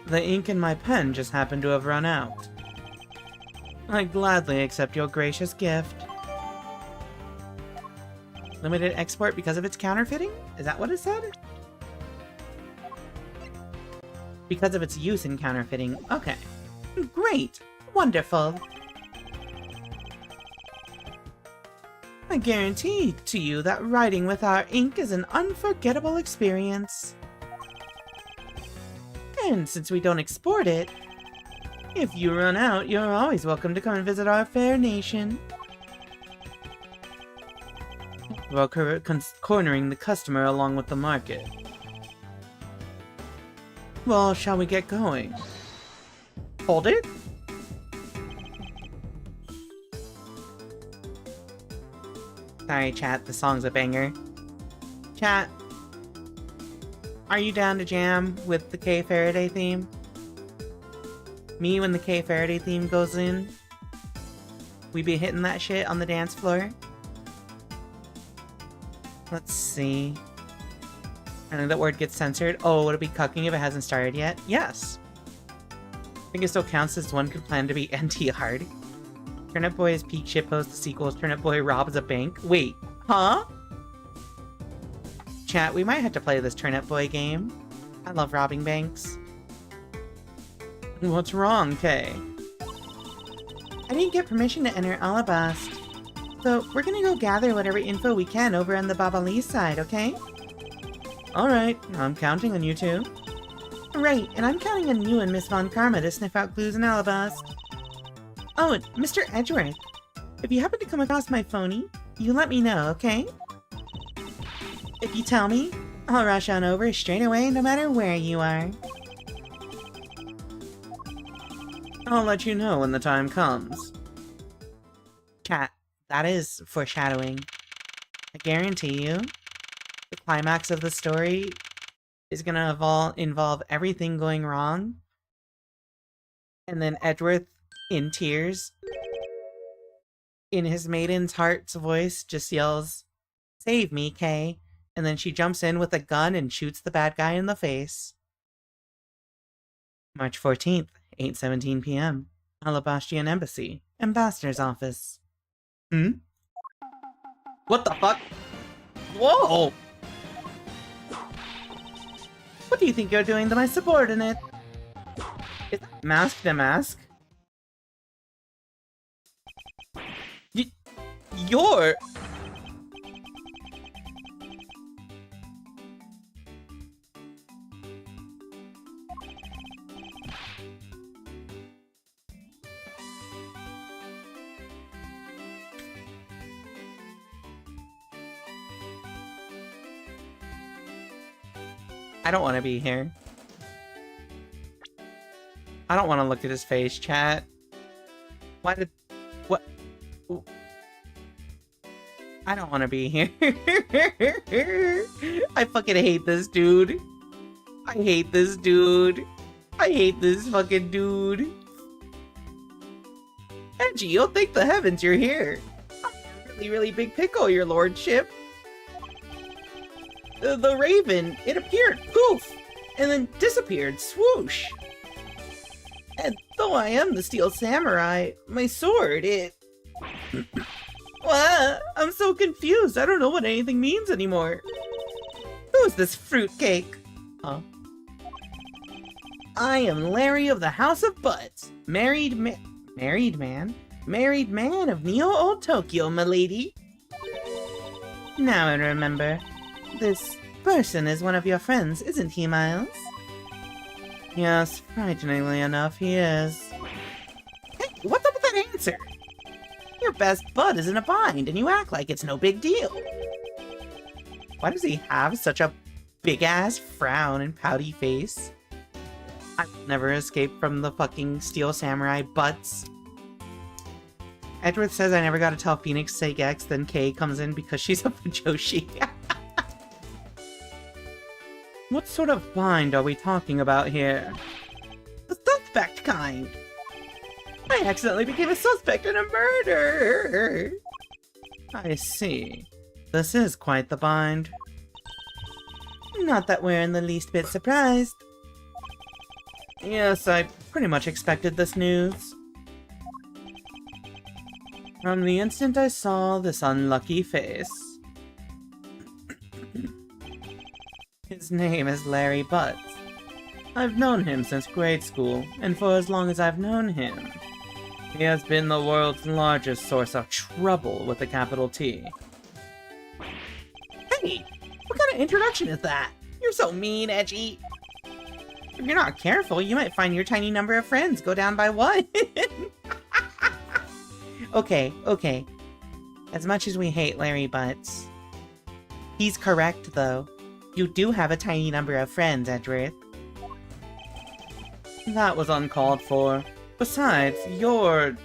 The ink in my pen just happened to have run out. I gladly accept your gracious gift. Limited export because of its counterfeiting? Is that what it said? Because of its use in counterfeiting. Okay. Great! Wonderful! I guarantee to you that writing with our ink is an unforgettable experience. And since we don't export it, if you run out, you're always welcome to come and visit our fair nation. While cornering the customer along with the market. Well, shall we get going? Hold it? Sorry, chat, the song's a banger. Chat, are you down to jam with the K Faraday theme? Me when the K Faraday theme goes in? We be hitting that shit on the dance floor? Let's see. I know that word gets censored. Oh, would it be cucking if it hasn't started yet? Yes! I think it still counts as one could plan to be NT-hard. Turnip Boy's peak shitpost, the sequel is Turnip Boy robs a bank. Wait, huh? Chat, we might have to play this Turnip Boy game. I love robbing banks. What's wrong, Kay? I didn't get permission to enter Alabast. So, we're gonna go gather whatever info we can over on the Babali side, okay? Alright, I'm counting on you two. Right, and I'm counting on you and Miss Von Karma to sniff out clues in Alabast. Oh, and Mr. Edgeworth, if you happen to come across my phony, you let me know, okay? If you tell me, I'll rush on over straight away no matter where you are. I'll let you know when the time comes. Chat, that is foreshadowing. I guarantee you, the climax of the story is gonna involve everything going wrong. And then Edgeworth, in tears, in his maiden's heart's voice, just yells, "Save me, Kay." And then she jumps in with a gun and shoots the bad guy in the face. March 14th, 8:17 p.m. Alabastian Embassy, Ambassador's Office. Hmm? What the fuck? Whoa! What do you think you're doing to my subordinate? Is that Mask to Mask? You're... I don't want to be here. I don't want to look at his face, chat. Why did... What? I don't want to be here. I fucking hate this dude. I hate this dude. I hate this fucking dude. Edgy, you'll thank the heavens you're here. I'm in a really, really big pickle, your lordship. The raven, it appeared, poof, and then disappeared, swoosh. And though I am the steel samurai, my sword, it... What? I'm so confused, I don't know what anything means anymore. Who's this fruitcake? Huh? I am Larry of the House of Butts, married man of Neo Old Tokyo, milady. Now I remember. This person is one of your friends, isn't he, Miles? Yes, frighteningly enough, he is. Hey, what's up with that answer? Your best bud is in a bind, and you act like it's no big deal. Why does he have such a big-ass frown and pouty face? I've never escaped from the fucking steel samurai butts. Edgeworth says I never got to tell Phoenix say Gex, then Kay comes in because she's a Fujoshi. What sort of bind are we talking about here? The suspect kind! I accidentally became a suspect in a murder! I see. This is quite the bind. Not that we're in the least bit surprised. Yes, I pretty much expected this news. From the instant I saw this unlucky face. His name is Larry Butts. I've known him since grade school, and for as long as I've known him, he has been the world's largest source of trouble with a capital T. Hey! What kind of introduction is that? You're so mean, Edgy! If you're not careful, you might find your tiny number of friends go down by one. Okay. As much as we hate Larry Butts, he's correct, though. You do have a tiny number of friends, Edgeworth. That was uncalled for. Besides, you're...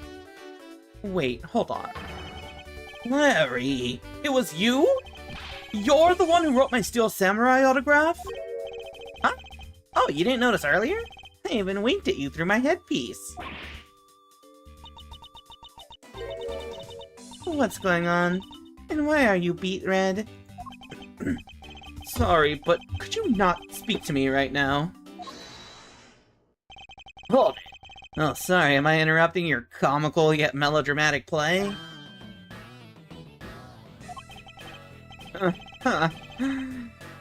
Wait, hold on. Larry, it was you? You're the one who wrote my Steel Samurai autograph? Huh? Oh, you didn't notice earlier? I even winked at you through my headpiece. What's going on? And why are you beet red? Sorry, but could you not speak to me right now? Hold it! Oh, sorry, am I interrupting your comical yet melodramatic play?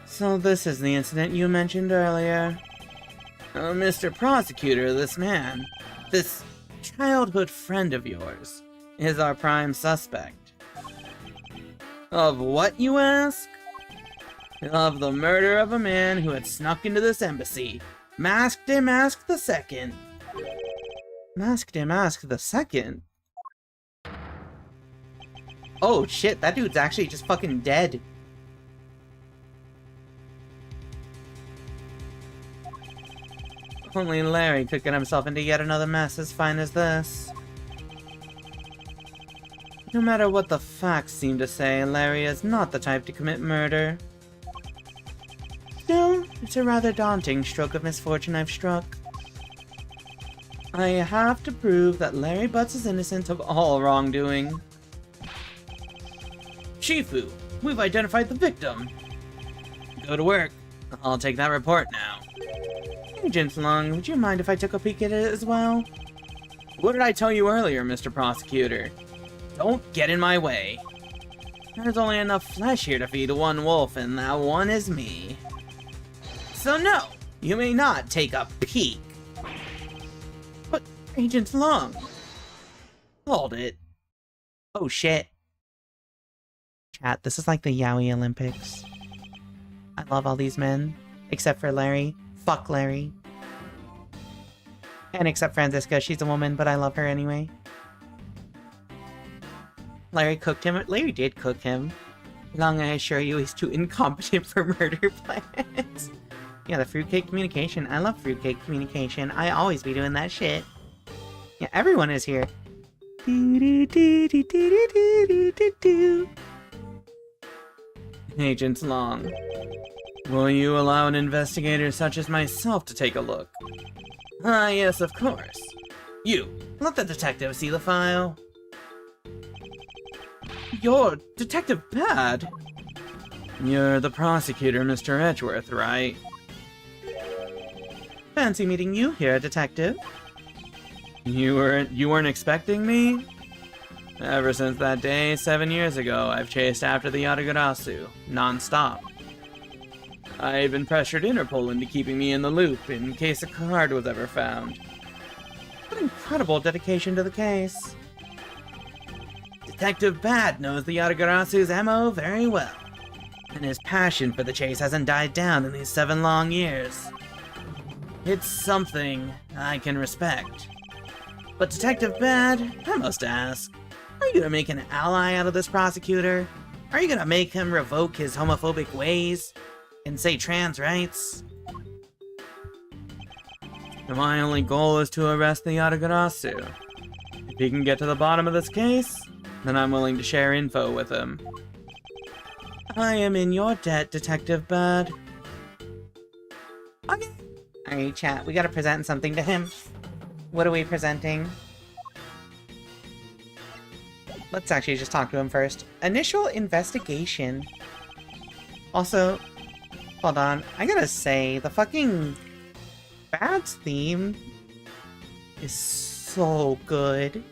So this is the incident you mentioned earlier. Mr. Prosecutor, this man, this childhood friend of yours, is our prime suspect. Of what, you ask? Of the murder of a man who had snuck into this embassy. Masked him, Ask the Second. Masked him, Ask the Second? Oh shit, that dude's actually just fucking dead. Only Larry could get himself into yet another mess as fine as this. No matter what the facts seem to say, Larry is not the type to commit murder. Still, it's a rather daunting stroke of misfortune I've struck. I have to prove that Larry Butts is innocent of all wrongdoing. Shifu, we've identified the victim. Go to work. I'll take that report now. Agent Long, would you mind if I took a peek at it as well? What did I tell you earlier, Mr. Prosecutor? Don't get in my way. There's only enough flesh here to feed one wolf, and that one is me. So no, you may not take a peek. But, Agent Long... Hold it. Oh shit. Chat, this is like the Yowie Olympics. I love all these men, except for Larry. Fuck Larry. And except Franziska, she's a woman, but I love her anyway. Larry cooked him. Larry did cook him. Long, I assure you, he's too incompetent for murder plans. Yeah, the fruitcake communication. I love fruitcake communication. I always be doing that shit. Yeah, everyone is here. Agent Long, will you allow an investigator such as myself to take a look? Ah, yes, of course. You, Let the detective see the file. You're Detective Bad. You're the prosecutor, Mr. Edgeworth, right? Fancy meeting you here, Detective. You weren't expecting me? Ever since that day 7 years ago, I've chased after the Yatagarasu, non-stop. I even pressured Interpol into keeping me in the loop in case a card was ever found. What incredible dedication to the case. Detective Bad knows the Yatagarasu's MO very well, and his passion for the chase hasn't died down in these 7 long years. It's something I can respect. But Detective Bad, I must ask, are you gonna make an ally out of this prosecutor? Are you gonna make him revoke his homophobic ways and say trans rights? My only goal is to arrest the Yatagarasu. If he can get to the bottom of this case, then I'm willing to share info with him. I am in your debt, Detective Bad. Okay. Alright, chat, we gotta present something to him. What are we presenting? Let's actually just talk to him first. Initial investigation. Also, hold on, I gotta say, the fucking Bad's theme is so good.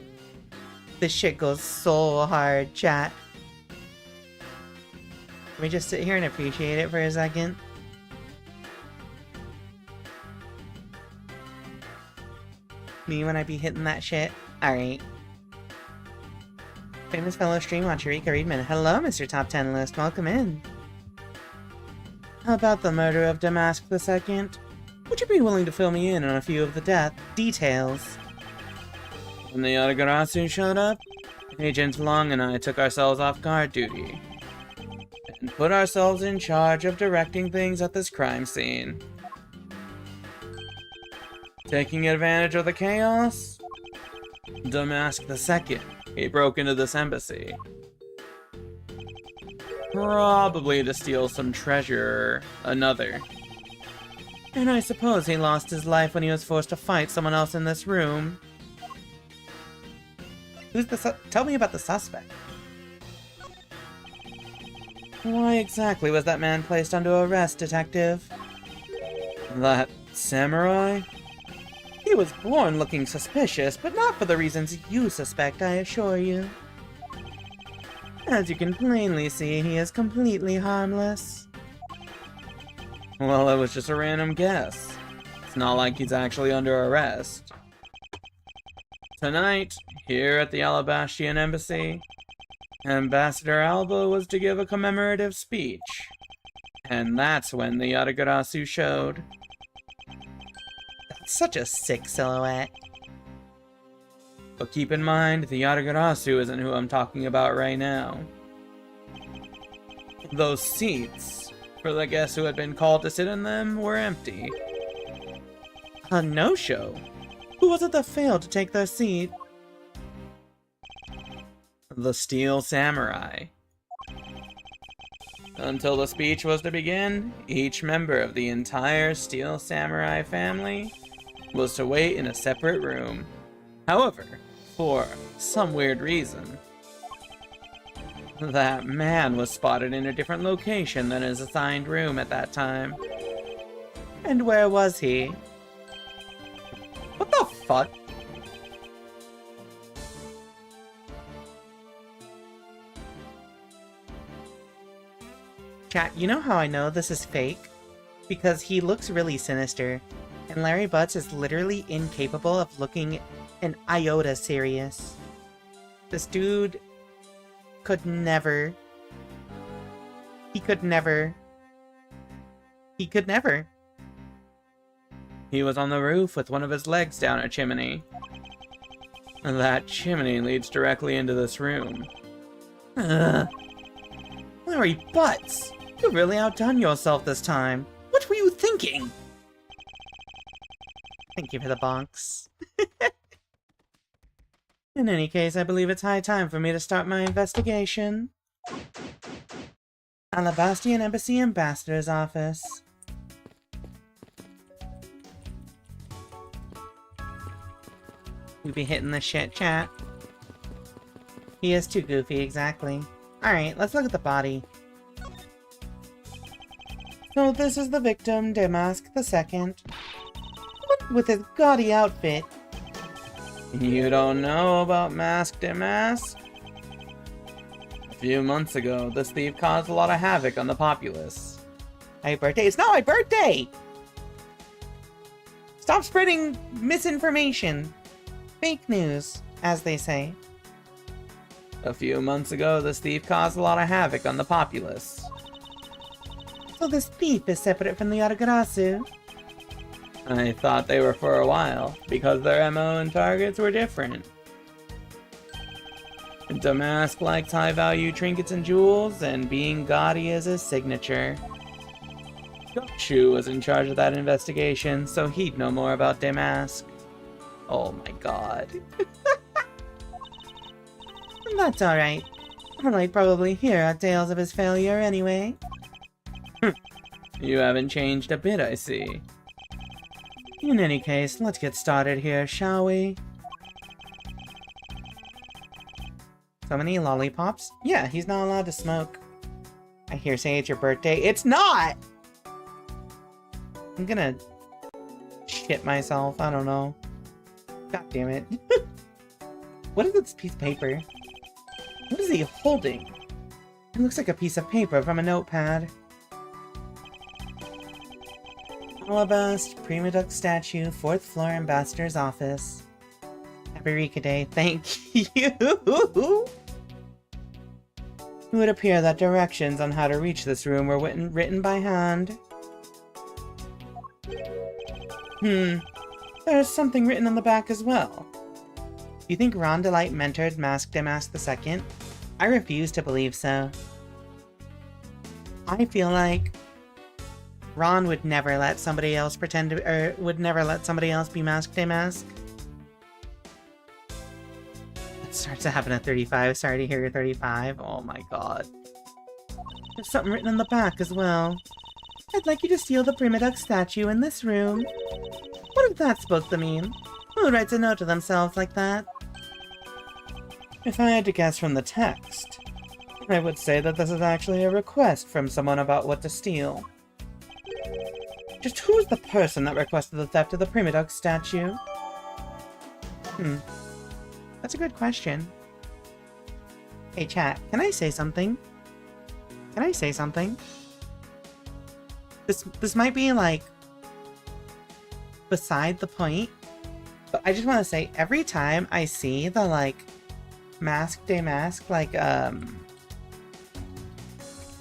This shit goes so hard, chat. Can we just sit here and appreciate it for a second? Me when I be hitting that shit? Alright. Famous fellow stream watcher Rika Readman. Hello, Mr. Top 10 List. Welcome in. How about the murder of Damask II? Would you be willing to fill me in on a few of the death details? When the Yatagarasu showed up, Agent Long and I took ourselves off guard duty and put ourselves in charge of directing things at this crime scene. Taking advantage of the chaos, Damask II, he broke into this embassy. Probably to steal some treasure or another. And I suppose he lost his life when he was forced to fight someone else in this room. Who's the Tell me about the suspect. Why exactly was that man placed under arrest, Detective? That samurai? He was born looking suspicious, but not for the reasons you suspect, I assure you. As you can plainly see, he is completely harmless. Well, it was just a random guess. It's not like he's actually under arrest. Tonight, here at the Alabastian Embassy, Ambassador Alba was to give a commemorative speech. And that's when the Yatagarasu showed. That's such a sick silhouette. But keep in mind, the Yatagarasu isn't who I'm talking about right now. Those seats, for the guests who had been called to sit in them, were empty. A no-show? Who was it that failed to take their seat? The Steel Samurai. Until the speech was to begin, each member of the entire Steel Samurai family was to wait in a separate room. However, for some weird reason, that man was spotted in a different location than his assigned room at that time. And where was he? What the fuck? Chat, you know how I know this is fake? Because he looks really sinister, and Larry Butts is literally incapable of looking an iota serious. This dude could never. He could never. He could never. He was on the roof with one of his legs down a chimney. That chimney leads directly into this room. Larry Butts! You really outdone yourself this time. What were you thinking? Thank you for the bonks. In any case, I believe it's high time for me to start my investigation. Alabastian Embassy Ambassador's Office. We be hitting the shit, chat. He is too goofy, exactly. Alright, let's look at the body. So this is the victim, Damask II. With his gaudy outfit. You don't know about Mask Damask? A few months ago, this thief caused a lot of havoc on the populace. Happy birthday. It's not my birthday! Stop spreading misinformation. Fake news, as they say. A few months ago, this thief caused a lot of havoc on the populace. So this thief is separate from the Aragarasu? I thought they were for a while, because their MO and targets were different. Damask likes high-value trinkets and jewels, and being gaudy is his signature. Chu was in charge of that investigation, so he'd know more about Damask. Oh my god. That's alright. I might probably hear tales of his failure anyway. You haven't changed a bit, I see. In any case, let's get started here, shall we? So many lollipops? Yeah, he's not allowed to smoke. I hear say it's your birthday. It's not! I'm gonna shit myself, I don't know. God damn it. What is this piece of paper? What is he holding? It looks like a piece of paper from a notepad. Alabast, Prima Duck statue, 4th floor ambassador's office. Happy Rika Day, thank you! It would appear that directions on how to reach this room were written by hand. There's something written on the back as well. Do you think Rondelight mentored Mask Damask II? I refuse to believe so. I feel like Ron would never let somebody else pretend to, or would never let somebody else be Mask Damask. It starts to happen at 35. Sorry to hear you're 35. Oh my god. There's something written on the back as well. I'd like you to steal the Prima Duck statue in this room. What is that supposed to mean? Who writes a note to themselves like that? If I had to guess from the text, I would say that this is actually a request from someone about what to steal. Just who's the person that requested the theft of the Prima Duck statue? That's a good question. Hey chat, can I say something? Can I say something? This might be like beside the point, but I just want to say every time I see the like Mask Damask like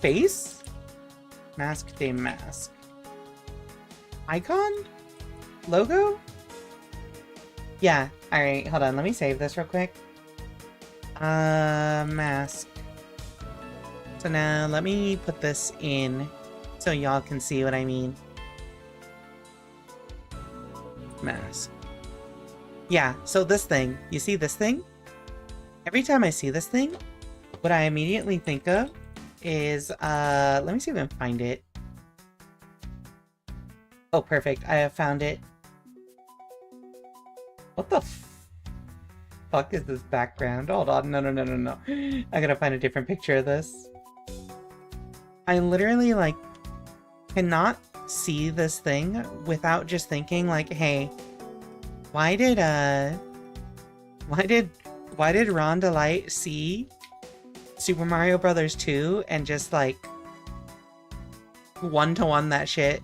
face? Mask Damask icon? Logo? Yeah, alright, hold on, let me save this real quick. Mask. So now let me put this in so y'all can see what I mean. Mask. Yeah, so this thing. You see this thing? Every time I see this thing, what I immediately think of is, let me see if I can find it. Oh, perfect. I have found it. What the fuck is this background? Hold on. No. I gotta find a different picture of this. I literally, like, cannot see this thing without just thinking, like, hey, why did Rondelight see Super Mario Brothers 2 and just, like, one-to-one that shit?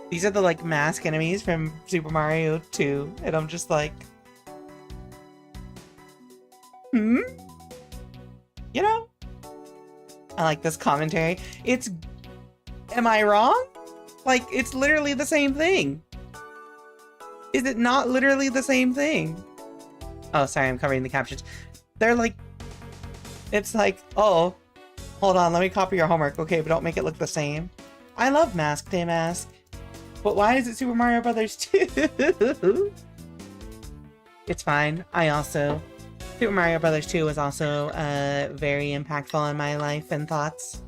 These are the, like, mask enemies from Super Mario 2, and I'm just like, You know? I like this commentary. It's... Am I wrong? Like, it's literally the same thing. Is it not literally the same thing? Oh, sorry, I'm covering the captions. They're like... It's like, oh, hold on, let me copy your homework. Okay, but don't make it look the same. I love Mask Day Mask. But why is it Super Mario Brothers 2? It's fine. I also... Super Mario Brothers 2 was also very impactful in my life and thoughts.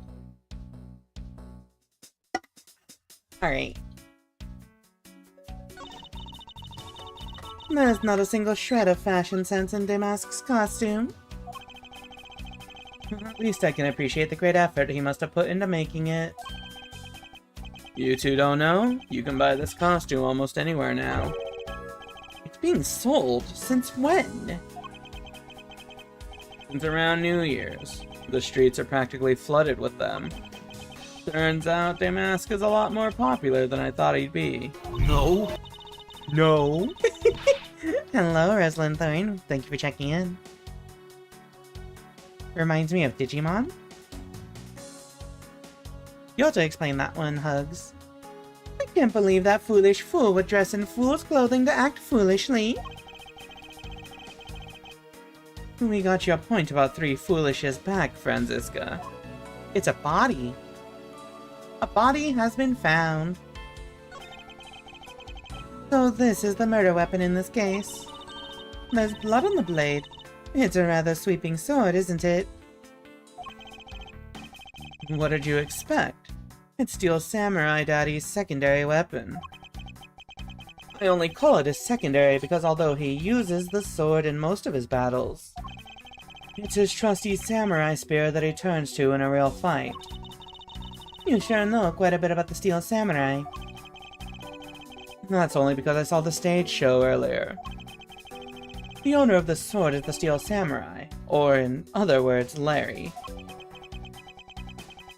Alright. There's not a single shred of fashion sense in Damask's costume. At least I can appreciate the great effort he must have put into making it. You two don't know? You can buy this costume almost anywhere now. It's being sold? Since when? Since around New Year's. The streets are practically flooded with them. Turns out Damask is a lot more popular than I thought he'd be. No. No. Hello, Rosalind Thorne. Thank you for checking in. Reminds me of Digimon. You'll have to explain that one, Hugs. I can't believe that foolish fool would dress in fool's clothing to act foolishly. We got you a point about 3 foolishes back, Franziska. It's a body. A body has been found. So this is the murder weapon in this case. There's blood on the blade. It's a rather sweeping sword, isn't it? What did you expect? It's Steel Samurai Daddy's secondary weapon. I only call it a secondary because although he uses the sword in most of his battles, it's his trusty samurai spear that he turns to in a real fight. You sure know quite a bit about the Steel Samurai. That's only because I saw the stage show earlier. The owner of the sword is the Steel Samurai, or in other words, Larry.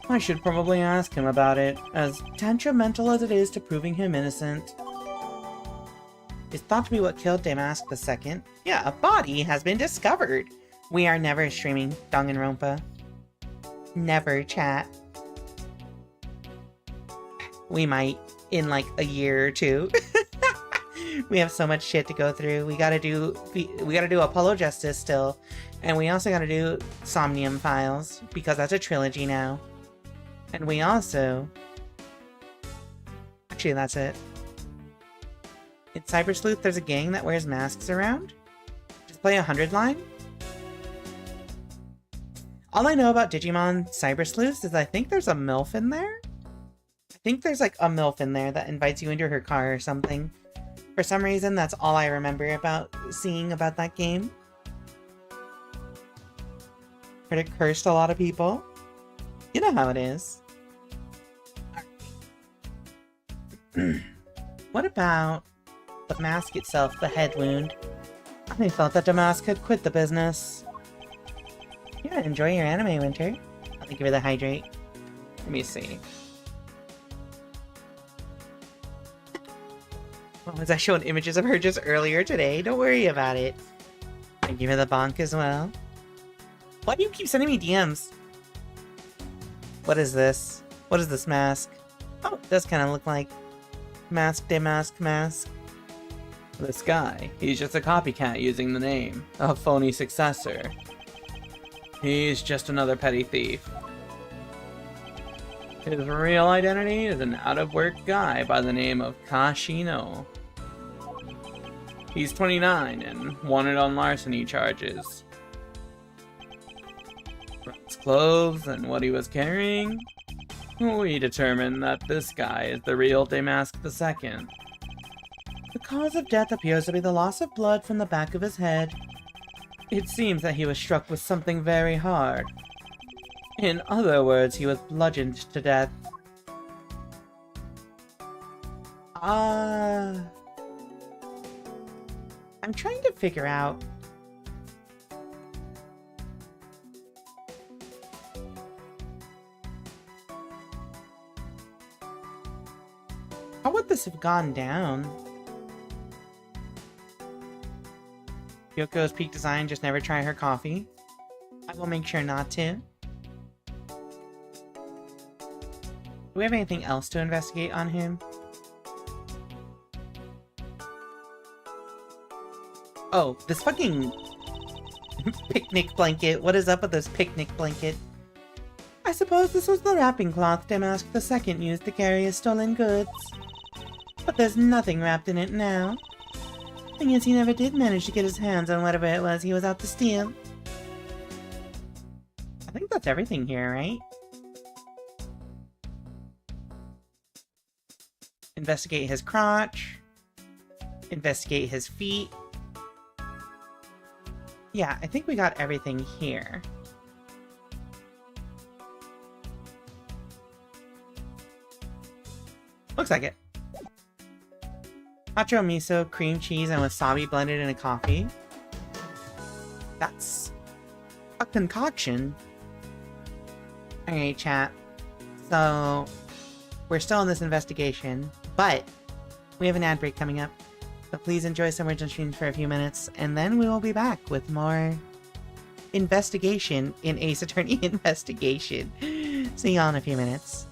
I should probably ask him about it, as detrimental as it is to proving him innocent. It's thought to be what killed Damask II. Yeah, a body has been discovered. We are never streaming Danganronpa. Never, chat. We might in like a year or 2. We have so much shit to go through. We gotta do Apollo Justice still, and we also gotta do Somnium Files because that's a trilogy now. And we also, actually, that's it. In Cyber Sleuth, there's a gang that wears masks around. Just play 100 line. All I know about Digimon Cyber Sleuths is I think there's a MILF in there. I think there's like a MILF in there that invites you into her car or something. For some reason, that's all I remember about seeing about that game. Heard it cursed a lot of people. You know how it is. What about the mask itself, the head wound? I thought that Damask had quit the business. Yeah, enjoy your anime, Winter. I'll give her the hydrate. Let me see. What was I showing images of her just earlier today? Don't worry about it. I give her the bonk as well. Why do you keep sending me DMs? What is this? What is this mask? Oh, it does kind of look like Mask Damask mask. This guy, he's just a copycat using the name, a phony successor. He's just another petty thief. His real identity is an out-of-work guy by the name of Kashino. He's 29 and wanted on larceny charges. From his clothes and what he was carrying, we determined that this guy is the real Damask II. The cause of death appears to be the loss of blood from the back of his head. It seems that he was struck with something very hard. In other words, he was bludgeoned to death. I'm trying to figure out... How would this have gone down? Yoko's peak design, just never try her coffee. I will make sure not to. Do we have anything else to investigate on him? Oh, this fucking picnic blanket. What is up with this picnic blanket? I suppose this was the wrapping cloth Damask II used to carry his stolen goods. But there's nothing wrapped in it now. I guess he never did manage to get his hands on whatever it was he was out to steal. I think that's everything here, right? Investigate his crotch. investigate his feet. Yeah, I think we got everything here. Looks like it. Nacho miso, cream cheese, and wasabi blended in a coffee. That's a concoction. Alright, chat. So, we're still in this investigation, but we have an ad break coming up. So please enjoy some original streams for a few minutes, and then we will be back with more investigation in Ace Attorney Investigation. See y'all in a few minutes.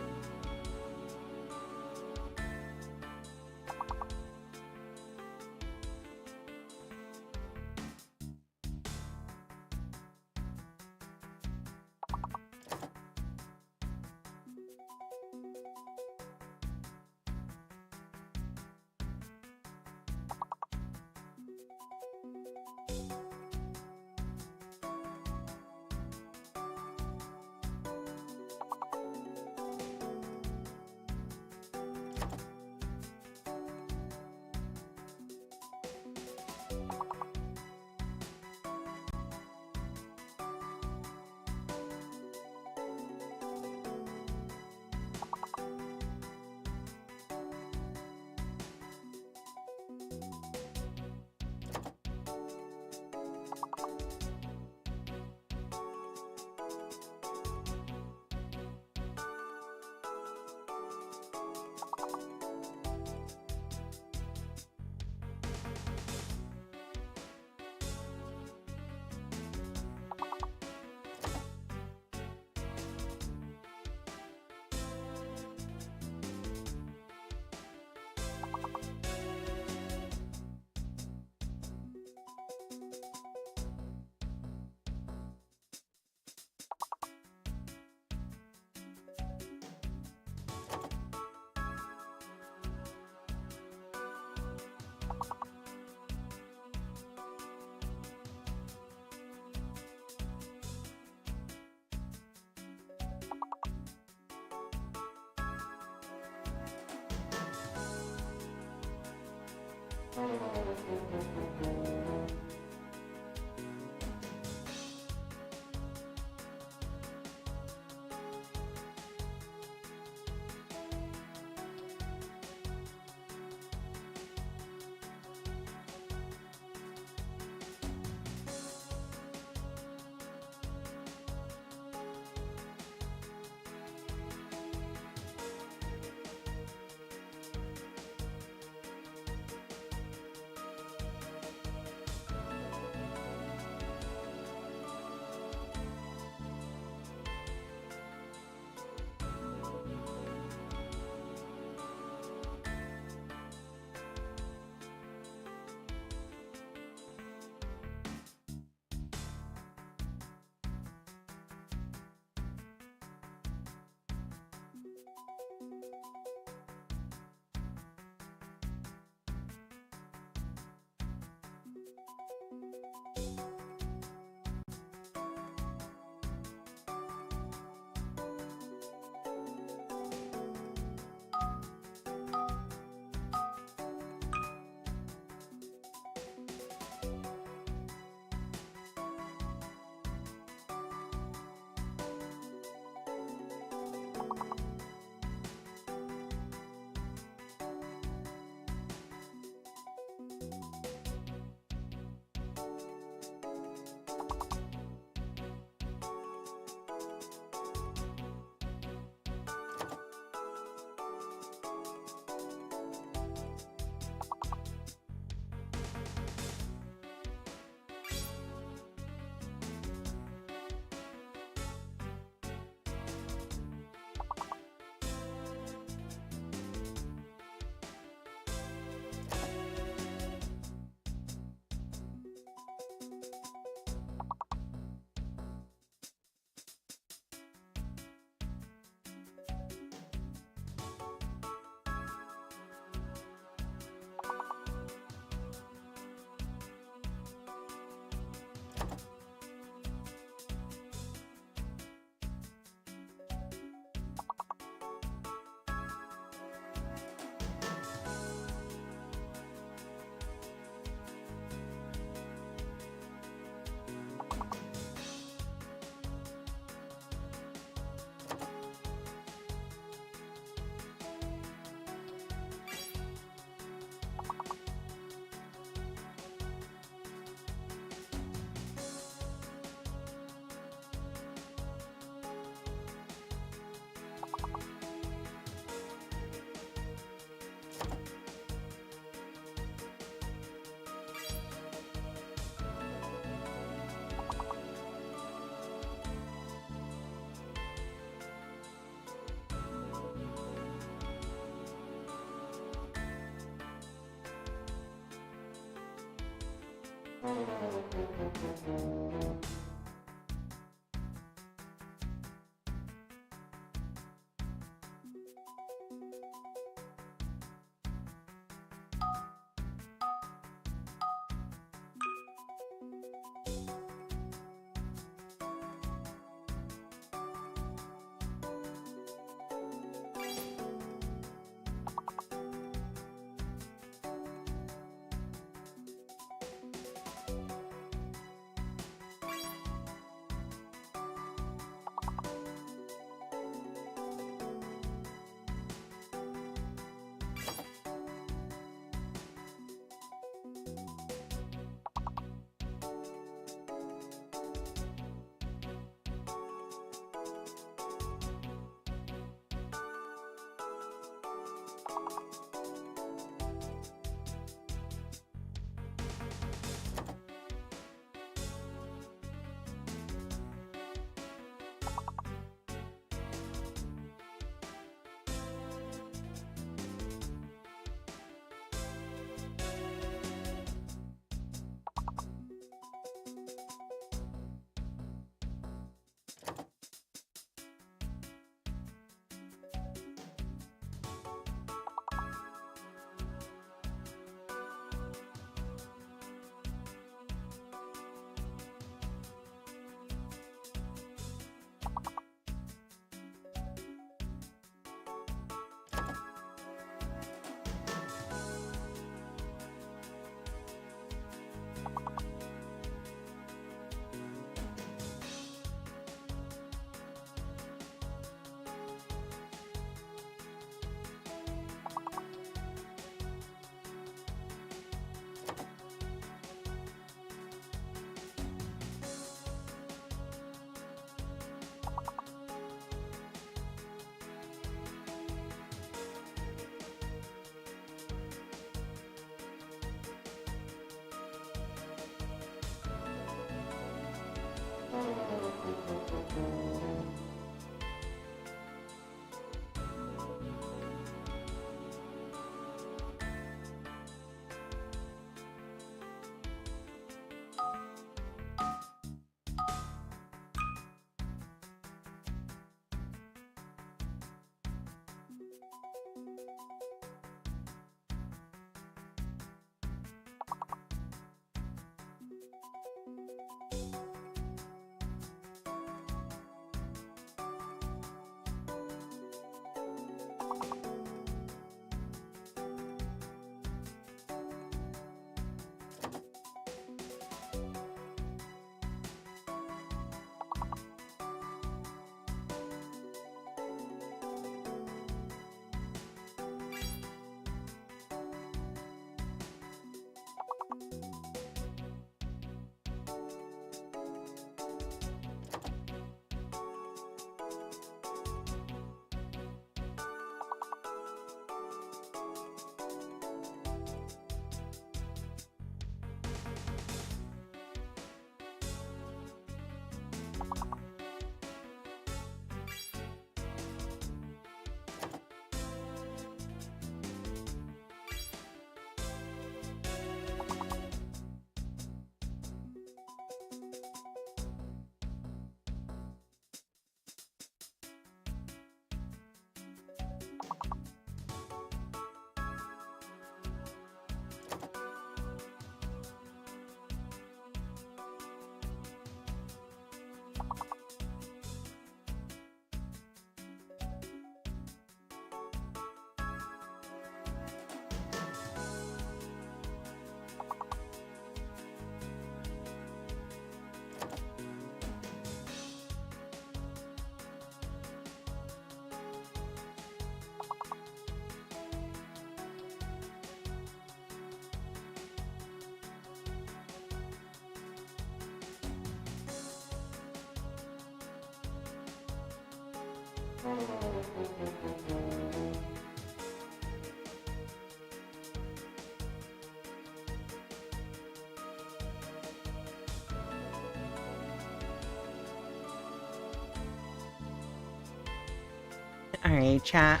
Alright, chat.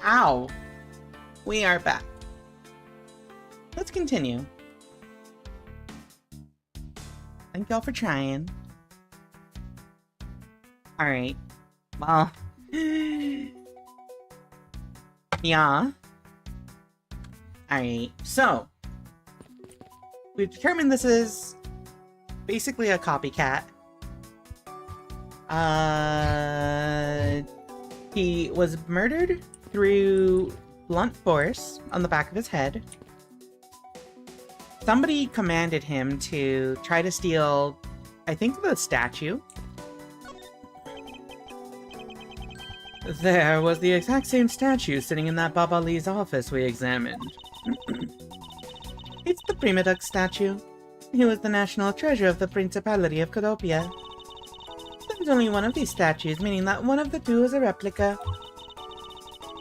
Ow! We are back. let's continue. Thank y'all for trying. Alright. Well. Yeah. Alright, so. We've determined this is basically a copycat. He was murdered through blunt force on the back of his head. Somebody commanded him to try to steal, I think, the statue. There was the exact same statue sitting in that Baba Lee's office we examined. It's the Prima Duck statue. He was the national treasure of the Principality of Codopia. There's only one of these statues, meaning that one of the two is a replica.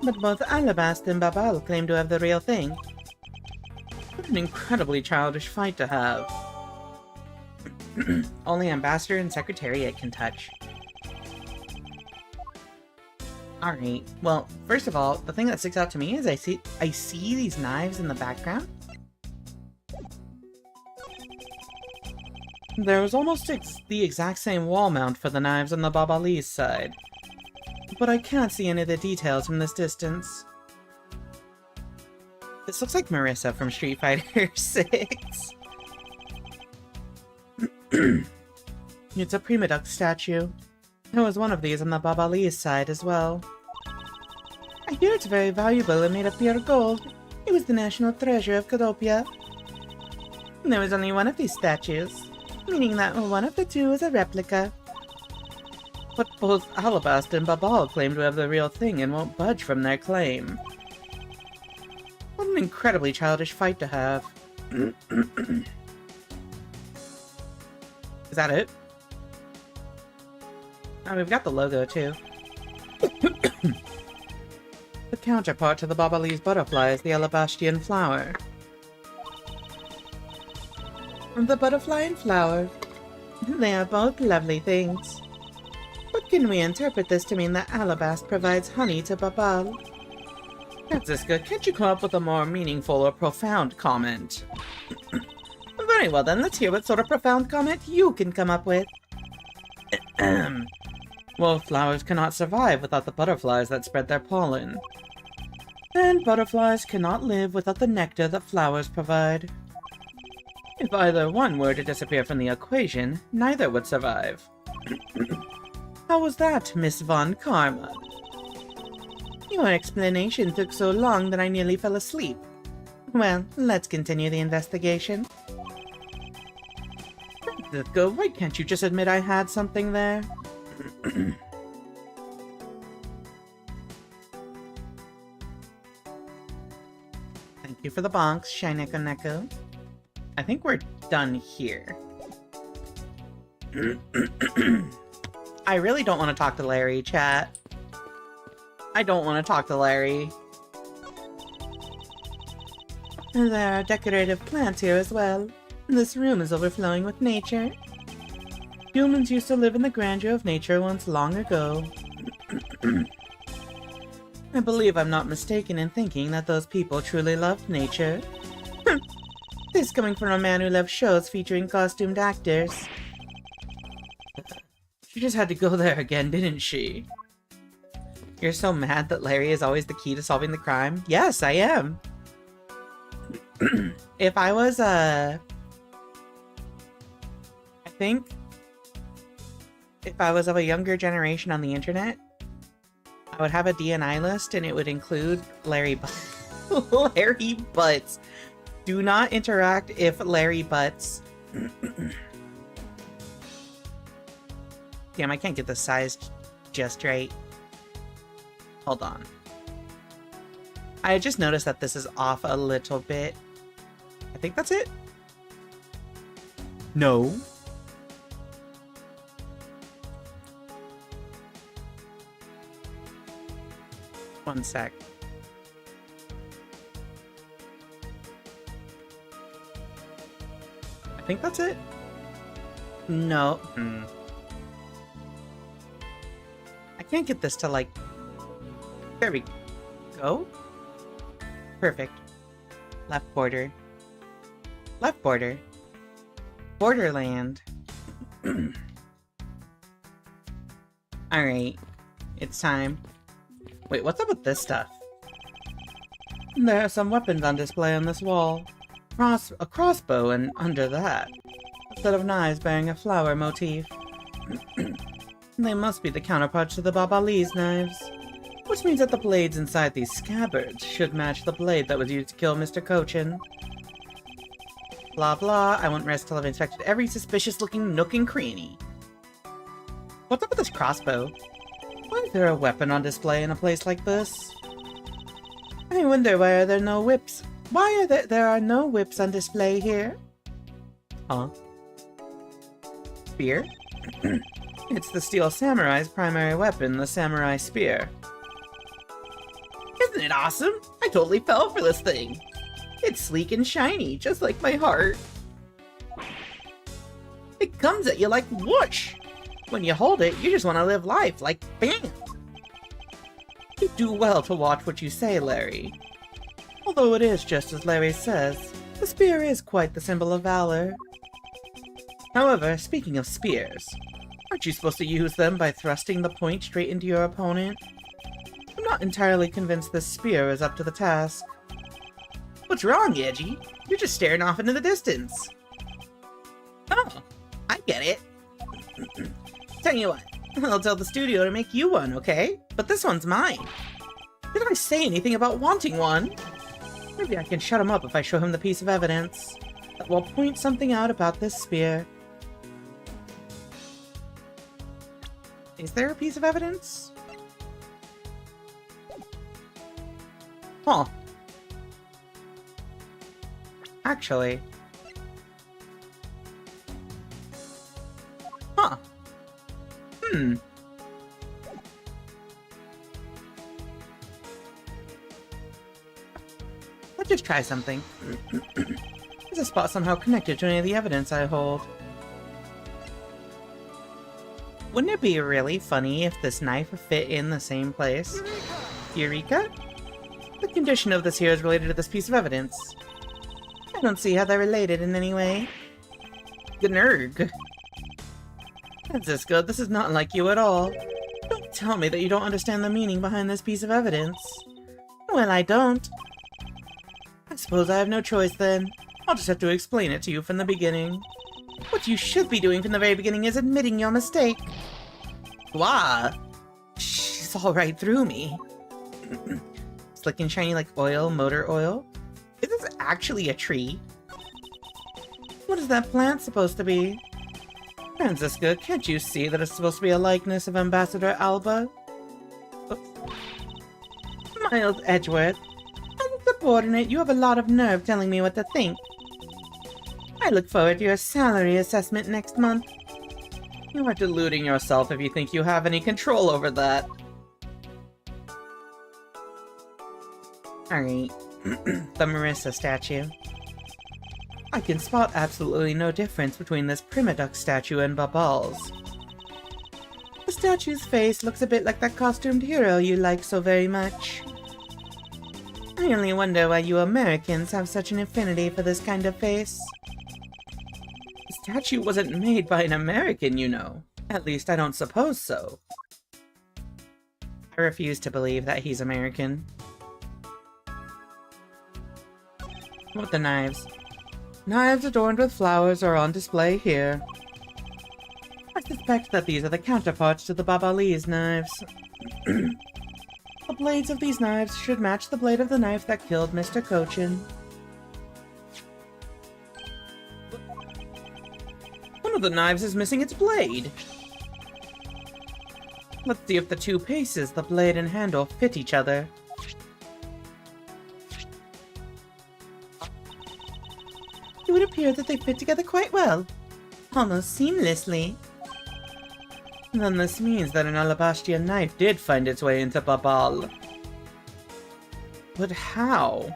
But both Alabast and Babal claim to have the real thing. What an incredibly childish fight to have. Only Ambassador and Secretariat can touch. Alright, well, first of all, the thing that sticks out to me is I see these knives in the background. There was almost the exact same wall mount for the knives on the Baba Lee's side. But I can't see any of the details from this distance. This looks like Marissa from Street Fighter 6. It's a Prima Duck statue. There was one of these on the Baba Lee's side as well. I hear it's very valuable and made of pure gold. It was the national treasure of Codopia. There was only one of these statues, meaning that one of the two is a replica. But both Alabast and Babal claim to have the real thing and won't budge from their claim. What an incredibly childish fight to have. Is that it? Oh, we've got the logo too. The counterpart to the Baba Lee's butterfly is the Alabastian flower. The butterfly and flower. They are both lovely things. But can we interpret this to mean that Alabast provides honey to Babal? Francisca, can't you come up with a more meaningful or profound comment? Very well then, let's hear what sort of profound comment you can come up with. Well, flowers cannot survive without the butterflies that spread their pollen. And butterflies cannot live without the nectar that flowers provide. If either one were to disappear from the equation, neither would survive. How was that, Miss Von Karma? Your explanation took so long that I nearly fell asleep. Well, let's continue the investigation. Francisco, why can't you just admit I had something there? Thank you for the bonks, Shineko Neko. I think we're done here. I really don't want to talk to Larry, chat. I don't want to talk to Larry. There are decorative plants here as well. This room is overflowing with nature. Humans used to live in the grandeur of nature once long ago. I believe I'm not mistaken in thinking that those people truly loved nature. This coming from a man who loves shows featuring costumed actors. She just had to go there again, didn't she? You're so mad that Larry is always the key to solving the crime? Yes, I am. If I was, I think if I was of a younger generation on the internet, I would have a DNI list and it would include Larry Larry Butts. Do not interact if Larry Butts. Damn, I can't get the size just right. Hold on. I just noticed that this is off a little bit. I think that's it. No. One sec. I think that's it. No. I can't get this to like... There we go. Perfect. Left border. Left border. Borderland. Alright. It's time. Wait, what's up with this stuff? There are some weapons on display on this wall. A crossbow, and under that, a set of knives bearing a flower motif. They must be the counterparts to the Babali's knives. Which means that the blades inside these scabbards should match the blade that was used to kill Mr. Cochin. Blah blah, I won't rest till I've inspected every suspicious-looking nook and cranny. What's up with this crossbow? Why is there a weapon on display in a place like this? I wonder why are there no whips? Why are there are no whips on display here? Huh? Spear? It's the Steel Samurai's primary weapon, the Samurai Spear. Isn't it awesome? I totally fell for this thing. It's sleek and shiny, just like my heart. It comes at you like whoosh! When you hold it, you just want to live life like bam! You do well to watch what you say, Larry. Although it is just as Larry says, the spear is quite the symbol of valor. However, speaking of spears, aren't you supposed to use them by thrusting the point straight into your opponent? I'm not entirely convinced this spear is up to the task. What's wrong, Edgy? You're just staring off into the distance. Oh, I get it. Tell you what, I'll tell the studio to make you one, okay? But this one's mine. Did I say anything about wanting one? Maybe I can shut him up if I show him the piece of evidence that will point something out about this spear. Is there a piece of evidence? Huh. Actually. Huh. Let's just try something. Is this spot somehow connected to any of the evidence I hold? Wouldn't it be really funny if this knife fit in the same place? Eureka? The condition of this here is related to this piece of evidence. I don't see how they're related in any way. Gnerg. Francisco, this is not like you at all. Don't tell me that you don't understand the meaning behind this piece of evidence. Well, I don't. I suppose I have no choice then. I'll just have to explain it to you from the beginning. What you should be doing from the very beginning is admitting your mistake. Wah! She's all right through me. Slick and shiny like oil, motor oil. Is this actually a tree? What is that plant supposed to be? Francisca, can't you see that it's supposed to be a likeness of Ambassador Alba? Oops. Miles Edgeworth, as a subordinate, you have a lot of nerve telling me what to think. I look forward to your salary assessment next month. You are deluding yourself if you think you have any control over that. Alright. The Marissa statue. I can spot absolutely no difference between this Primaduck statue and Babal's. The statue's face looks a bit like that costumed hero you like so very much. I only wonder why you Americans have such an affinity for this kind of face. The statue wasn't made by an American, you know. At least I don't suppose so. I refuse to believe that he's American. What with the knives? Knives adorned with flowers are on display here. I suspect that these are the counterparts to the Babali's knives. The blades of these knives should match the blade of the knife that killed Mr. Cochin. One of the knives is missing its blade. Let's see if the two pieces, the blade and handle, fit each other. It would appear that they fit together quite well, almost seamlessly. Then this means that an Alabastian knife did find its way into Babal. But how?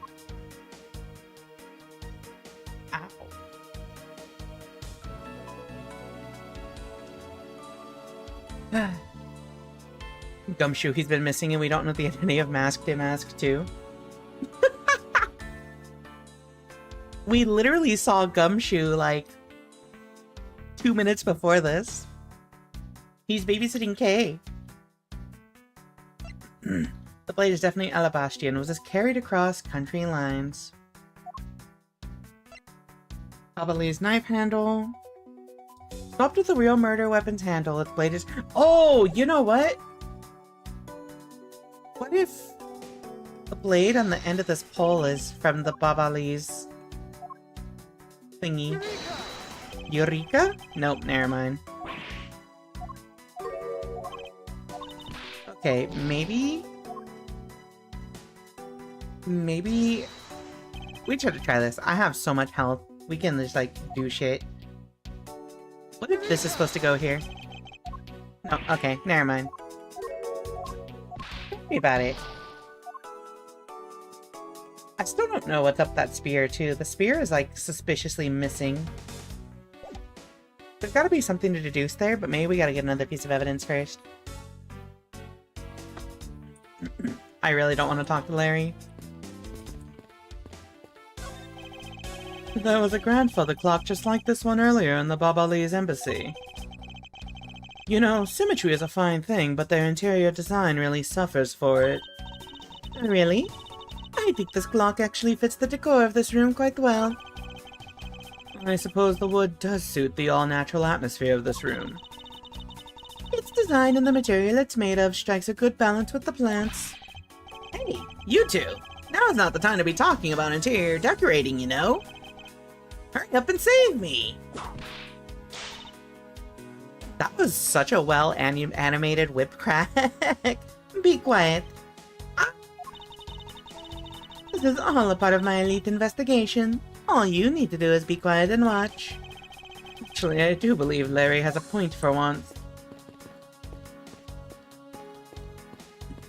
Ow. Gumshoe, he's been missing and we don't know the identity of Mask to Mask 2. We literally saw Gumshoe like 2 minutes before this. He's babysitting Kay. The blade is definitely Alabastian. Was this carried across country lines? Probably's knife handle. Swapped with the real murder weapon's handle. Its blade is... Oh, you know what? What if the blade on the end of this pole is from the Babali's thingy? Eureka? Nope, never mind. Okay, maybe... Maybe... We should try this. I have so much health. We can just, like, do shit. What if this is supposed to go here? No, okay, never mind. Don't worry about it. I still don't know what's up that spear, too. The spear is, like, suspiciously missing. There's gotta be something to deduce there, but maybe we gotta get another piece of evidence first. I really don't want to talk to Larry. There was a grandfather clock just like this one earlier in the Babali's embassy. You know, symmetry is a fine thing, but their interior design really suffers for it. Really? I think this clock actually fits the decor of this room quite well. I suppose the wood does suit the all-natural atmosphere of this room. Its design and the material it's made of strikes a good balance with the plants. Hey, you two! Now is not the time to be talking about interior decorating, you know? Hurry up and save me! That was such a well-animated whip crack. Be quiet. Ah. This is all a part of my elite investigation. All you need to do is be quiet and watch. Actually, I do believe Larry has a point for once.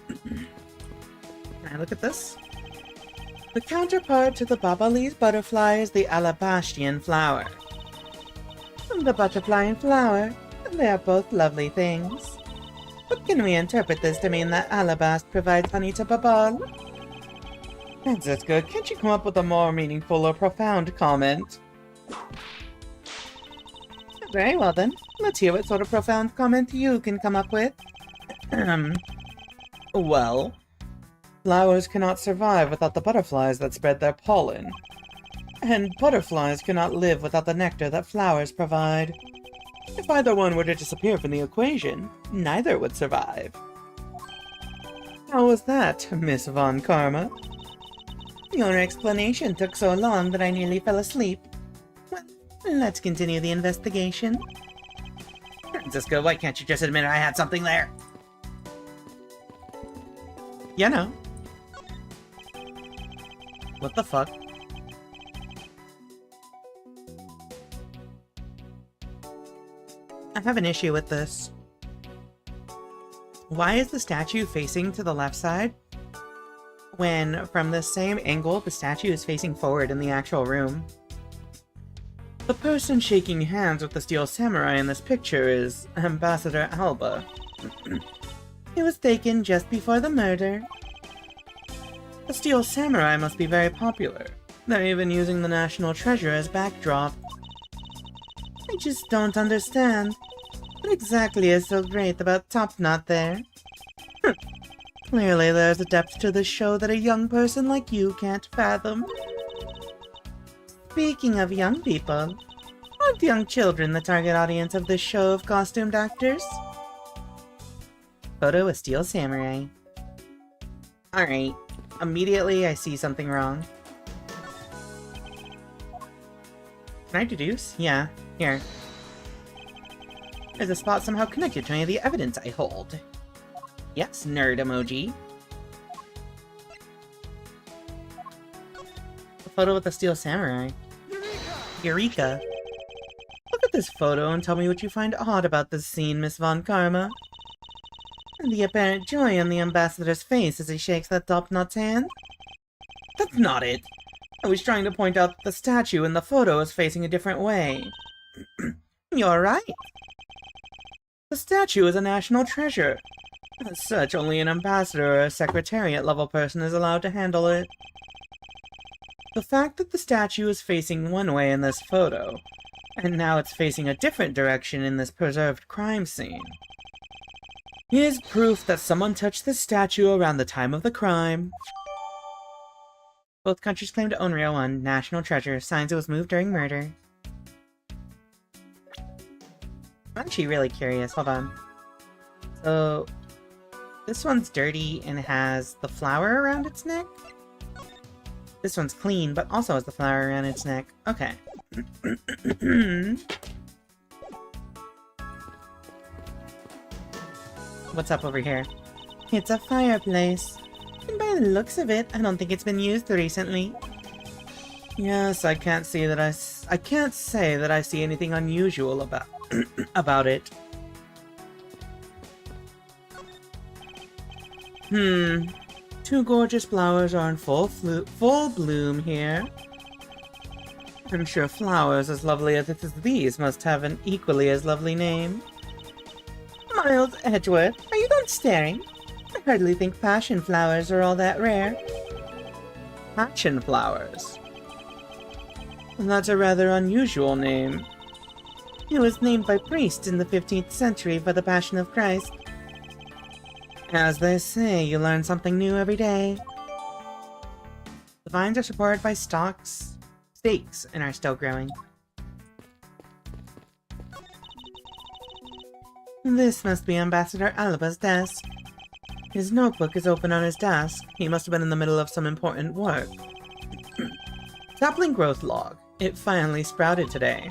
Can I look at this? The counterpart to the Babali's butterfly is the Alabastian flower. The butterfly and flower, they are both lovely things. But can we interpret this to mean that Alabast provides honey to Babal? That's good. Can't you come up with a more meaningful or profound comment? Very well then. Let's hear what sort of profound comment you can come up with. Well... Flowers cannot survive without the butterflies that spread their pollen. And butterflies cannot live without the nectar that flowers provide. If either one were to disappear from the equation, neither would survive. How was that, Miss Von Karma? Your explanation took so long that I nearly fell asleep. Well, let's continue the investigation. Francisco, why can't you just admit I had something there? You know. What the fuck? I have an issue with this. Why is the statue facing to the left side? When, from the same angle, the statue is facing forward in the actual room. The person shaking hands with the steel samurai in this picture is Ambassador Alba. It was taken just before the murder. The steel samurai must be very popular. They're even using the national treasure as backdrop. I just don't understand. What exactly is so great about Top Knot there? Clearly there's a depth to this show that a young person like you can't fathom. Speaking of young people, aren't young children the target audience of this show of costumed actors? Photo with steel samurai. Alright. Immediately I see something wrong. Can I deduce? Yeah, here. Is the spot somehow connected to any of the evidence I hold? Yes, nerd emoji. The photo with the steel samurai. Eureka! Look at this photo and tell me what you find odd about this scene, Miss Von Karma. The apparent joy on the ambassador's face as he shakes that Top Knot's hand? That's not it! I was trying to point out that the statue in the photo is facing a different way. You're right. The statue is a national treasure. As such, only an ambassador or a secretariat-level person is allowed to handle it. The fact that the statue is facing one way in this photo, and now it's facing a different direction in this preserved crime scene, is proof that someone touched this statue around the time of the crime. Both countries claim to own real one. National treasure. Signs it was moved during murder. I'm actually really curious. Hold on. So, this one's dirty and has the flower around its neck. This one's clean, but also has the flower around its neck. Okay. What's up over here? It's a fireplace. And by the looks of it, I don't think it's been used recently. Yes, I can't say that I see anything unusual about about it. Two gorgeous flowers are in full bloom here. I'm sure flowers as lovely as these must have an equally as lovely name. Miles Edgeworth, are you done staring? I hardly think passion flowers are all that rare. Passion flowers? That's a rather unusual name. It was named by priests in the 15th century for the Passion of Christ. As they say, you learn something new every day. The vines are supported by stakes and are still growing. This must be Ambassador Alaba's desk. His notebook is open on his desk. He must have been in the middle of some important work. Sapling growth log. It finally sprouted today.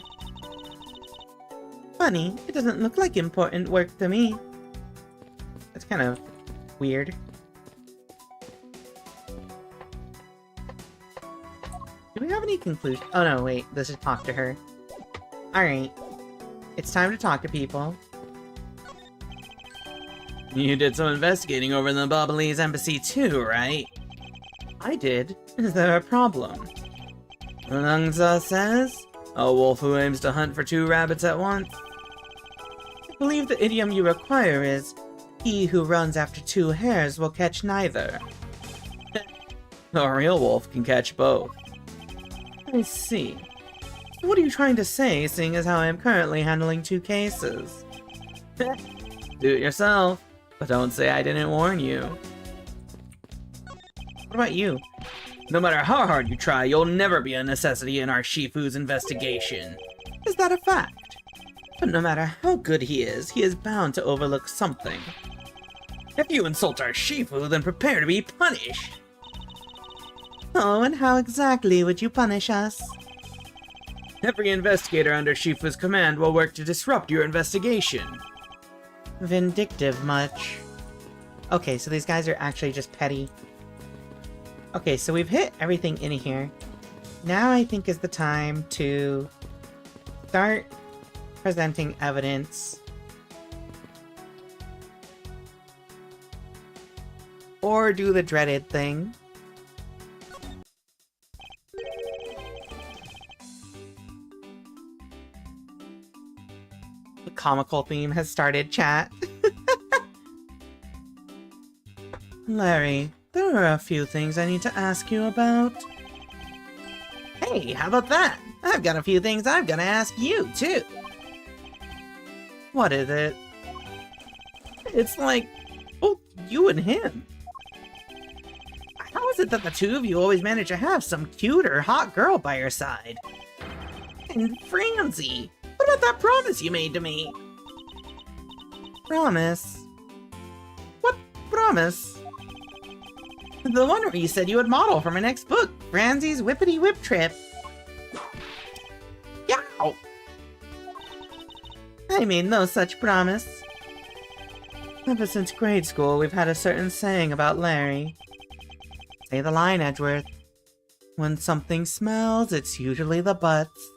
Funny, it doesn't look like important work to me. That's kind of weird. Do we have any conclusion? Oh no, wait, this is talk to her. Alright. It's time to talk to people. You did some investigating over in the Bobolese embassy too, right? I did. Is there a problem? Nungza says, a wolf who aims to hunt for two rabbits at once. I believe the idiom you require is, he who runs after two hares will catch neither. A real wolf can catch both. I see. What are you trying to say, seeing as how I am currently handling two cases? Do it yourself. But don't say I didn't warn you. What about you? No matter how hard you try, you'll never be a necessity in our Shifu's investigation. Is that a fact? But no matter how good he is bound to overlook something. If you insult our Shifu, then prepare to be punished. Oh, and how exactly would you punish us? Every investigator under Shifu's command will work to disrupt your investigation. Vindictive much. Okay, so these guys are actually just petty. Okay, so we've hit everything in here. Now I think is the time to start presenting evidence. Or do the dreaded thing. The comical theme has started, chat. Larry, there are a few things I need to ask you about. Hey, how about that? I've got a few things I've got to ask you, too. What is it? It's like, oh, you and him. How is it that the two of you always manage to have some cute or hot girl by your side? And Franzi, what about that promise you made to me? Promise? What promise? The one where you said you would model for my next book, Franzi's Whippity Whip Trip. Yow! I made no such promise. Ever since grade school, we've had a certain saying about Larry. Say the line, Edgeworth. When something smells, it's usually the butts.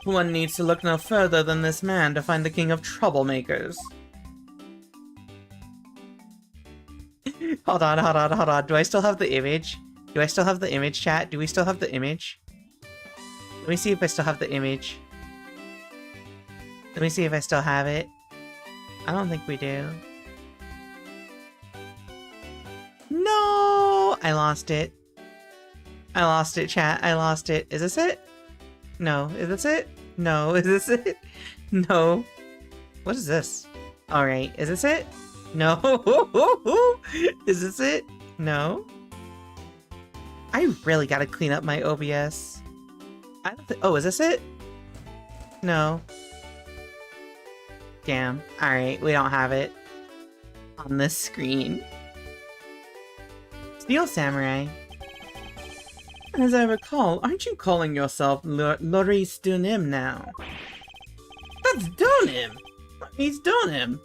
One needs to look no further than this man to find the king of troublemakers. Hold on. Do I still have the image? Do I still have the image, chat? Do we still have the image? Let me see if I still have the image. Let me see if I still have it. I don't think we do. No! I lost it. I lost it, chat. I lost it. Is this it? No. Is this it? No. Is this it? No. What is this? Alright. Is this it? No. Is this it? No. I really gotta clean up my OBS. I don't think. Oh, is this it? No. Damn. Alright, we don't have it on this screen. Steel Samurai. As I recall, aren't you calling yourself Loris Dunim now? That's Dunim! He's Dunim!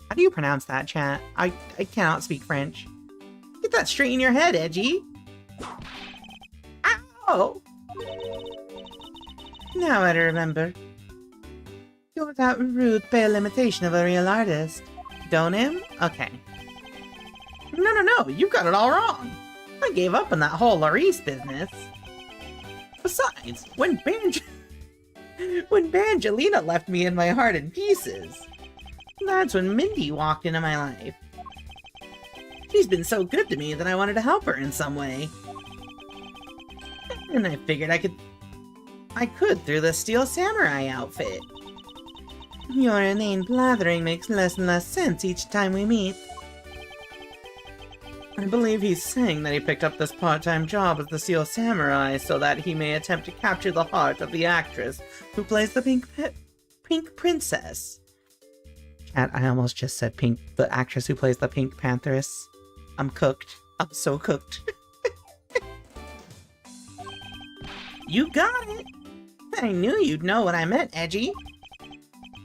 How do you pronounce that, chat? I cannot speak French. Get that straight in your head, Edgy! Ow! Now I remember. You're that rude, pale imitation of a real artist. Dunim? Okay. No, you got it all wrong! I gave up on that whole Laurice business. Besides, when Bangelina left me in my heart in pieces, that's when Mindy walked into my life. She's been so good to me that I wanted to help her in some way. And I figured I could through the Steel Samurai outfit. Your inane blathering makes less and less sense each time we meet. I believe he's saying that he picked up this part-time job as the Steel Samurai so that he may attempt to capture the heart of the actress who plays the Pink Princess. Chat, I almost just said the actress who plays the Pink Pantheress. I'm cooked. I'm so cooked. You got it! I knew you'd know what I meant, Edgy.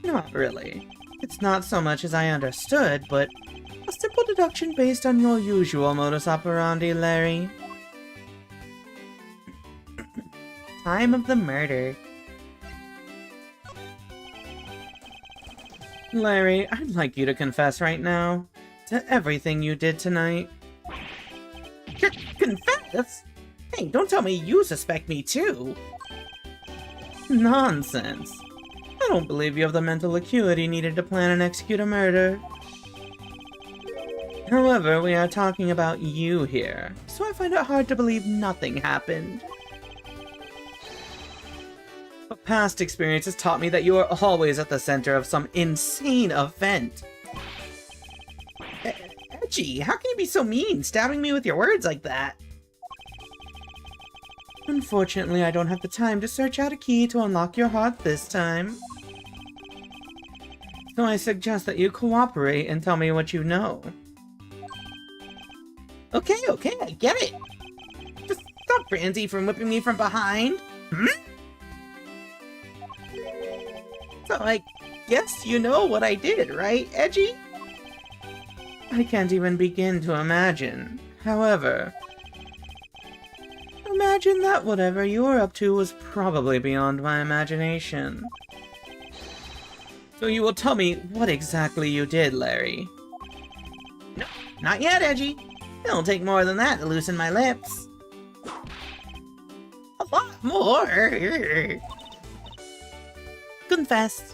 Not really. It's not so much as I understood, but a simple deduction based on your usual modus operandi, Larry. Time of the murder. Larry, I'd like you to confess right now to everything you did tonight. Confess? Hey, don't tell me you suspect me too! Nonsense. I don't believe you have the mental acuity needed to plan and execute a murder. However, we are talking about you here, so I find it hard to believe nothing happened. But past experience has taught me that you are always at the center of some insane event. Edgy, how can you be so mean, stabbing me with your words like that? Unfortunately, I don't have the time to search out a key to unlock your heart this time. So I suggest that you cooperate and tell me what you know. Okay, I get it. Just stop Franzi from whipping me from behind. So I guess you know what I did, right, Edgy? I can't even begin to imagine. However, imagine that whatever you were up to was probably beyond my imagination. So you will tell me what exactly you did, Larry. No, not yet, Edgy. It'll take more than that to loosen my lips. A lot more. Confess.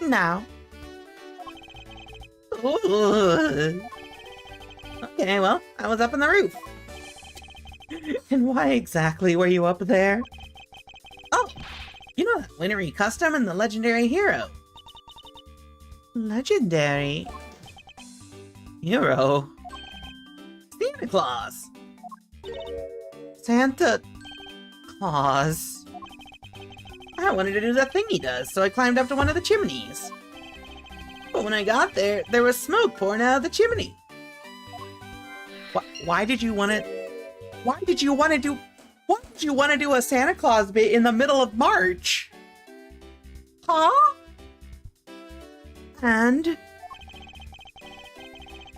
Now. Ooh. Okay, well, I was up on the roof. And why exactly were you up there? Oh, you know that Winnery custom and the legendary hero. Legendary? Hero? Santa Claus! Santa Claus? I wanted to do that thing he does, so I climbed up to one of the chimneys. But when I got there, there was smoke pouring out of the chimney. Why did you want to do a Santa Claus bit in the middle of March? Huh? And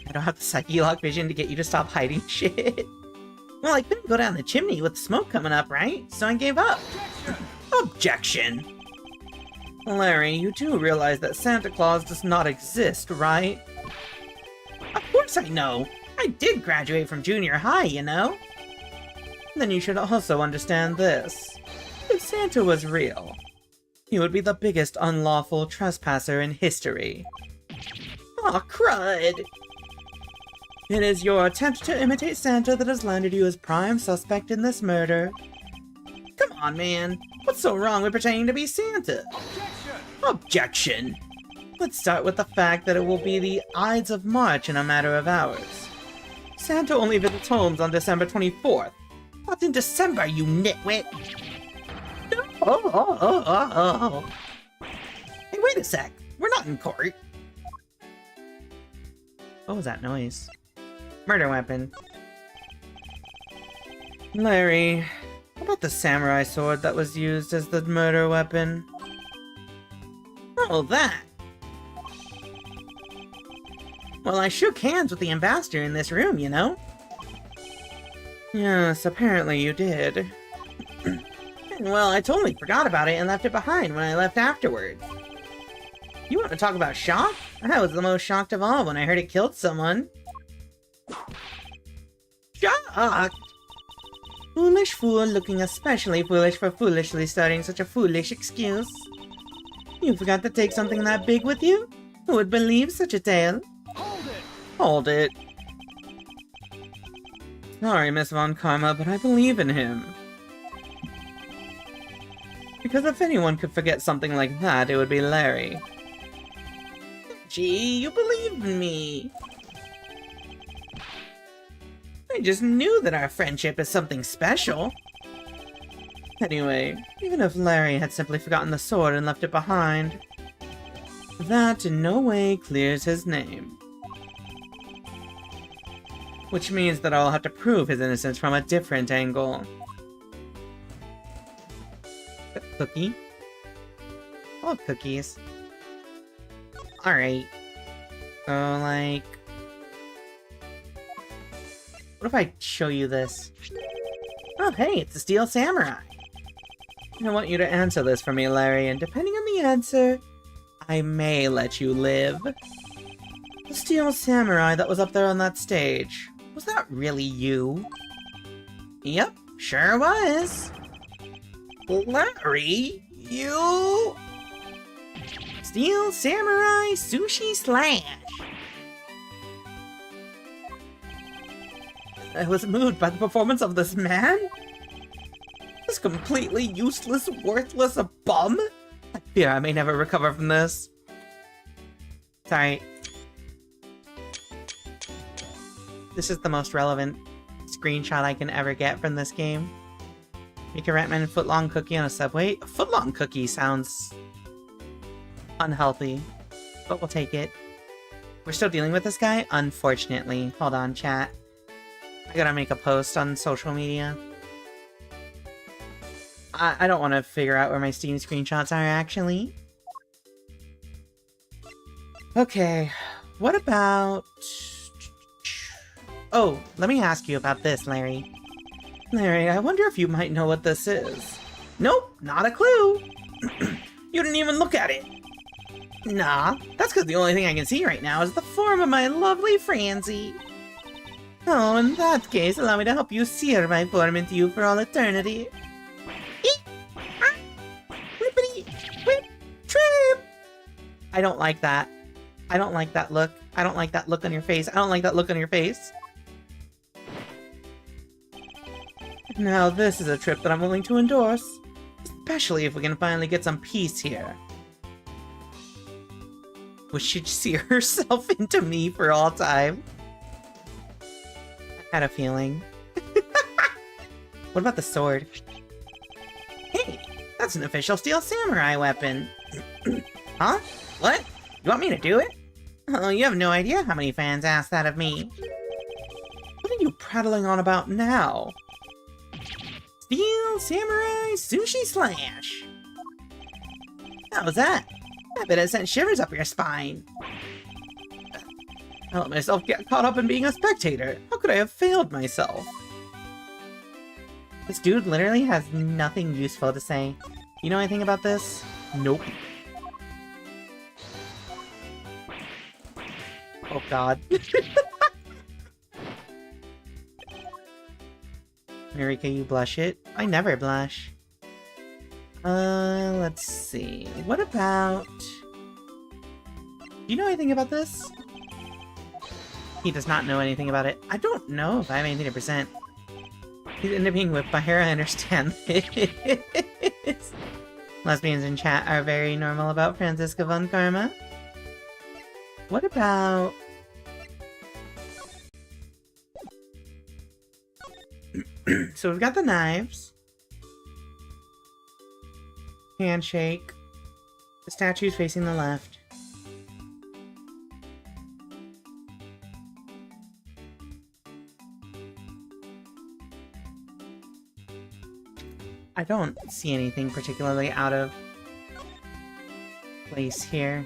I don't have the Psyche-Lock vision to get you to stop hiding shit. Well, I couldn't go down the chimney with smoke coming up, right? So I gave up. Objection! Larry, you do realize that Santa Claus does not exist, right? Of course I know! I did graduate from junior high, you know? Then you should also understand this. If Santa was real, he would be the biggest unlawful trespasser in history. Aw, crud! It is your attempt to imitate Santa that has landed you as prime suspect in this murder. Come on, man. What's so wrong with pretending to be Santa? Objection! Let's start with the fact that it will be the Ides of March in a matter of hours. Santa only visits homes on December 24th. Not in December, you nitwit! Hey, wait a sec. We're not in court. What was that noise? Murder weapon. Larry, what about the samurai sword that was used as the murder weapon? Oh, that! Well, I shook hands with the ambassador in this room, you know? Yes, apparently you did. Well, I totally forgot about it and left it behind when I left afterward. You want to talk about shock? I was the most shocked of all when I heard it killed someone. Shocked! Foolish fool looking especially foolish for foolishly starting such a foolish excuse. You forgot to take something that big with you? Who would believe such a tale? Hold it! Hold it. Sorry, Miss Von Karma, but I believe in him. Because if anyone could forget something like that, it would be Larry. Gee, you believe in me. I just knew that our friendship is something special. Anyway, even if Larry had simply forgotten the sword and left it behind, that in no way clears his name. Which means that I'll have to prove his innocence from a different angle. Cookie? I love cookies. Alright. So, like... what if I show you this? Oh, hey, it's the Steel Samurai! I want you to answer this for me, Larry, and depending on the answer, I may let you live. The Steel Samurai that was up there on that stage, was that really you? Yep, sure was. Larry, you... Steel Samurai Sushi Slash! I was moved by the performance of this man? This completely useless, worthless bum? I fear I may never recover from this. Sorry. This is the most relevant screenshot I can ever get from this game. Rika Readman footlong cookie on a subway? A footlong cookie sounds unhealthy, but we'll take it. We're still dealing with this guy? Unfortunately. Hold on, chat. I gotta make a post on social media. I don't want to figure out where my Steam screenshots are, actually. Okay, what about... oh, let me ask you about this, Larry. Larry, I wonder if you might know what this is. Nope, not a clue. You didn't even look at it. Nah, that's because the only thing I can see right now is the form of my lovely Francie. Oh, in that case, allow me to help you sear my form into you for all eternity. Whippity, whip, trip! I don't like that. I don't like that look. I don't like that look on your face. I don't like that look on your face. Now this is a trip that I'm willing to endorse. Especially if we can finally get some peace here. Would she sear herself into me for all time? I had a feeling. What about the sword? Hey, that's an official Steel Samurai weapon. Huh? What? You want me to do it? Oh, you have no idea how many fans asked that of me. What are you prattling on about now? Steel Samurai Sushi Slash! How was that? I bet it sent shivers up your spine. I let myself get caught up in being a spectator. How could I have failed myself? This dude literally has nothing useful to say. You know anything about this? Nope. Oh god. Rika, you blush it? I never blush. Let's see. What about... do you know anything about this? He does not know anything about it. I don't know if I have anything to present. He's into being whipped by her, I understand this. Lesbians in chat are very normal about Franziska von Karma. What about... So we've got the knives. Handshake. The statue's facing the left. I don't see anything particularly out of place here.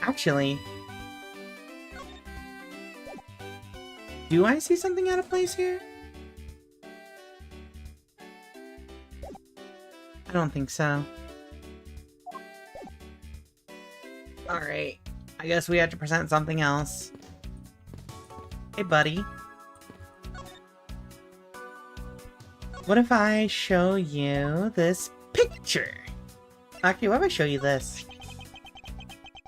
Actually, do I see something out of place here? I don't think so. Alright, I guess we had to present something else. Hey, buddy. What if I show you this picture? Actually, what if I show you this?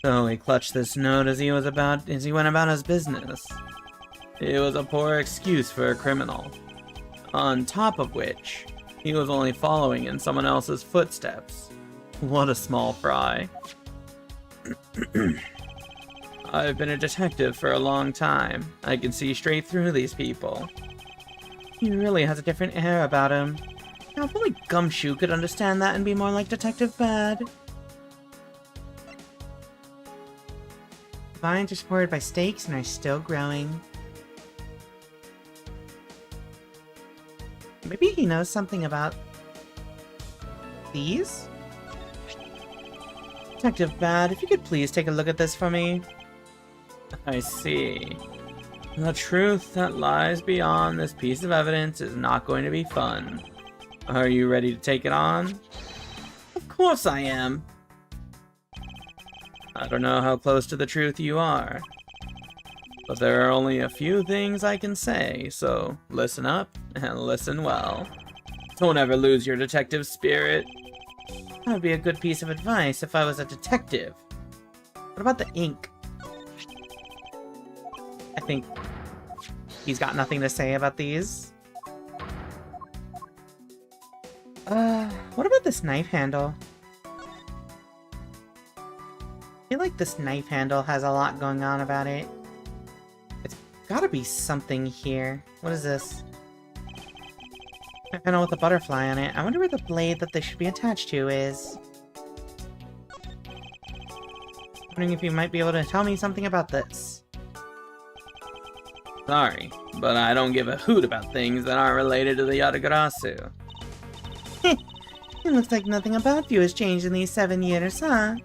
So he clutched this note as he went about his business. It was a poor excuse for a criminal. On top of which, he was only following in someone else's footsteps. What a small fry. I've been a detective for a long time. I can see straight through these people. He really has a different air about him. Now, if only Gumshoe could understand that and be more like Detective Bad. Vines are supported by stakes and are still growing. Maybe he knows something about these? Detective Bad, if you could please take a look at this for me. I see. The truth that lies beyond this piece of evidence is not going to be fun. Are you ready to take it on? Of course I am. I don't know how close to the truth you are, but there are only a few things I can say, so listen up and listen well. Don't ever lose your detective spirit. That would be a good piece of advice if I was a detective. What about the ink? I think he's got nothing to say about these. What about this knife handle? I feel like this knife handle has a lot going on about it. It's gotta be something here. What is this? Knife handle with a butterfly on it. I wonder where the blade that this should be attached to is. Wondering if you might be able to tell me something about this. Sorry, but I don't give a hoot about things that aren't related to the Yatagarasu. It looks like nothing about you has changed in these 7 years, huh?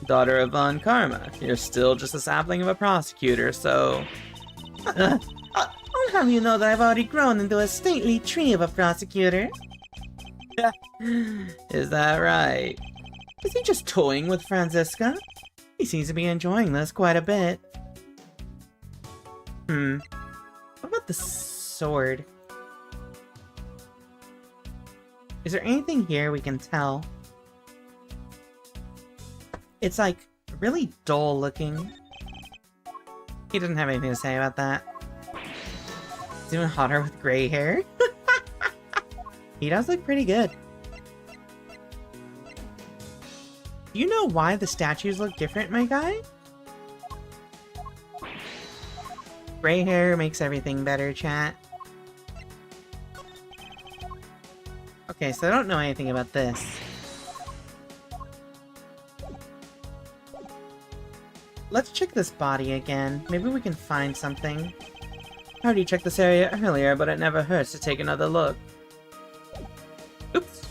Daughter of Von Karma, you're still just a sapling of a prosecutor, so... I'll have you know that I've already grown into a stately tree of a prosecutor. Is that right? Is he just toying with Franziska? He seems to be enjoying this quite a bit. What about the sword? Is there anything here we can tell? It's like really dull looking. He doesn't have anything to say about that. He's even hotter with gray hair. He does look pretty good. Do you know why the statues look different, my guy? Gray hair makes everything better, chat. Okay, so I don't know anything about this. Let's check this body again. Maybe we can find something. I already checked this area earlier, but it never hurts to take another look. Oops.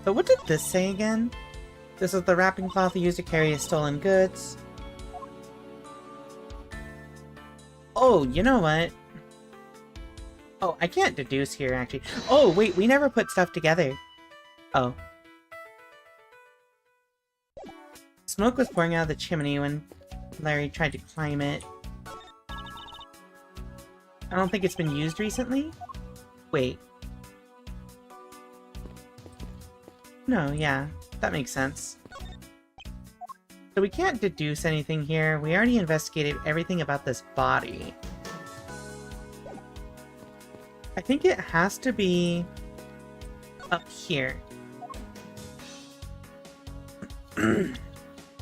So what did this say again? This is the wrapping cloth used to carry his stolen goods. Oh, you know what? Oh, I can't deduce here, actually. Oh, wait, we never put stuff together. Oh. Smoke was pouring out of the chimney when Larry tried to climb it. I don't think it's been used recently? Wait. No, yeah, that makes sense. So we can't deduce anything here. We already investigated everything about this body. I think it has to be up here.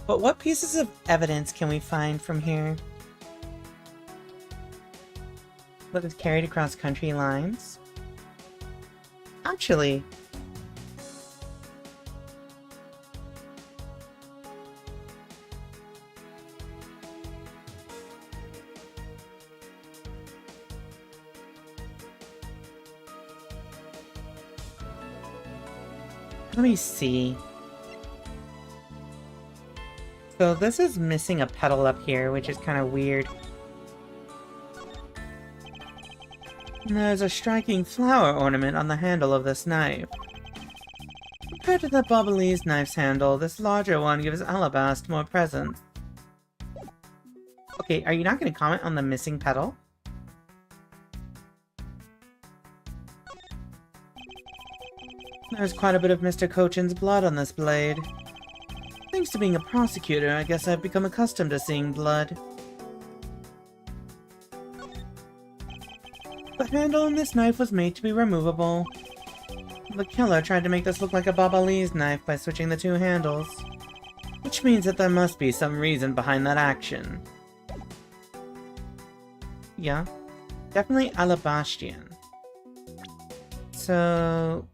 But what pieces of evidence can we find from here? What is carried across country lines? Actually, let me see. So this is missing a petal up here, which is kind of weird. And there's a striking flower ornament on the handle of this knife. Compared to the Bobbleese knife's handle, this larger one gives Alabast more presence. Okay, are you not going to comment on the missing petal? There's quite a bit of Mr. Cochin's blood on this blade. Thanks to being a prosecutor, I guess I've become accustomed to seeing blood. The handle on this knife was made to be removable. The killer tried to make this look like a Bobbleese knife by switching the two handles, which means that there must be some reason behind that action. Yeah, definitely Alabastian. So...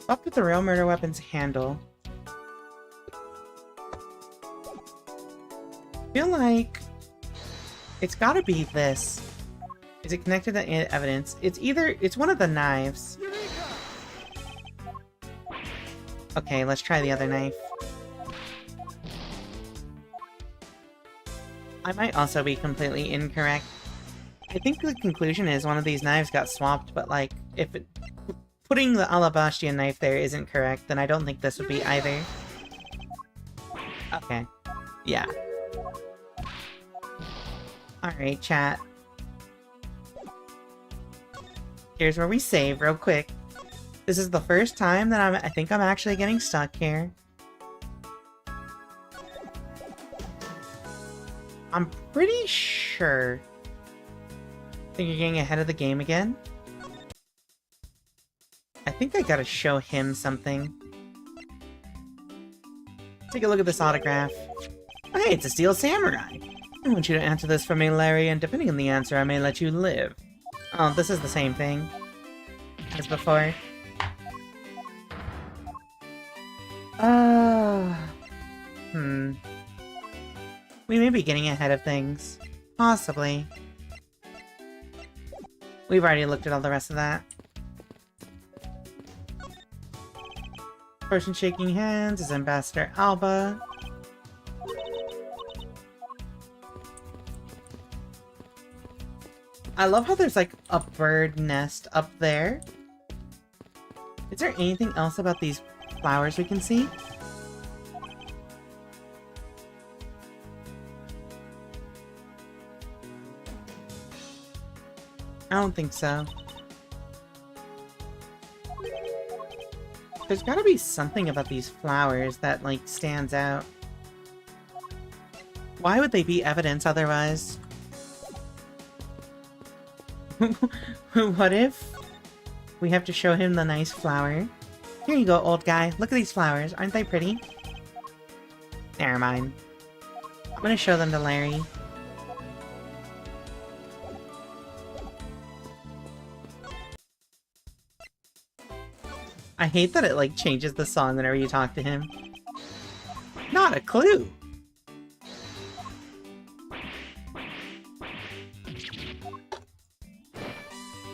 up with the real murder weapon's handle. I feel like it's gotta be this. Is it connected to evidence? It's one of the knives. Okay, let's try the other knife. I might also be completely incorrect. I think the conclusion is one of these knives got swapped, but like, if it... putting the Alabastian knife there isn't correct, then I don't think this would be either. Okay. Yeah. Alright, chat. Here's where we save real quick. This is the first time that I think I'm actually getting stuck here. I'm pretty sure. Think you're getting ahead of the game again? I think I gotta show him something. Take a look at this autograph. Oh, hey, it's a Steel Samurai! I want you to answer this for me, Larry, and depending on the answer, I may let you live. Oh, this is the same thing as before. We may be getting ahead of things. Possibly. We've already looked at all the rest of that. Person shaking hands is Ambassador Alba. I love how there's like a bird nest up there. Is there anything else about these flowers we can see? I don't think so. There's gotta be something about these flowers that, like, stands out. Why would they be evidence otherwise? What if we have to show him the nice flower? Here you go, old guy. Look at these flowers. Aren't they pretty? Never mind. I'm gonna show them to Larry. I hate that it, like, changes the song whenever you talk to him. Not a clue!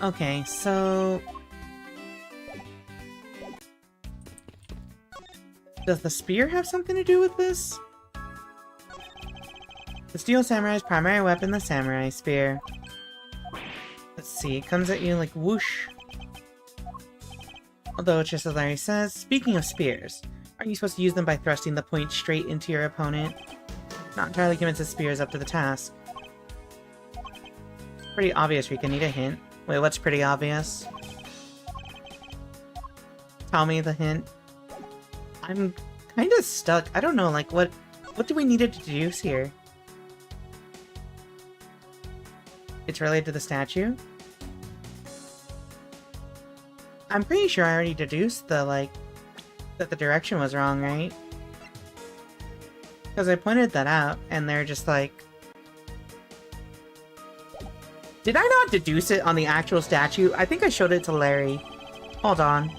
Okay, so... does the spear have something to do with this? The Steel Samurai's primary weapon, the Samurai Spear. Let's see, it comes at you like whoosh. Although, just as Larry says, speaking of spears, aren't you supposed to use them by thrusting the point straight into your opponent? Not entirely convinced the spear is up to the task. Pretty obvious, Rika. Need a hint? Wait, what's pretty obvious? Tell me the hint. I'm kind of stuck. I don't know, like, what do we need to deduce here? It's related to the statue? I'm pretty sure I already deduced the, like, that the direction was wrong, right? Because I pointed that out, and they're just like... Did I not deduce it on the actual statue? I think I showed it to Larry. Hold on.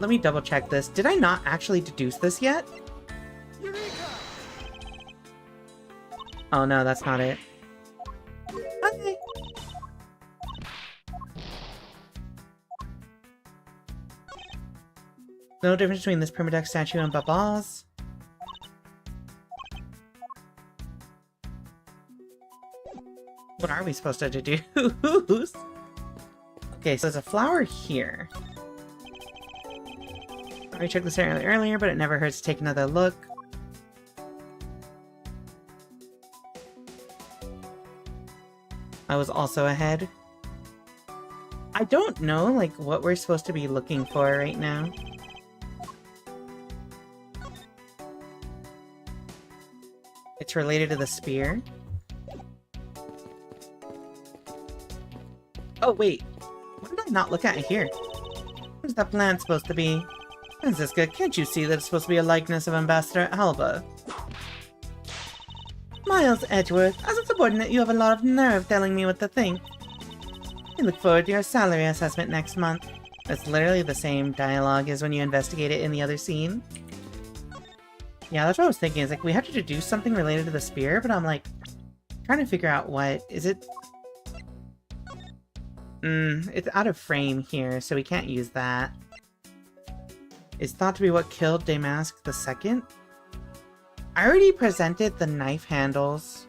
Let me double check this. Did I not actually deduce this yet? Oh no, that's not it. Okay. No difference between this permadex statue and Baba's. What are we supposed to deduce? Okay, so there's a flower here. I already checked this area earlier, but it never hurts to take another look. I was also ahead. I don't know, like, what we're supposed to be looking for right now. It's related to the spear. Oh, wait. What did I not look at here? What's that plant supposed to be? Francisca, can't you see that it's supposed to be a likeness of Ambassador Alba? Miles Edgeworth, as a subordinate, you have a lot of nerve telling me what to think. I look forward to your salary assessment next month. It's literally the same dialogue as when you investigate it in the other scene. Yeah, that's what I was thinking. Is like, we have to deduce something related to the spear, but I'm like, trying to figure out what. Is it... it's out of frame here, so we can't use that. It's thought to be what killed Damask II? I already presented the knife handles.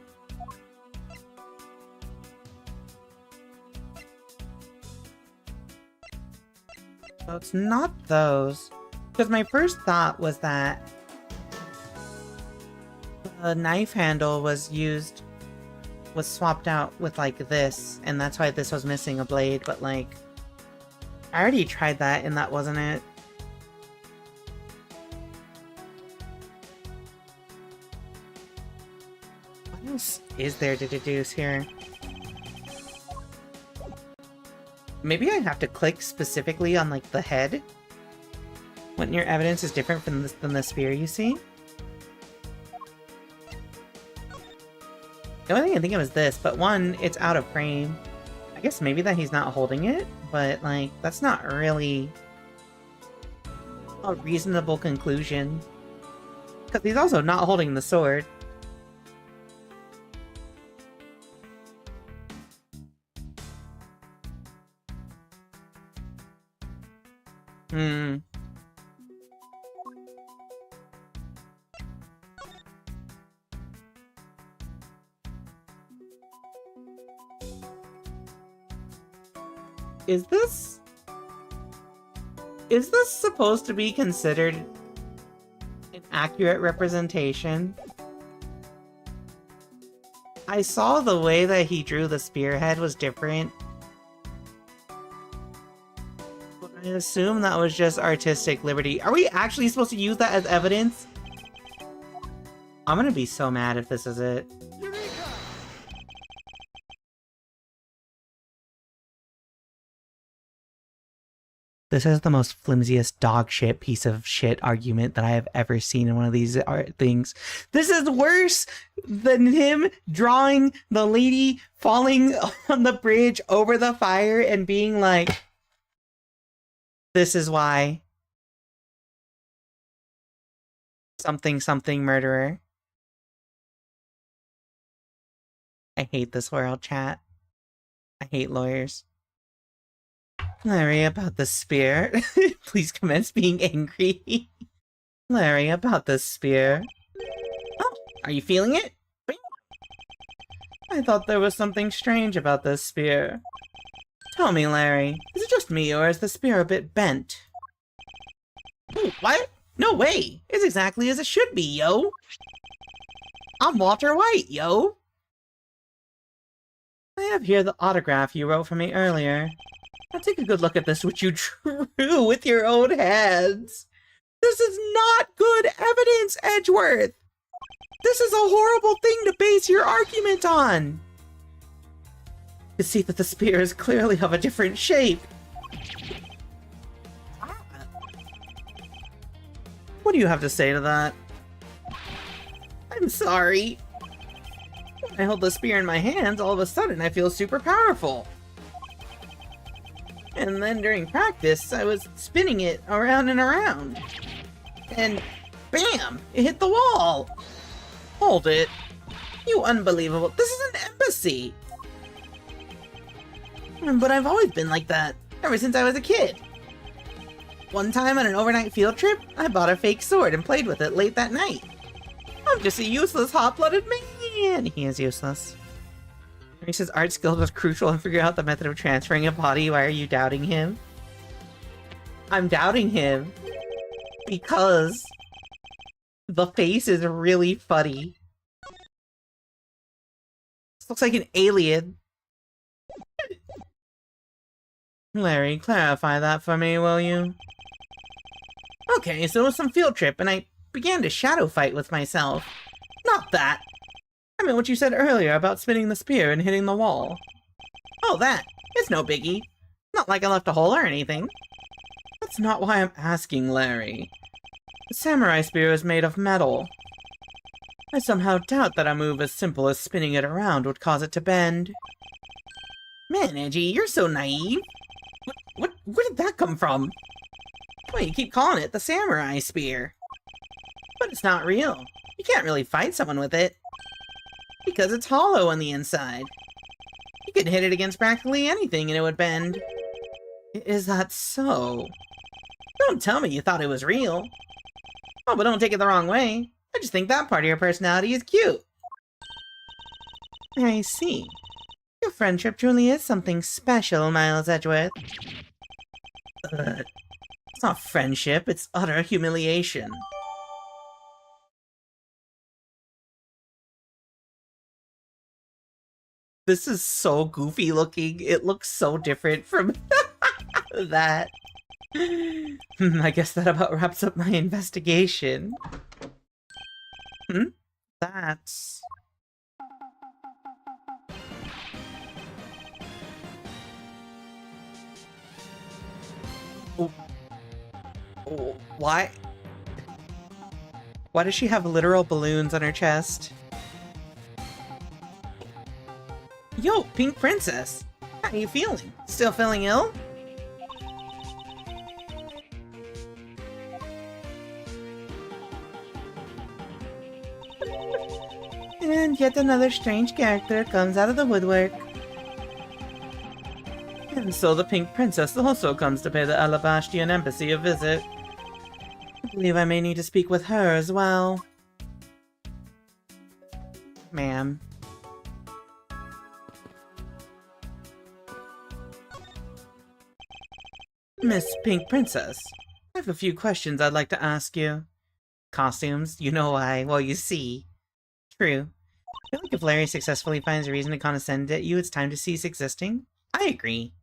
So it's not those. Because my first thought was that the knife handle was swapped out with like this, and that's why this was missing a blade, but like, I already tried that and that wasn't it. What else is there to deduce here? Maybe I have to click specifically on like the head when your evidence is different than the spear you see. The only thing I think of is this, but one, it's out of frame. I guess maybe that he's not holding it, but like, that's not really a reasonable conclusion. Because he's also not holding the sword. Is this supposed to be considered an accurate representation? I saw the way that he drew the spearhead was different. But I assume that was just artistic liberty. Are we actually supposed to use that as evidence? I'm gonna be so mad if this is it. This is the most flimsiest dog shit piece of shit argument that I have ever seen in one of these art things. This is worse than him drawing the lady falling on the bridge over the fire and being like, this is why. Something something murderer. I hate this world, chat. I hate lawyers. Larry, about the spear. Please commence being angry. Larry, about the spear. Oh, are you feeling it? I thought there was something strange about this spear. Tell me, Larry, is it just me or is the spear a bit bent? Ooh, what? No way! It's exactly as it should be, yo! I'm Walter White, yo! I have here the autograph you wrote for me earlier. Now take a good look at this, which you drew with your own hands. This is not good evidence, Edgeworth. This is a horrible thing to base your argument on. You see that the spear is clearly of a different shape. What do you have to say to that? I'm sorry. When I hold the spear in my hands, all of a sudden I feel super powerful. And then during practice, I was spinning it around and around. And bam! It hit the wall! Hold it. You unbelievable. This is an embassy! But I've always been like that, ever since I was a kid. One time on an overnight field trip, I bought a fake sword and played with it late that night. I'm just a useless hot-blooded man! He is useless. Reese's art skills was crucial in figuring out the method of transferring a body. Why are you doubting him? I'm doubting him because the face is really funny. This looks like an alien. Larry, clarify that for me, will you? Okay, so it was some field trip, and I began to shadow fight with myself. Not that! I meant what you said earlier about spinning the spear and hitting the wall. Oh, that! It's no biggie. Not like I left a hole or anything. That's not why I'm asking, Larry. The samurai spear is made of metal. I somehow doubt that a move as simple as spinning it around would cause it to bend. Man, Edgy, you're so naive. Where did that come from? Well, you keep calling it the samurai spear. But it's not real. You can't really fight someone with it. Because it's hollow on the inside. You could hit it against practically anything and it would bend. Is that so? Don't tell me you thought it was real. Oh, but don't take it the wrong way. I just think that part of your personality is cute. I see. Your friendship truly is something special, Miles Edgeworth. It's not friendship, it's utter humiliation. This is so goofy looking. It looks so different from that. I guess that about wraps up my investigation. That's... Oh, why? Why does she have literal balloons on her chest? Yo, Pink Princess! How are you feeling? Still feeling ill? And yet another strange character comes out of the woodwork. And so the Pink Princess also comes to pay the Alabastian Embassy a visit. I believe I may need to speak with her as well. Ma'am. Miss Pink Princess, I have a few questions I'd like to ask you. Costumes, you know why, well you see. True. I feel like if Larry successfully finds a reason to condescend at you, it's time to cease existing. I agree.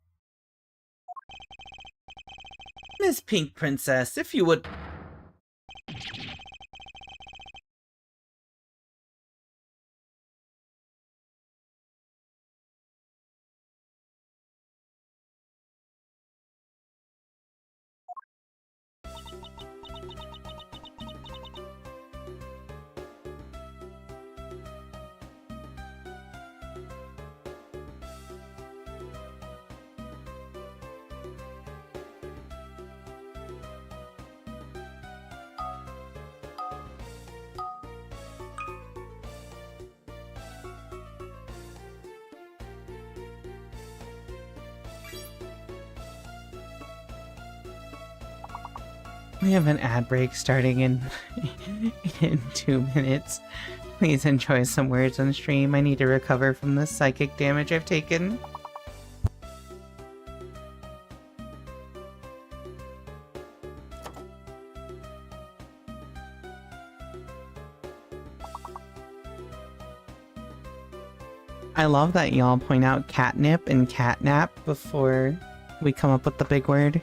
Miss Pink Princess, if you would... We have an ad break starting in 2 minutes. Please enjoy some words on stream. I need to recover from the psychic damage I've taken. I love that y'all point out catnip and catnap before we come up with the big word.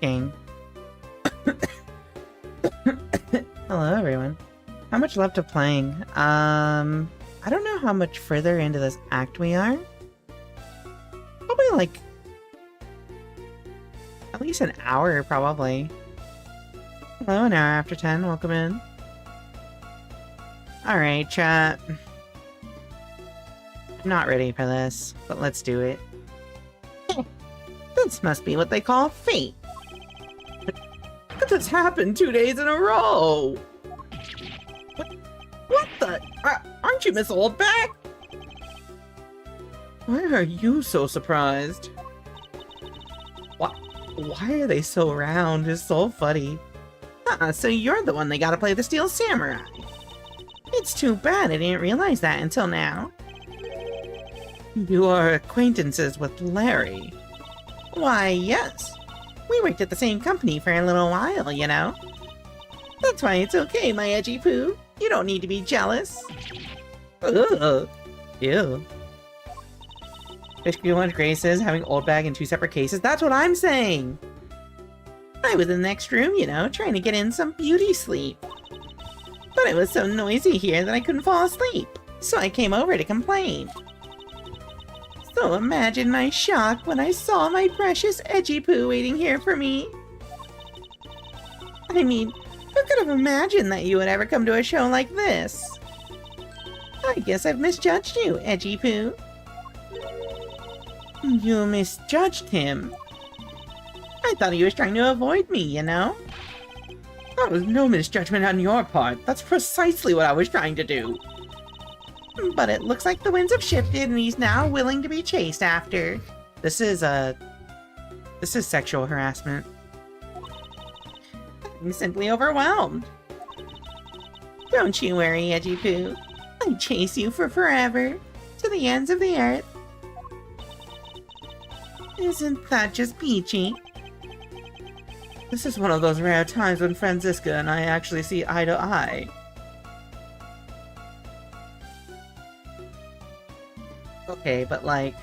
Gang. Hello, everyone. How much left of playing? I don't know how much further into this act we are. Probably like at least an hour, probably. Hello, an hour after 10. Welcome in. Alright, chat. I'm not ready for this, but let's do it. This must be what they call fate. This happened 2 days in a row! What the? Aren't you Miss Oldback? Why are you so surprised? Why are they so round? It's so funny. So you're the one they gotta play the Steel Samurai. It's too bad I didn't realize that until now. You are acquaintances with Larry. Why, yes. We worked at the same company for a little while, you know? That's why it's okay, my edgy poo. You don't need to be jealous. Ugh. Ew. Basically, one Graces having old bag in 2 separate cases. That's what I'm saying! I was in the next room, you know, trying to get in some beauty sleep. But it was so noisy here that I couldn't fall asleep. So I came over to complain. So imagine my shock when I saw my precious edgy poo waiting here for me. I mean, who could have imagined that you would ever come to a show like this? I guess I've misjudged you, edgy poo. You misjudged him. I thought he was trying to avoid me, you know? That was no misjudgment on your part. That's precisely what I was trying to do. But it looks like the winds have shifted and he's now willing to be chased after. This is sexual harassment. I'm simply overwhelmed. Don't you worry, edgy poo. I chase you for forever, to the ends of the earth. Isn't that just peachy? This is one of those rare times when Franziska and I actually see eye to eye. Okay, but like...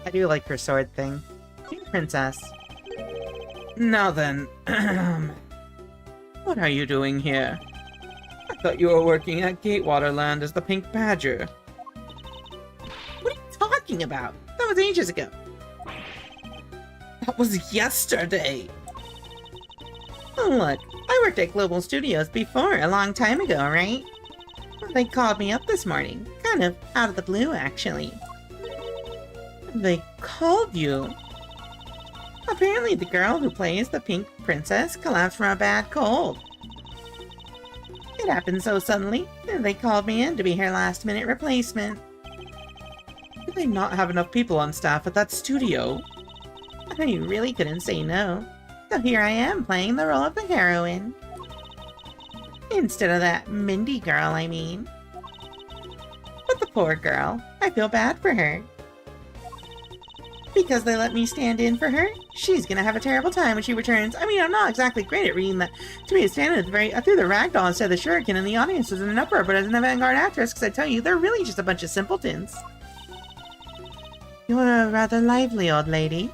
I do like her sword thing. Princess. Now then, what are you doing here? I thought you were working at Gatewaterland as the Pink Badger. What are you talking about? That was ages ago. That was yesterday. Oh, look, I worked at Global Studios before, a long time ago, right? They called me up this morning, kind of out of the blue, actually. They called you? Apparently the girl who plays the Pink Princess collapsed from a bad cold. It happened so suddenly, and they called me in to be her last-minute replacement. Did they not have enough people on staff at that studio? I really couldn't say no. So here I am playing the role of the heroine. Instead of that Mindy girl, I mean. But the poor girl, I feel bad for her. Because they let me stand in for her, she's gonna have a terrible time when she returns. I mean, I'm not exactly great at reading that. To be standing at the very, I threw the ragdoll instead of the shuriken, and the audience was in an uproar, but as an avant-garde actress, because I tell you, they're really just a bunch of simpletons. You're a rather lively old lady.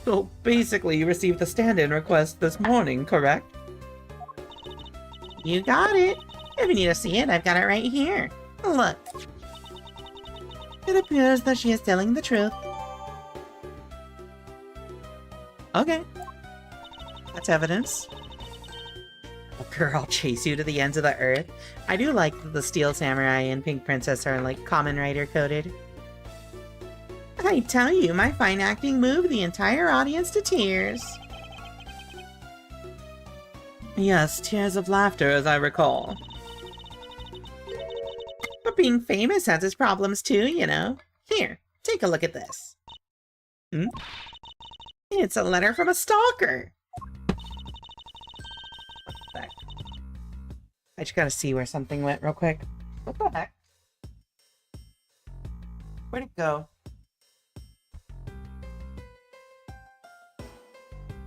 So basically, you received the stand-in request this morning, correct? You got it. If you need to see it, I've got it right here. Look. It appears that she is telling the truth. Okay. That's evidence. Oh, girl, I'll chase you to the ends of the earth. I do like that the Steel Samurai and Pink Princess are like Kamen Rider coded. I tell you, my fine acting moved the entire audience to tears. Yes, tears of laughter, as I recall. But being famous has its problems too, you know. Here, take a look at this. It's a letter from a stalker. What the heck? I just gotta see where something went real quick. What the heck? Where'd it go?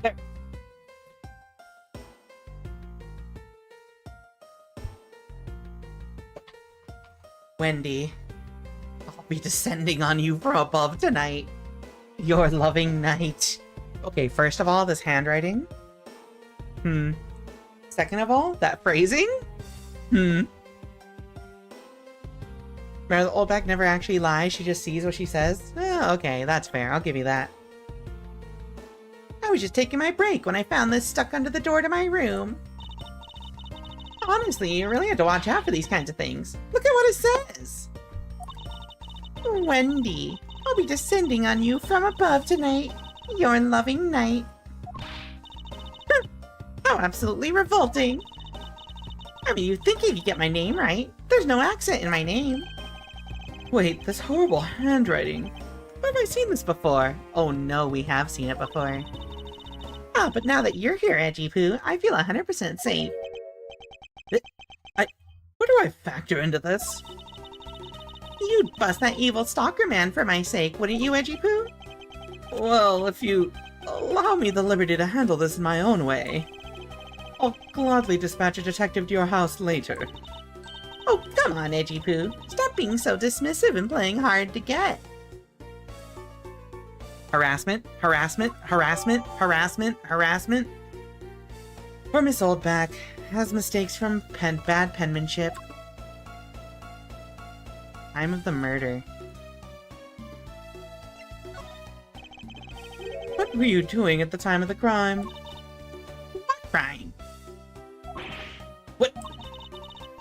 There. Wendy, I'll be descending on you from above tonight. Your loving night. Okay, first of all, this handwriting. Second of all, that phrasing. Remember, the old bag never actually lies, she just sees what she says? Oh, okay, that's fair, I'll give you that. I was just taking my break when I found this stuck under the door to my room. Honestly, you really have to watch out for these kinds of things. Look at what it says. Wendy, I'll be descending on you from above tonight. Your loving night. How absolutely revolting. I mean, you'd think you could get my name right. There's no accent in my name. Wait, this horrible handwriting. Where have I seen this before? Oh no, we have seen it before. Ah, but now that you're here, Edgy Poo, I feel 100% safe. What do I factor into this? You'd bust that evil stalker man for my sake, wouldn't you, Edgy Poo? Well, if you allow me the liberty to handle this in my own way, I'll gladly dispatch a detective to your house later. Oh, come on, Edgy Poo. Stop being so dismissive and playing hard to get. Harassment, harassment, harassment, harassment, harassment. Poor Miss Oldback has mistakes from bad penmanship. Time of the murder. What were you doing at the time of the crime? What crime? What?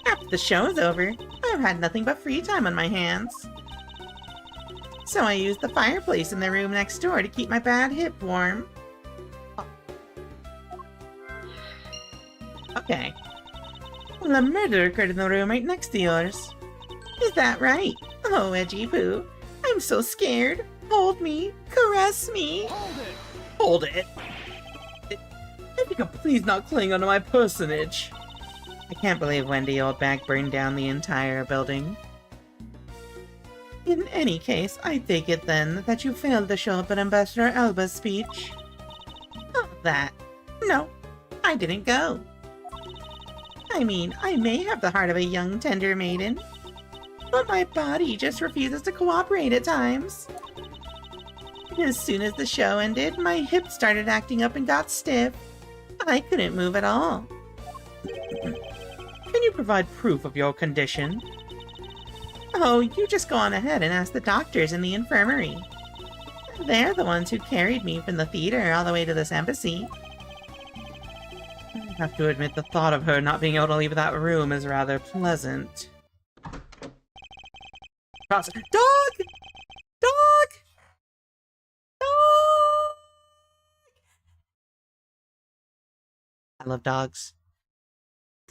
After the show's over, I've had nothing but free time on my hands. So I used the fireplace in the room next door to keep my bad hip warm. Oh. Okay. Well, a murder occurred in the room right next to yours. Is that right? Oh, Edgy Poo. I'm so scared. Hold me. Caress me. Hold it. If you could please not cling onto my personage. I can't believe Wendy Oldback burned down the entire building. In any case, I take it then that you failed to show up at Ambassador Elba's speech. Oh, that. No, I didn't go. I mean, I may have the heart of a young, tender maiden, but my body just refuses to cooperate at times. As soon as the show ended, my hips started acting up and got stiff. I couldn't move at all. Can you provide proof of your condition? Oh, you just go on ahead and ask the doctors in the infirmary. They're the ones who carried me from the theater all the way to this embassy. I have to admit, the thought of her not being able to leave that room is rather pleasant. Dog! Dog! Dog! I love dogs.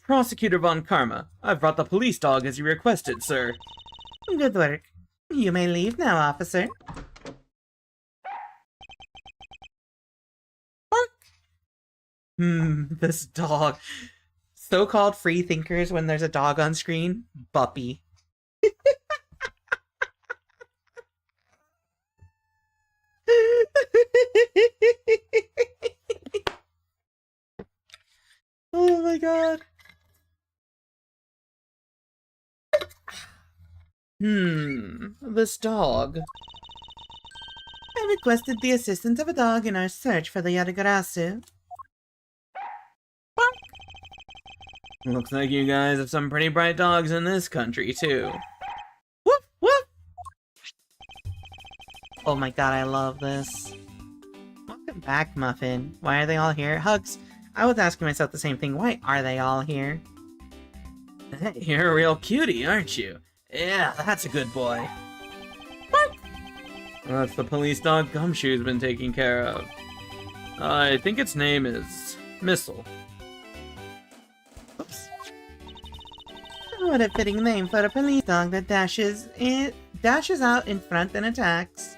Prosecutor Von Karma, I've brought the police dog as you requested, sir. Good work. You may leave now, officer. Bark! This dog. So-called free thinkers when there's a dog on screen. Buppy. Oh my god. This dog. I requested the assistance of a dog in our search for the Yatagarasu. Looks like you guys have some pretty bright dogs in this country, too. Woof, woof! Oh my god, I love this. Welcome back, Muffin. Why are they all here? Hugs. I was asking myself the same thing. Why are they all here? Hey, you're a real cutie, aren't you? Yeah, that's a good boy. Bark! That's the police dog Gumshoe's been taking care of. I think its name is Missile. Oops. What a fitting name for a police dog that dashes out in front and attacks.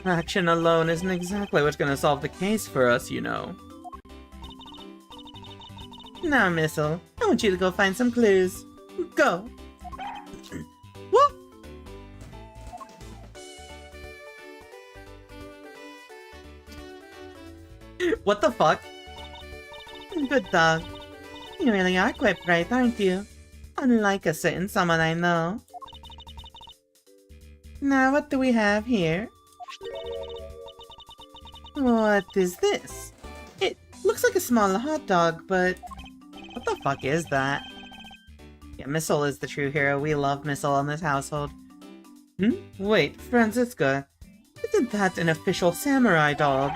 Action alone isn't exactly what's gonna solve the case for us, you know. Now, Missile, I want you to go find some clues. Go! Whoop! What the fuck? Good dog. You really are quite bright, aren't you? Unlike a certain someone I know. Now, what do we have here? What is this? It looks like a small hot dog, but what the fuck is that? Yeah, Missile is the true hero. We love Missile in this household. Wait, Franziska, isn't that an official samurai dog?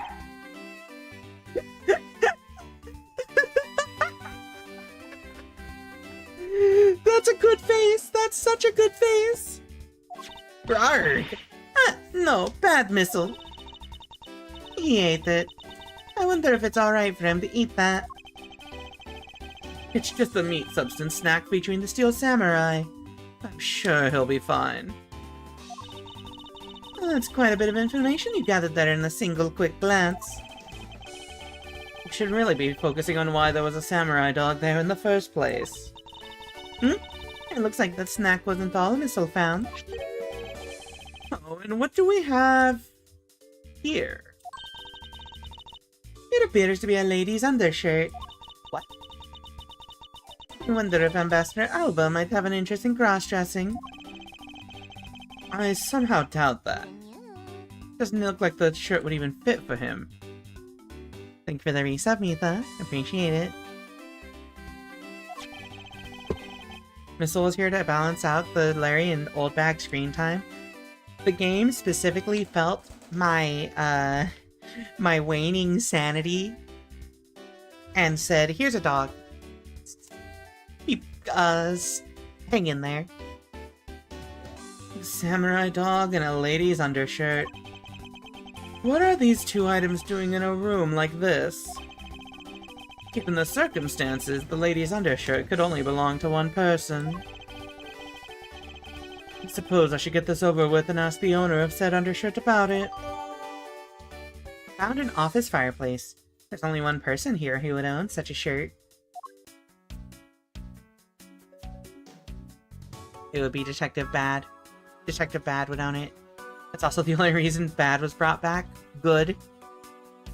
That's a good face! That's such a good face! Brarg! No, bad Missile. He ate it. I wonder if it's alright for him to eat that. It's just a meat substance snack featuring the Steel Samurai. I'm sure he'll be fine. Well, that's quite a bit of information you gathered there in a single quick glance. We should really be focusing on why there was a samurai dog there in the first place. It looks like that snack wasn't all Missile found. Oh, and what do we have here? It appears to be a lady's undershirt. What? I wonder if Ambassador Alba might have an interest in cross-dressing. I somehow doubt that. Doesn't look like the shirt would even fit for him. Thank you for the resub, Mitha. Appreciate it. Missile is here to balance out the Larry and Old Bag screen time. The game specifically felt my, my waning sanity and said, here's a dog. Hang in there. A samurai dog and a lady's undershirt. What are these two items doing in a room like this? Given the circumstances, the lady's undershirt could only belong to one person. I suppose I should get this over with and ask the owner of said undershirt about it. Found an office fireplace. There's only one person here who would own such a shirt. It would be Detective Bad. Detective Bad would own it. That's also the only reason Bad was brought back. Good.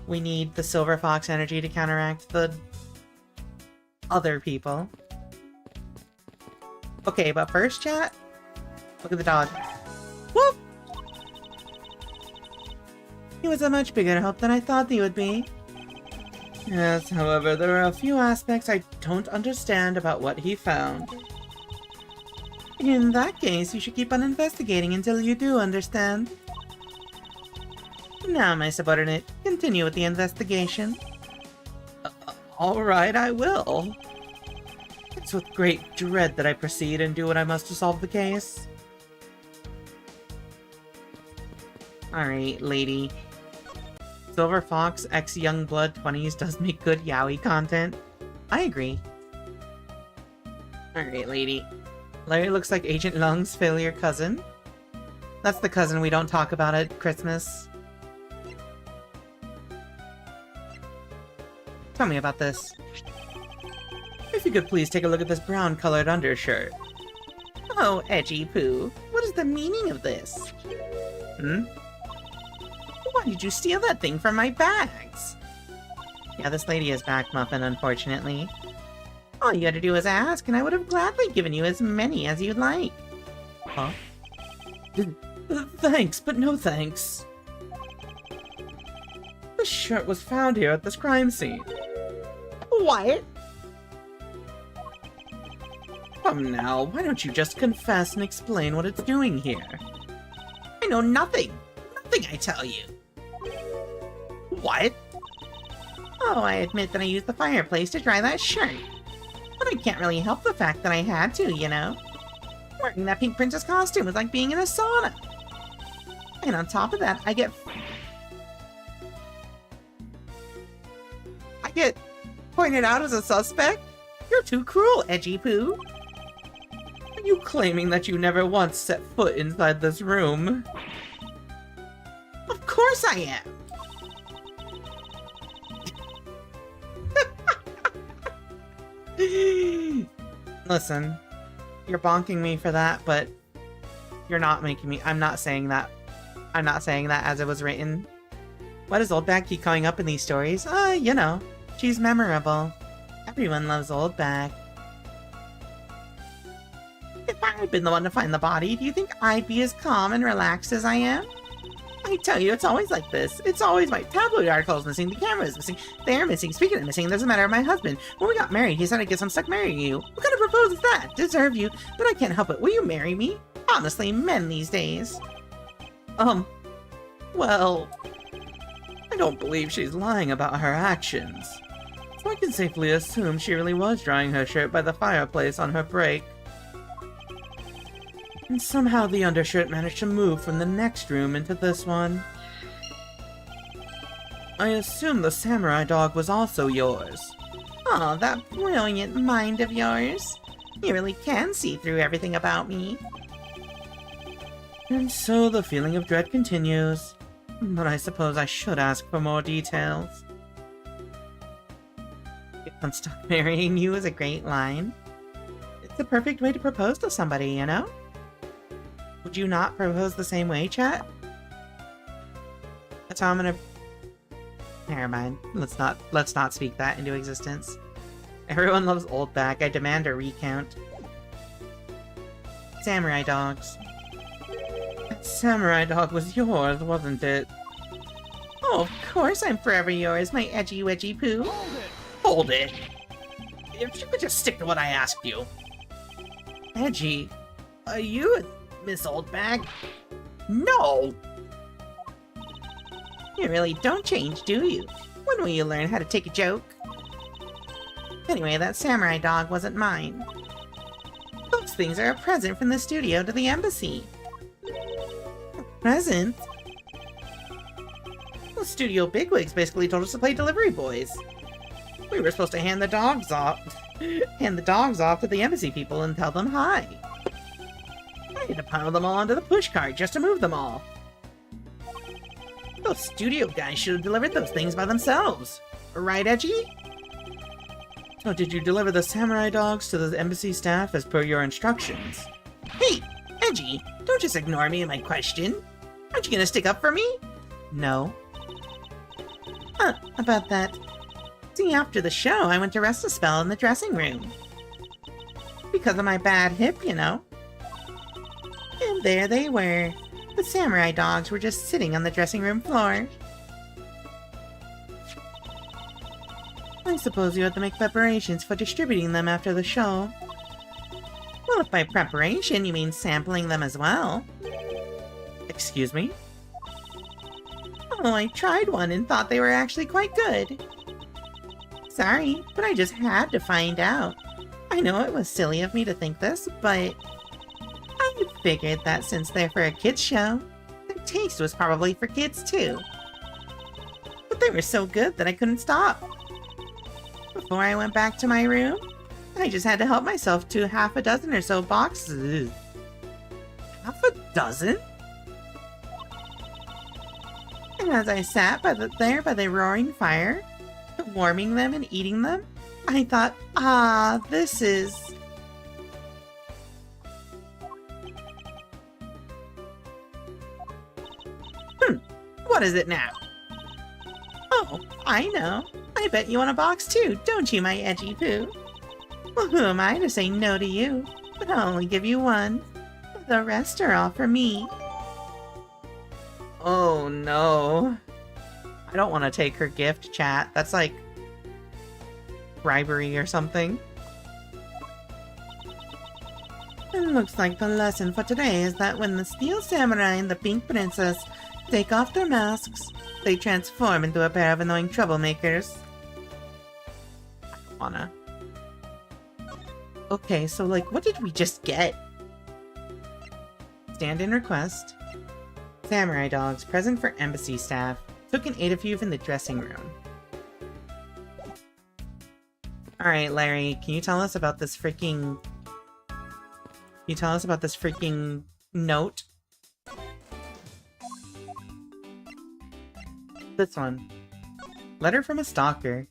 We need the Silver Fox energy to counteract the other people. Okay, but first, chat, look at the dog. Whoop! He was a much bigger help than I thought he would be. Yes, however, there are a few aspects I don't understand about what he found. In that case, you should keep on investigating until you do understand. Now, my subordinate, continue with the investigation. Alright, I will. It's with great dread that I proceed and do what I must to solve the case. Alright, lady. Silver Fox x Youngblood 20s does make good yaoi content. I agree. Alright, lady. Larry looks like Agent Lung's failure cousin. That's the cousin we don't talk about at Christmas. Tell me about this. If you could please take a look at this brown-colored undershirt. Oh, edgy poo. What is the meaning of this? Why did you steal that thing from my bags? Yeah, this lady is back muffin, unfortunately. All you had to do was ask, and I would have gladly given you as many as you'd like. Huh? Thanks, but no thanks. This shirt was found here at this crime scene. What? Come now, why don't you just confess and explain what it's doing here? I know nothing. Nothing, I tell you. What? Oh, I admit that I used the fireplace to dry that shirt. But I can't really help the fact that I had to, you know? Wearing that pink princess costume was like being in a sauna. And on top of that, I get pointed out as a suspect? You're too cruel, edgy poo. Are you claiming that you never once set foot inside this room? Of course I am! Listen, you're bonking me for that, but you're not making me— I'm not saying that as it was written. Why does Oldbag keep coming up in these stories? You know, she's memorable. Everyone loves Oldbag. If I'd been the one to find the body, do you think I'd be as calm and relaxed as I am? I tell you, it's always like this. It's always my tabloid articles missing, the camera is missing, they're missing, speaking of missing, there's a matter of my husband. When we got married, he said I guess I'm stuck marrying you. What kind of proposal is that? Deserve you, but I can't help it. Will you marry me? Honestly, men these days. Well, I don't believe she's lying about her actions. So I can safely assume she really was drying her shirt by the fireplace on her break. And somehow the undershirt managed to move from the next room into this one. I assume the samurai dog was also yours. Oh, that brilliant mind of yours. You really can see through everything about me. And so the feeling of dread continues. But I suppose I should ask for more details. I'm stuck marrying you is a great line. It's the perfect way to propose to somebody, you know? Would you not propose the same way, chat? That's how I'm gonna... Never mind. Let's not speak that into existence. Everyone loves Oldbag. I demand a recount. Samurai dogs. That samurai dog was yours, wasn't it? Oh, of course I'm forever yours, my edgy wedgy poo. Hold it! If you could just stick to what I asked you. Edgy? Are you Miss Oldbag? No! You really don't change, do you? When will you learn how to take a joke? Anyway, that samurai dog wasn't mine. Those things are a present from the studio to the embassy. A present? The studio bigwigs basically told us to play delivery boys. We were supposed to hand the dogs off to the embassy people and tell them hi. I had to pile them all onto the pushcart just to move them all. Those studio guys should have delivered those things by themselves. Right, Edgy? So did you deliver the samurai dogs to the embassy staff as per your instructions? Hey, Edgy, don't just ignore me and my question. Aren't you gonna stick up for me? No. About that. See, after the show, I went to rest a spell in the dressing room. Because of my bad hip, you know. And there they were. The samurai dogs were just sitting on the dressing room floor. I suppose you had to make preparations for distributing them after the show. Well, if by preparation you mean sampling them as well. Excuse me? Oh, I tried one and thought they were actually quite good. Sorry, but I just had to find out. I know it was silly of me to think this, but I figured that since they're for a kids show, their taste was probably for kids too. But they were so good that I couldn't stop. Before I went back to my room, I just had to help myself to half a dozen or so boxes. Half a dozen? And as I sat there by the roaring fire, warming them and eating them, I thought, this is... What is it now? Oh, I know. I bet you want a box too, don't you, my edgy poo? Well, who am I to say no to you? But I'll only give you one. The rest are all for me. Oh no. I don't want to take her gift, chat. That's like bribery or something. It looks like the lesson for today is that when the Steel Samurai and the Pink Princess take off their masks, they transform into a pair of annoying troublemakers. I don't wanna. Okay, so like, what did we just get? Stand-in request. Samurai dogs, present for embassy staff. Took and ate a few from the dressing room. Alright, Larry, can you tell us about this freaking... Can you tell us about this freaking note? This one. Letter from a stalker.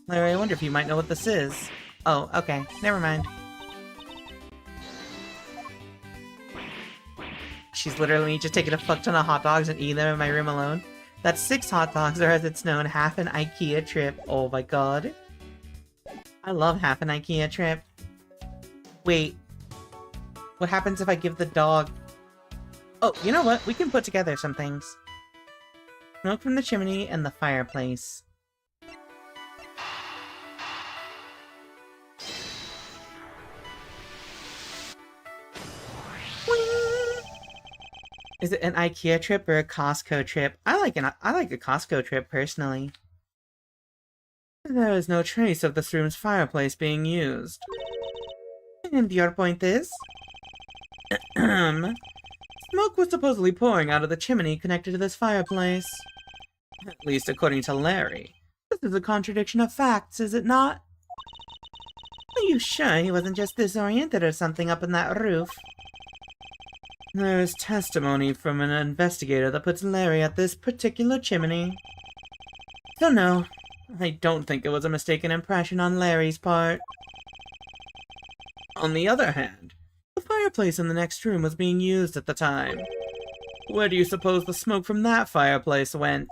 Larry, I wonder if you might know what this is. Oh, okay. Never mind. she's literally just taking a fuck ton of hot dogs and eating them in my room alone. That's 6 hot dogs, or as it's known, half an IKEA trip. Oh my god. I love half an IKEA trip. Wait. What happens if I give the dog... Oh, you know what? We can put together some things. Smoke from the chimney and the fireplace. Is it an IKEA trip or a Costco trip? I like a Costco trip, personally. There is no trace of this room's fireplace being used. And your point is? Smoke was supposedly pouring out of the chimney connected to this fireplace. At least according to Larry. This is a contradiction of facts, is it not? Are you sure he wasn't just disoriented or something up in that roof? There is testimony from an investigator that puts Larry at this particular chimney. So no, I don't think it was a mistaken impression on Larry's part. On the other hand, the fireplace in the next room was being used at the time. Where do you suppose the smoke from that fireplace went?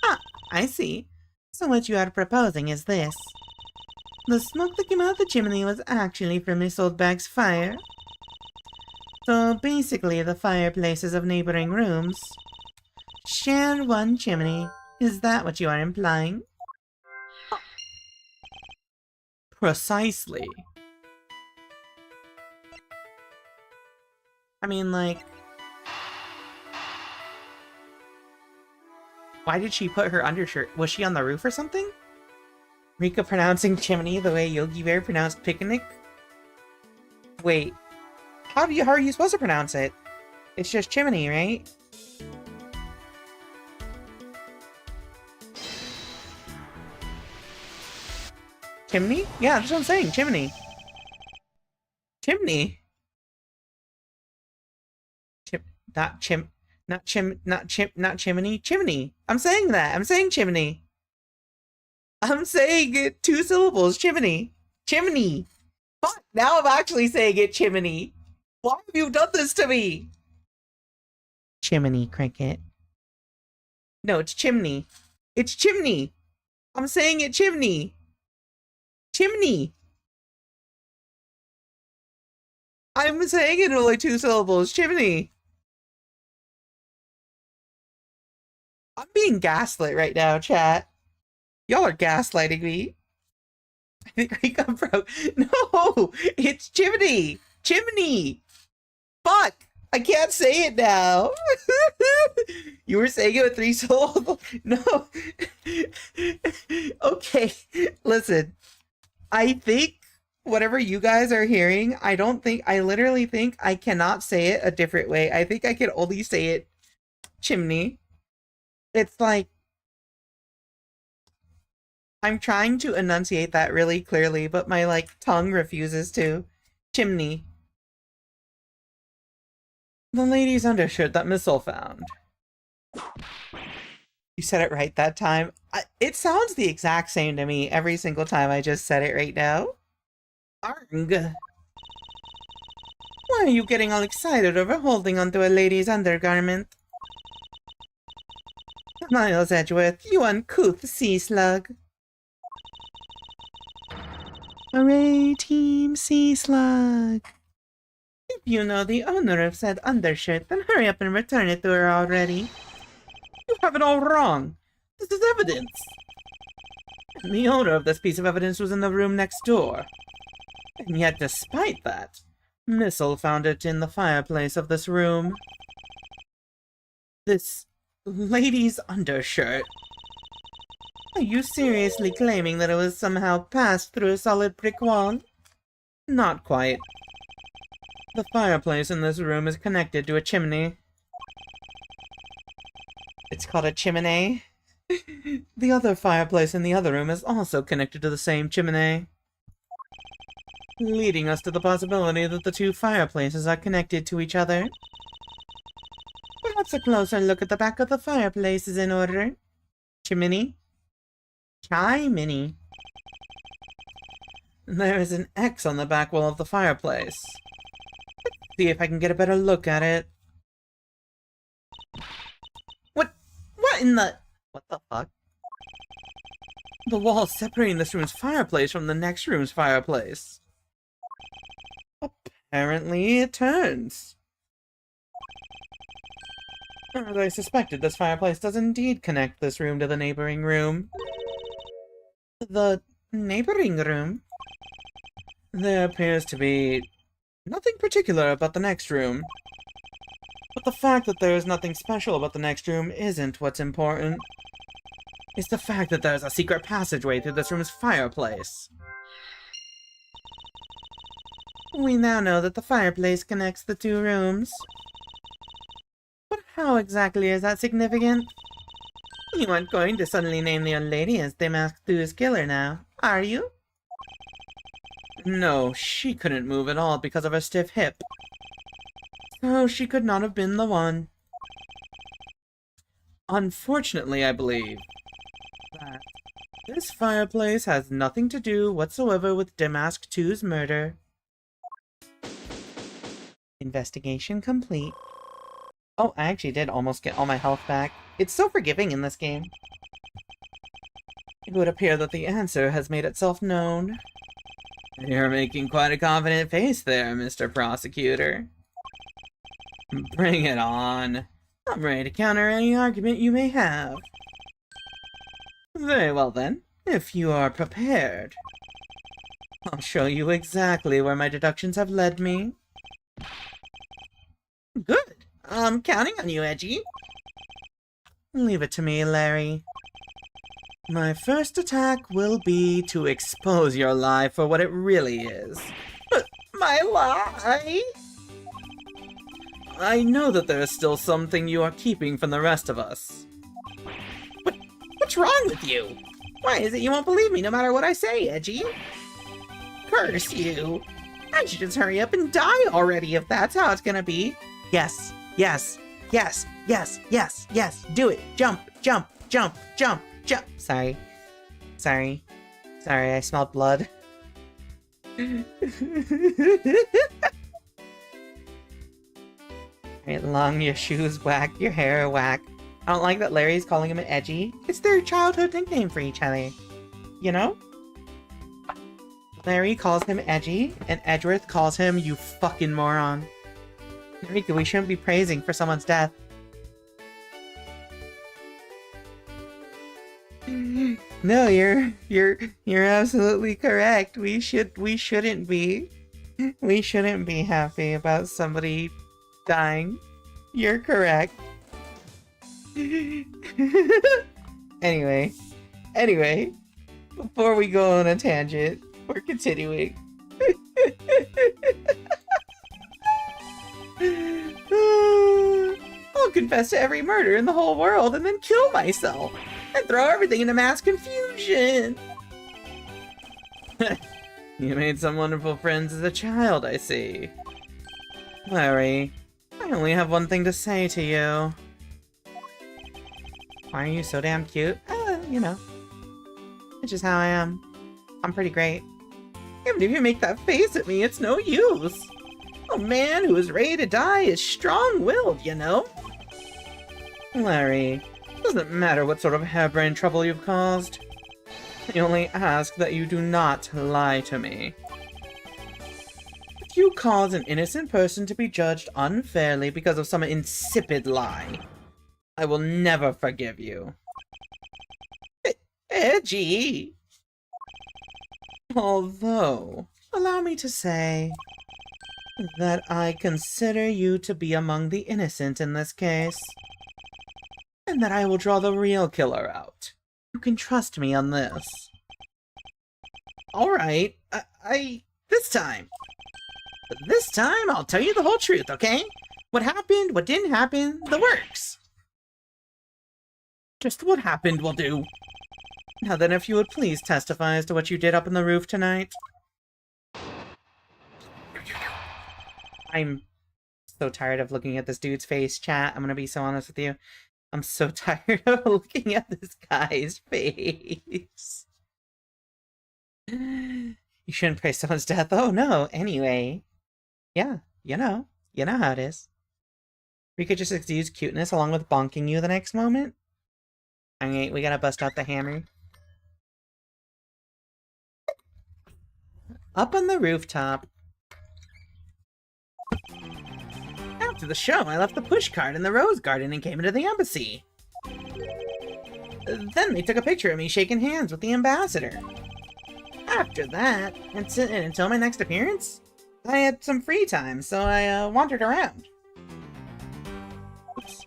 Ah, I see. So what you are proposing is this. The smoke that came out of the chimney was actually from Miss Oldbag's fire. So basically, the fireplaces of neighboring rooms share one chimney. Is that what you are implying? Precisely. I mean, like... Why did she put her undershirt? Was she on the roof or something? Rika pronouncing chimney the way Yogi Bear pronounced picnic? Wait. How are you supposed to pronounce it? It's just chimney, right? Chimney? Yeah, that's what I'm saying. Chimney. Chimney. Not chimney. Chimney. I'm saying that. I'm saying chimney. I'm saying it 2 syllables. Chimney. Chimney. Fuck, now I'm actually saying it chimney. Why have you done this to me? Chimney, Cricket. No, it's chimney. It's chimney. I'm saying it chimney. Chimney. I'm saying it in only 2 syllables. Chimney. I'm being gaslit right now, chat. Y'all are gaslighting me. I think Rika broke. No! It's chimney! Chimney! Fuck! I can't say it now! You were saying it with 3 syllables? No! Okay, listen. I think whatever you guys are hearing, I literally think I cannot say it a different way. I think I can only say it chimney. It's like, I'm trying to enunciate that really clearly, but my, like, tongue refuses to. Chimney. The lady's undershirt that Missile found. You said it right that time. It sounds the exact same to me every single time I just said it right now. Arg. Why are you getting all excited over holding onto a lady's undergarment? Miles Edgeworth, you uncouth sea slug. Hooray, Team Sea Slug! If you know the owner of said undershirt, then hurry up and return it to her already. You have it all wrong. This is evidence. And the owner of this piece of evidence was in the room next door. And yet, despite that, Missile found it in the fireplace of this room. This lady's undershirt. Are you seriously claiming that it was somehow passed through a solid brick wall? Not quite. The fireplace in this room is connected to a chimney. It's called a chimney? The other fireplace in the other room is also connected to the same chimney. Leading us to the possibility that the 2 fireplaces are connected to each other. Perhaps a closer look at the back of the fireplace is in order. Chimney? Chimney. There is an X on the back wall of the fireplace. It See if I can get a better look at it. What in the... What the fuck? The wall separating this room's fireplace from the next room's fireplace. Apparently it turns. As I suspected, this fireplace does indeed connect this room to the neighboring room. The neighboring room? There appears to be nothing particular about the next room. But the fact that there is nothing special about the next room isn't what's important. It's the fact that there's a secret passageway through this room's fireplace. We now know that the fireplace connects the two rooms. But how exactly is that significant? You aren't going to suddenly name the old lady as the Masked Thu's killer now, are you? No, she couldn't move at all because of her stiff hip. So she could not have been the one. Unfortunately, I believe that this fireplace has nothing to do whatsoever with Damask 2's murder. Investigation complete. Oh, I actually did almost get all my health back. It's so forgiving in this game. It would appear that the answer has made itself known. You're making quite a confident face there, Mr. Prosecutor. Bring it on. I'm ready to counter any argument you may have. Very well then, if you are prepared. I'll show you exactly where my deductions have led me. Good. I'm counting on you, Edgy. Leave it to me, Larry. My first attack will be to expose your lie for what it really is. My lie? I know that there is still something you are keeping from the rest of us. What's wrong with you? Why is it you won't believe me no matter what I say, Edgy? Curse you. I should just hurry up and die already if that's how it's gonna be. Yes, yes, yes, yes, yes, yes. Do it. Jump, jump, jump, jump, jump. Sorry. Sorry. Sorry, I smelled blood. Right, long your shoes whack, your hair whack. I don't like that Larry's calling him an Edgy. It's their childhood nickname for each other. You know? Larry calls him Edgy, and Edgeworth calls him you fucking moron. Rika, we shouldn't be praising for someone's death. No, you're absolutely correct. We shouldn't be happy about somebody dying. You're correct. Anyway, before we go on a tangent, we're continuing. I'll confess to every murder in the whole world and then kill myself and throw everything into mass confusion. You made some wonderful friends as a child, I see. Larry, I only have one thing to say to you. Why are you so damn cute? You know. It's just how I am. I'm pretty great. Even if you make that face at me, it's no use. A man who is ready to die is strong-willed, you know? Larry, it doesn't matter what sort of harebrained trouble you've caused. I only ask that you do not lie to me. If you cause an innocent person to be judged unfairly because of some insipid lie, I will never forgive you. Edgy! Although, allow me to say that I consider you to be among the innocent in this case, and that I will draw the real killer out. You can trust me on this. Alright, this time I'll tell you the whole truth, okay? What happened, what didn't happen, the works. Just what happened will do. Now then, if you would please testify as to what you did up on the roof tonight. I'm so tired of looking at this dude's face, chat. I'm gonna be so honest with you. I'm so tired of looking at this guy's face. You shouldn't praise someone's death. Oh no, anyway. Yeah, you know. You know how it is. Rika just exudes cuteness along with bonking you the next moment. Alright, we gotta bust out the hammer. Up on the rooftop. After the show, I left the pushcart in the rose garden and came into the embassy. Then they took a picture of me shaking hands with the ambassador. After that, until my next appearance, I had some free time, so I wandered around. Oops.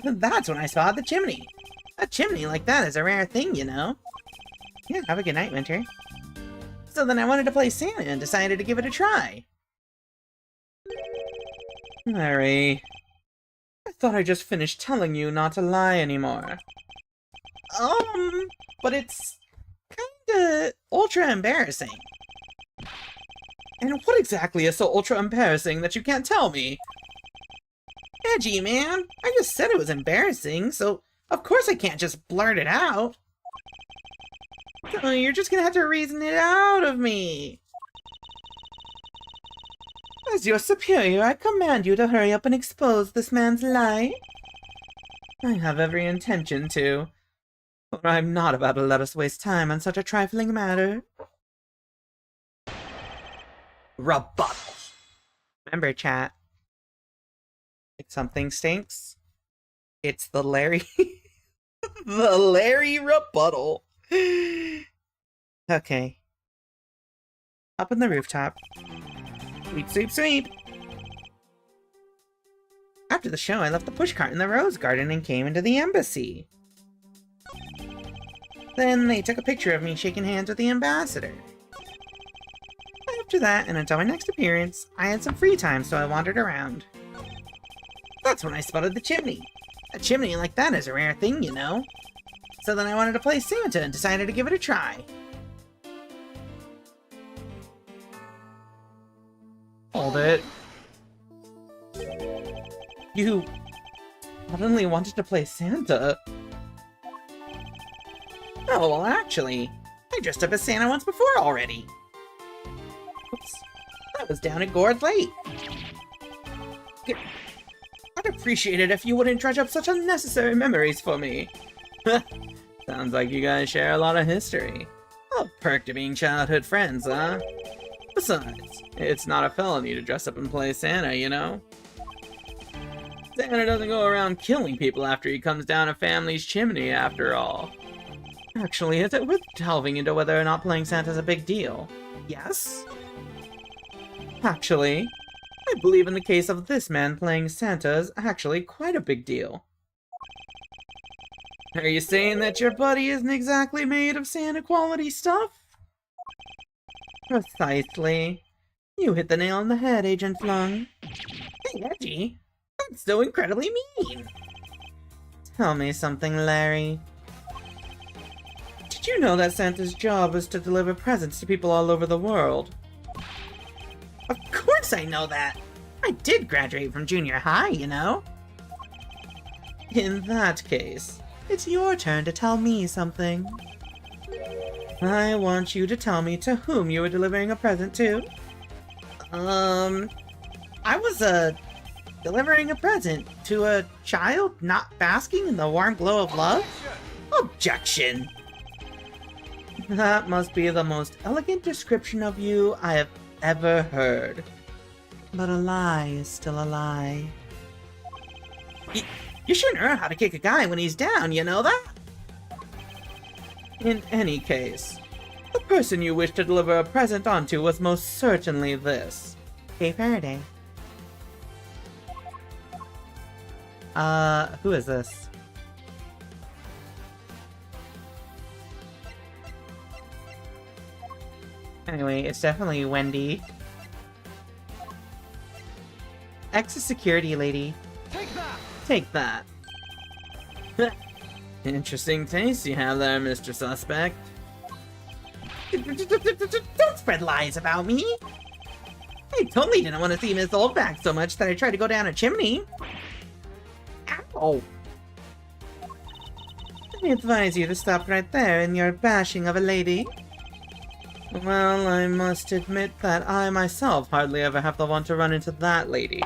That's when I spotted the chimney. A chimney like that is a rare thing, you know. Yeah, have a good night, Winter. So then I wanted to play Santa and decided to give it a try. Larry, I thought I just finished telling you not to lie anymore. But it's kinda ultra embarrassing. And what exactly is so ultra embarrassing that you can't tell me? Edgy, man. I just said it was embarrassing, so of course I can't just blurt it out. So you're just gonna have to reason it out of me. As your superior, I command you to hurry up and expose this man's lie. I have every intention to, but I'm not about to let us waste time on such a trifling matter. Rebuttal. Remember, chat. If something stinks, it's the Larry... the Larry rebuttal. Okay. Up on the rooftop. Sweep, sweep, sweep! After the show, I left the pushcart in the rose garden and came into the embassy. Then they took a picture of me shaking hands with the ambassador. After that, and until my next appearance, I had some free time, so I wandered around. That's when I spotted the chimney. A chimney like that is a rare thing, you know. So then I wanted to play Santa and decided to give it a try. Hold it. You suddenly wanted to play Santa? Oh, well actually, I dressed up as Santa once before already. Oops. I was down at Gourd Lake. I'd appreciate it if you wouldn't dredge up such unnecessary memories for me. Sounds like you guys share a lot of history. A perk to being childhood friends, huh? Besides, it's not a felony to dress up and play Santa, you know? Santa doesn't go around killing people after he comes down a family's chimney, after all. Actually, is it worth delving into whether or not playing Santa's a big deal? Yes? Actually, I believe in the case of this man playing Santa is actually quite a big deal. Are you saying that your buddy isn't exactly made of Santa-quality stuff? Precisely. You hit the nail on the head, Agent Flung. Hey, Edgy. That's so incredibly mean. Tell me something, Larry. Did you know that Santa's job is to deliver presents to people all over the world? Of course I know that! I did graduate from junior high, you know? In that case, it's your turn to tell me something. I want you to tell me to whom you were delivering a present to. I was, delivering a present to a child not basking in the warm glow of love? Objection! That must be the most elegant description of you I have ever heard. But a lie is still a lie. You sure know how to kick a guy when he's down, you know that? In any case, the person you wish to deliver a present onto was most certainly this. Hey, Faraday. Who is this? Anyway, it's definitely Wendy. Ex-security lady. Take that! Take that. Interesting taste you have there, Mr. Suspect. Don't spread lies about me! I totally didn't want to see Miss Oldback so much that I tried to go down a chimney. Ow! I advise you to stop right there in your bashing of a lady. Well, I must admit that I myself hardly ever have the want to run into that lady.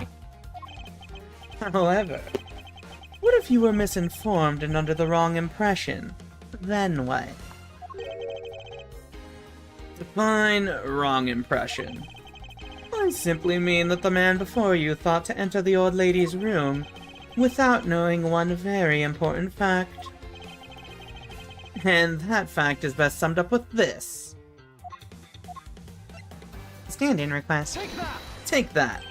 However, what if you were misinformed and under the wrong impression? Then what? Define wrong impression. I simply mean that the man before you thought to enter the old lady's room without knowing one very important fact. And that fact is best summed up with this. Stand-in request. Take that.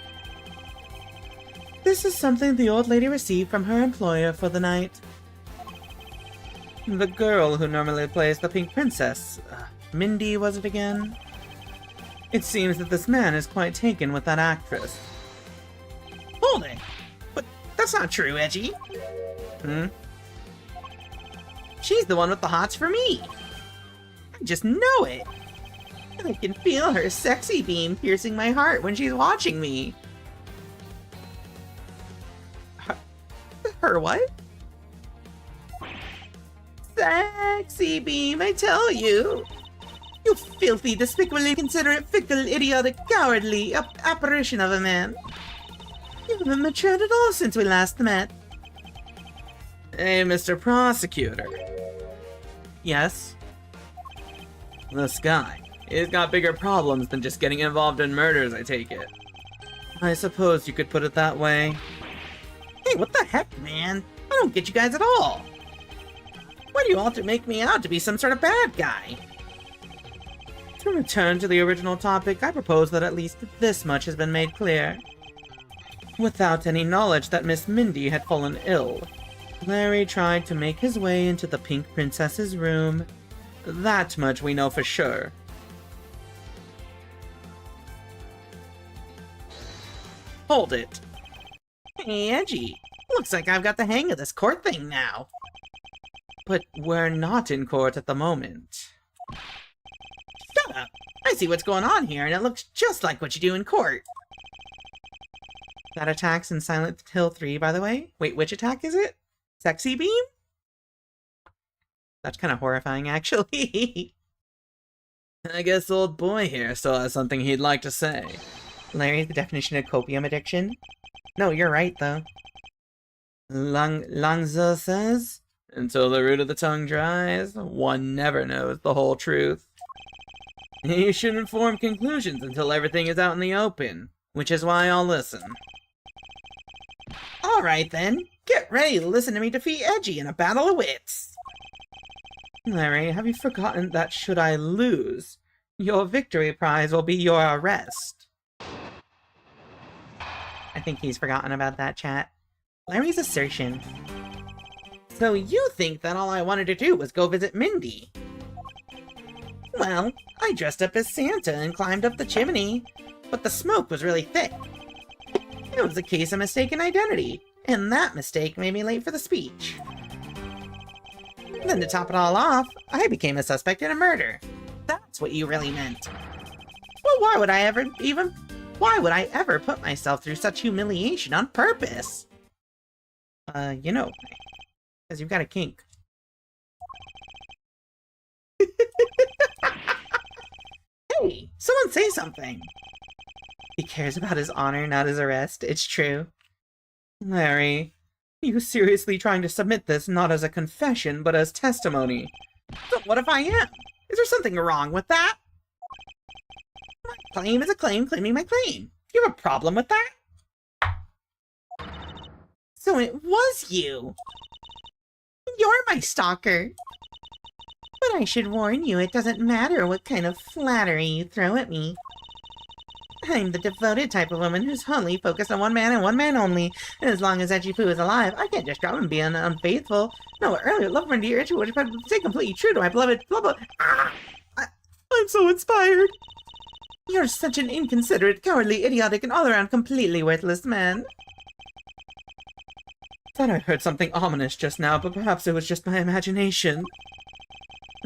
This is something the old lady received from her employer for the night. The girl who normally plays the Pink Princess. Mindy, was it again? It seems that this man is quite taken with that actress. Hold it! But that's not true, Edgy. Hmm? She's the one with the hots for me. I just know it. I can feel her sexy beam piercing my heart when she's watching me. Her what? Sexy beam, I tell you. You filthy, despicable, inconsiderate, fickle, idiotic, cowardly apparition of a man. You haven't matured at all since we last met. Hey, Mr. Prosecutor. Yes? This guy. He's got bigger problems than just getting involved in murders, I take it. I suppose you could put it that way. Hey, what the heck, man? I don't get you guys at all. Why do you all make me out to be some sort of bad guy? To return to the original topic, I propose that at least this much has been made clear. Without any knowledge that Miss Mindy had fallen ill, Larry tried to make his way into the Pink Princess's room. That much we know for sure. Hold it. Hey, Edgy. Looks like I've got the hang of this court thing now. But we're not in court at the moment. Shut up! I see what's going on here, and it looks just like what you do in court. That attack's in Silent Hill 3, by the way. Wait, which attack is it? Sexy beam? That's kind of horrifying, actually. I guess old boy here still has something he'd like to say. Larry's the definition of copium addiction? No, you're right, though. Langzo says, until the root of the tongue dries, one never knows the whole truth. You shouldn't form conclusions until everything is out in the open, which is why I'll listen. Alright then, get ready to listen to me defeat Edgy in a battle of wits. Larry, have you forgotten that should I lose, your victory prize will be your arrest? I think he's forgotten about that, chat. Larry's assertion. So you think that all I wanted to do was go visit Mindy? Well, I dressed up as Santa and climbed up the chimney, but the smoke was really thick. It was a case of mistaken identity, and that mistake made me late for the speech. Then to top it all off, I became a suspect in a murder. That's what you really meant. Well, why would I ever put myself through such humiliation on purpose? You know, because you've got a kink. Hey, someone say something! He cares about his honor, not his arrest, it's true. Larry, you seriously trying to submit this not as a confession, but as testimony? But what if I am? Is there something wrong with that? My claim is a claim claiming my claim. Do you have a problem with that? So it was you! You're my stalker! But I should warn you, it doesn't matter what kind of flattery you throw at me. I'm the devoted type of woman who's wholly focused on one man and one man only. And as long as Edgy Poo is alive, I can't just drop him and be unfaithful. No, earlier love from dear Edgy would stay completely true to my beloved blah blah. I'm so inspired. You're such an inconsiderate, cowardly, idiotic, and all-around completely worthless man. Thought I heard something ominous just now, but perhaps it was just my imagination.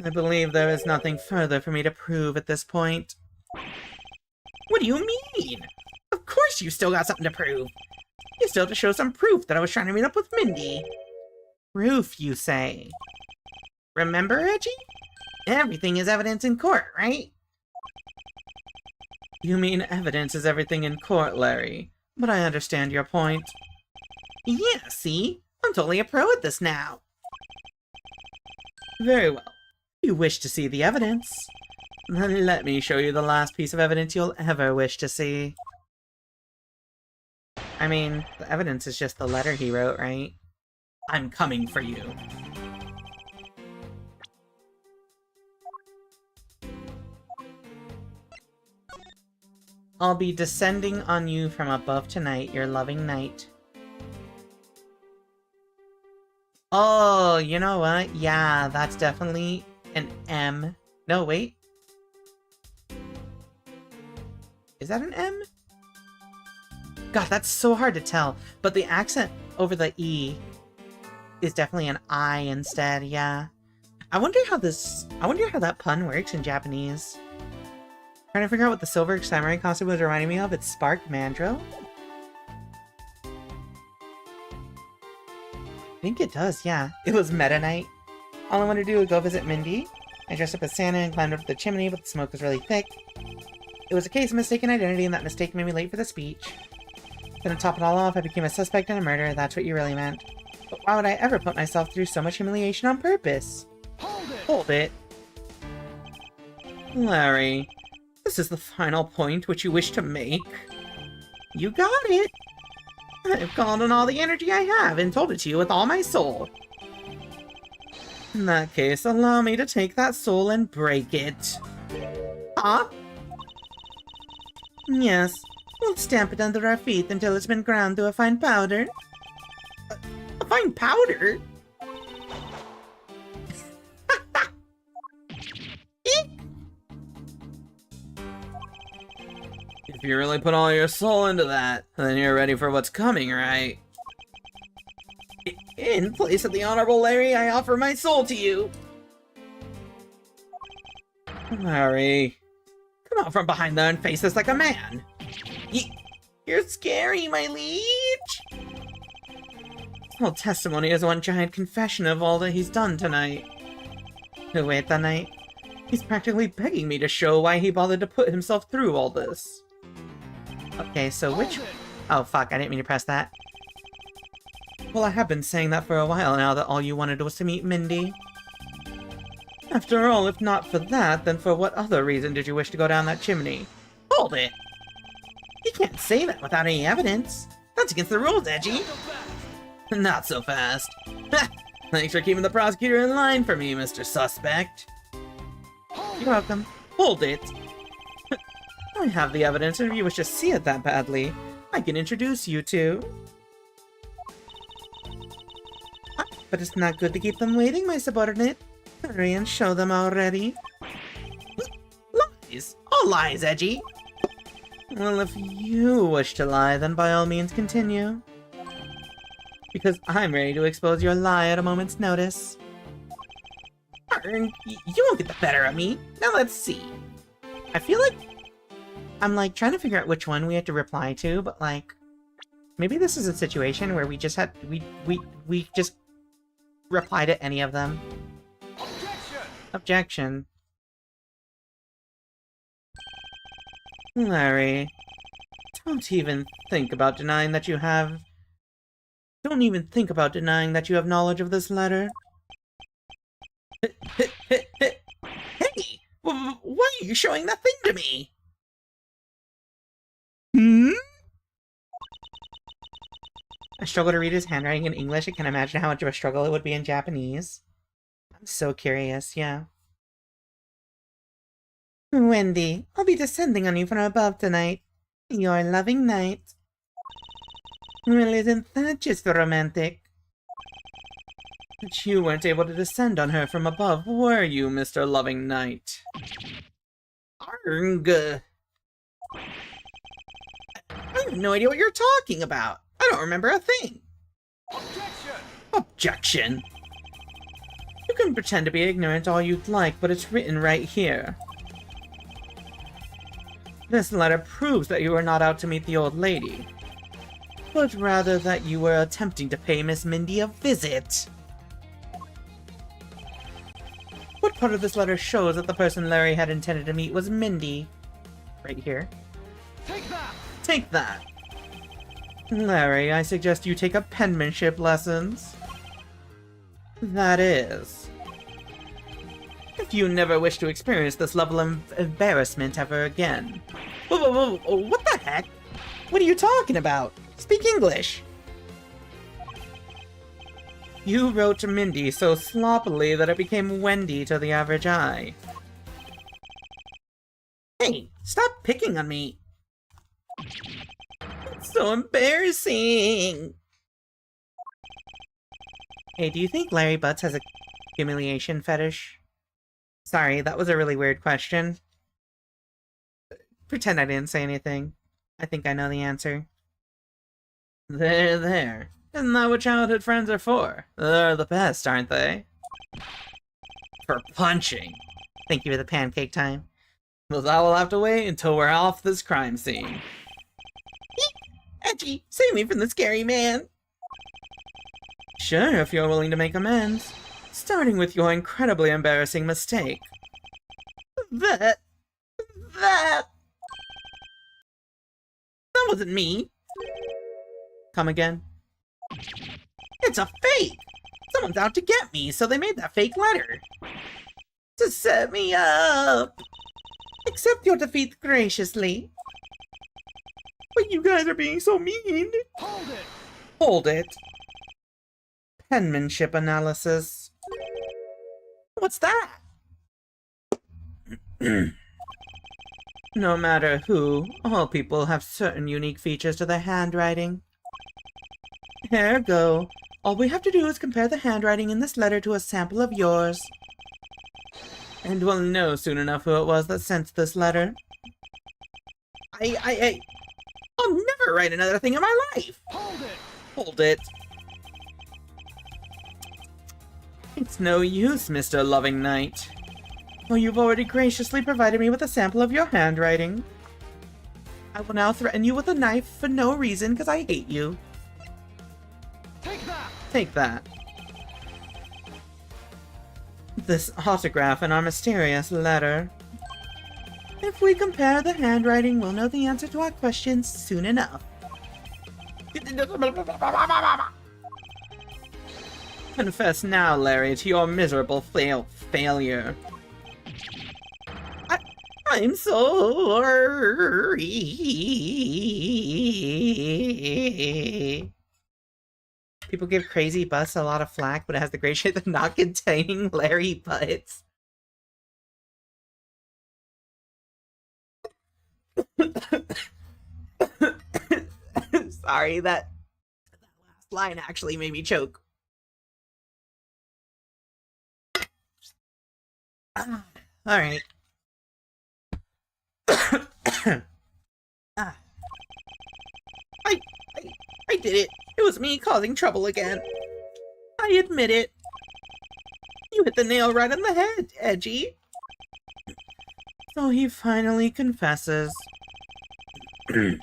I believe there is nothing further for me to prove at this point. What do you mean? Of course you still got something to prove. You still have to show some proof that I was trying to meet up with Mindy. Proof, you say? Remember, Edgy? Everything is evidence in court, right? You mean evidence is everything in court, Larry. But I understand your point. Yeah, see? I'm totally a pro at this now. Very well. You wish to see the evidence? Then let me show you the last piece of evidence you'll ever wish to see. I mean, the evidence is just the letter he wrote, right? I'm coming for you. I'll be descending on you from above tonight, your loving knight. Oh, you know what? Yeah, that's definitely an M. No, wait. Is that an M? God, that's so hard to tell. But the accent over the E is definitely an I instead, yeah. I wonder how that pun works in Japanese. Trying to figure out what the silver samurai costume was reminding me of. It's Spark Mandro. I think it does, yeah. It was Meta Night. All I wanted to do was go visit Mindy. I dressed up as Santa and climbed up the chimney, but the smoke was really thick. It was a case of mistaken identity, and that mistake made me late for the speech. Then to top it all off, I became a suspect in a murder. That's what you really meant. But why would I ever put myself through so much humiliation on purpose? Hold it. Larry, this is the final point which you wish to make. You got it. I've called on all the energy I have and told it to you with all my soul. In that case, allow me to take that soul and break it. Huh? Yes, we'll stamp it under our feet until it's been ground to a fine powder. A fine powder? If you really put all your soul into that, then you're ready for what's coming, right? In place of the Honorable Larry, I offer my soul to you! Larry, come out from behind there and face this like a man! You're scary, my liege! This whole testimony is one giant confession of all that he's done tonight. Wait, that night? He's practically begging me to show why he bothered to put himself through all this. Okay, so which... Oh, fuck, I didn't mean to press that. Well, I have been saying that for a while now, that all you wanted was to meet Mindy. After all, if not for that, then for what other reason did you wish to go down that chimney? Hold it! You can't say that without any evidence. That's against the rules, Edgy. Not so fast. Thanks for keeping the prosecutor in line for me, Mr. Suspect. You're welcome. Hold it! I have the evidence, and if you wish to see it that badly, I can introduce you to... But it's not good to keep them waiting, my subordinate. Hurry and show them already. Lies! All lies, Edgy! Well, if you wish to lie, then by all means continue. Because I'm ready to expose your lie at a moment's notice. You won't get the better of me. Now let's see. I feel like I'm like trying to figure out which one we have to reply to, but like maybe this is a situation where we just had we just reply to any of them. Objection. Larry, don't even think about denying that you have... Don't even think about denying that you have knowledge of this letter. Hey! Why are you showing that thing to me? Hmm? I struggle to read his handwriting in English. I can imagine how much of a struggle it would be in Japanese. I'm so curious, yeah. Wendy, I'll be descending on you from above tonight. Your loving knight. Well, isn't that just romantic? But you weren't able to descend on her from above, were you, Mr. Loving Knight? Arg. I have no idea what you're talking about. I don't remember a thing. Objection! Objection! You can pretend to be ignorant all you'd like, but it's written right here. This letter proves that you were not out to meet the old lady, but rather that you were attempting to pay Miss Mindy a visit. What part of this letter shows that the person Larry had intended to meet was Mindy? Right here. Take that! Larry, I suggest you take up penmanship lessons. That is, if you never wish to experience this level of embarrassment ever again. Whoa, what the heck? What are you talking about? Speak English! You wrote Mindy so sloppily that it became Wendy to the average eye. Hey, stop picking on me! It's so embarrassing! Hey, do you think Larry Butts has a humiliation fetish? Sorry, that was a really weird question. Pretend I didn't say anything. I think I know the answer. There. Isn't that what childhood friends are for? They're the best, aren't they? For punching. Thank you for the pancake time. Well, that will have to wait until we're off this crime scene. Edgy, save me from the scary man! Sure, if you're willing to make amends. Starting with your incredibly embarrassing mistake. That wasn't me. Come again? It's a fake! Someone's out to get me, so they made that fake letter. To set me up! Accept your defeat graciously. But you guys are being so mean! Hold it! Hold it. Penmanship analysis. What's that? No matter who, all people have certain unique features to their handwriting. Ergo, all we have to do is compare the handwriting in this letter to a sample of yours. And we'll know soon enough who it was that sent this letter. I'll never write another thing in my life! Hold it! Hold it. It's no use, Mr. Loving Knight. Oh, you've already graciously provided me with a sample of your handwriting. I will now threaten you with a knife for no reason, because I hate you. Take that! Take that. This autograph in our mysterious letter. If we compare the handwriting, we'll know the answer to our questions soon enough. Confess now, Larry, to your miserable failure. I'm sorry. People give Crazy Butts a lot of flack, but it has the great shit of not containing Larry Butts. Sorry, that last line actually made me choke. Alright. I did it. It was me causing trouble again. I admit it. You hit the nail right on the head, Edgy. So he finally confesses. I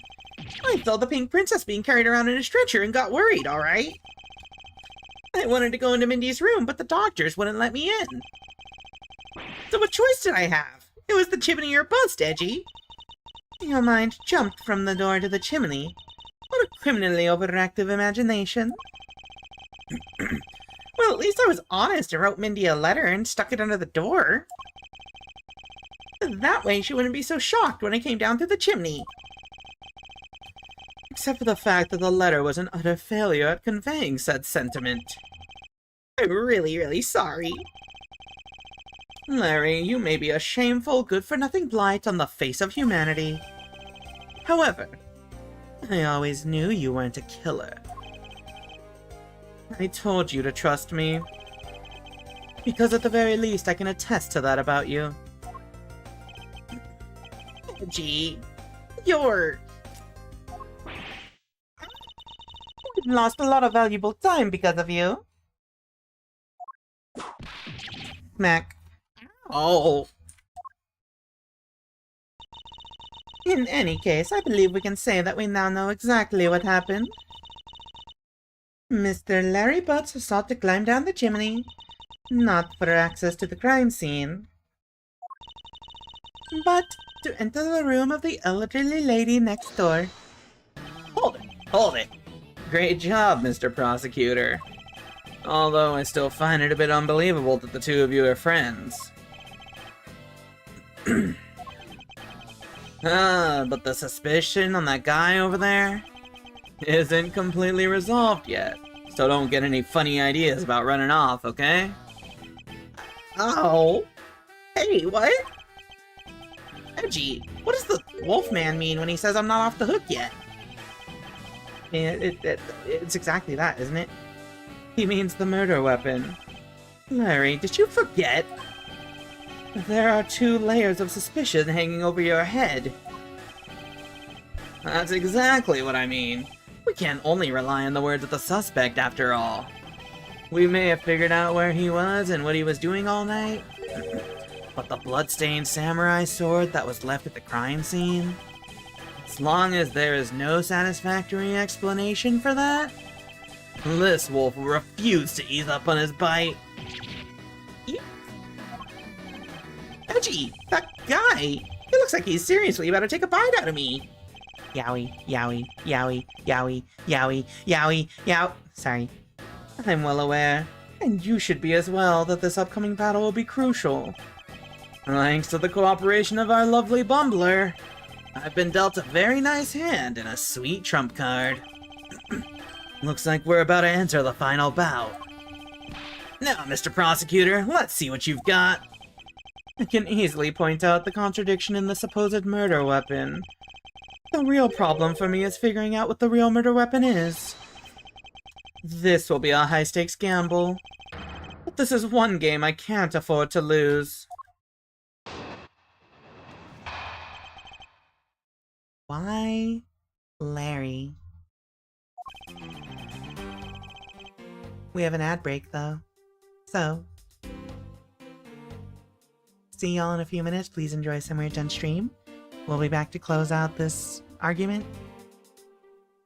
saw the pink princess being carried around in a stretcher and got worried, alright? I wanted to go into Mindy's room, but the doctors wouldn't let me in. So what choice did I have? It was the chimney or bust, Edgy. Your mind jumped from the door to the chimney. What a criminally overactive imagination. Well, at least I was honest and wrote Mindy a letter and stuck it under the door. That way she wouldn't be so shocked when I came down through the chimney. Except for the fact that the letter was an utter failure at conveying said sentiment. I'm really, really sorry. Larry, you may be a shameful, good-for-nothing blight on the face of humanity. However, I always knew you weren't a killer. I told you to trust me. Because at the very least I can attest to that about you. Gee, you're... I've lost a lot of valuable time because of you. Mac. Oh. In any case, I believe we can say that we now know exactly what happened. Mr. Larry Butts sought to climb down the chimney, not for access to the crime scene, but to enter the room of the elderly lady next door. Hold it! Hold it! Great job, Mr. Prosecutor. Although I still find it a bit unbelievable that the two of you are friends. But the suspicion on that guy over there isn't completely resolved yet. So don't get any funny ideas about running off, okay? Oh! Hey, what? Edgy, what does the Wolfman mean when he says I'm not off the hook yet? It's exactly that, isn't it? He means the murder weapon. Larry, did you forget? There are 2 layers of suspicion hanging over your head. That's exactly what I mean. We can't only rely on the words of the suspect after all. We may have figured out where he was and what he was doing all night, but the bloodstained samurai sword that was left at the crime scene? As long as there is no satisfactory explanation for that, this wolf will refuse to ease up on his bite. Edgy, that guy! He looks like he's seriously about to take a bite out of me! Yowie, yowie, yowie, yowie, yowie, yowie, yow. Sorry. I'm well aware, and you should be as well, that this upcoming battle will be crucial. Thanks to the cooperation of our lovely bumbler, I've been dealt a very nice hand and a sweet trump card. Looks like we're about to enter the final bout. Now, Mr. Prosecutor, let's see what you've got. I can easily point out the contradiction in the supposed murder weapon. The real problem for me is figuring out what the real murder weapon is. This will be a high-stakes gamble, but this is one game I can't afford to lose. Why, Larry? We have an ad break, though. So, see y'all in a few minutes. Please enjoy Somewhere Done stream. We'll be back to close out this argument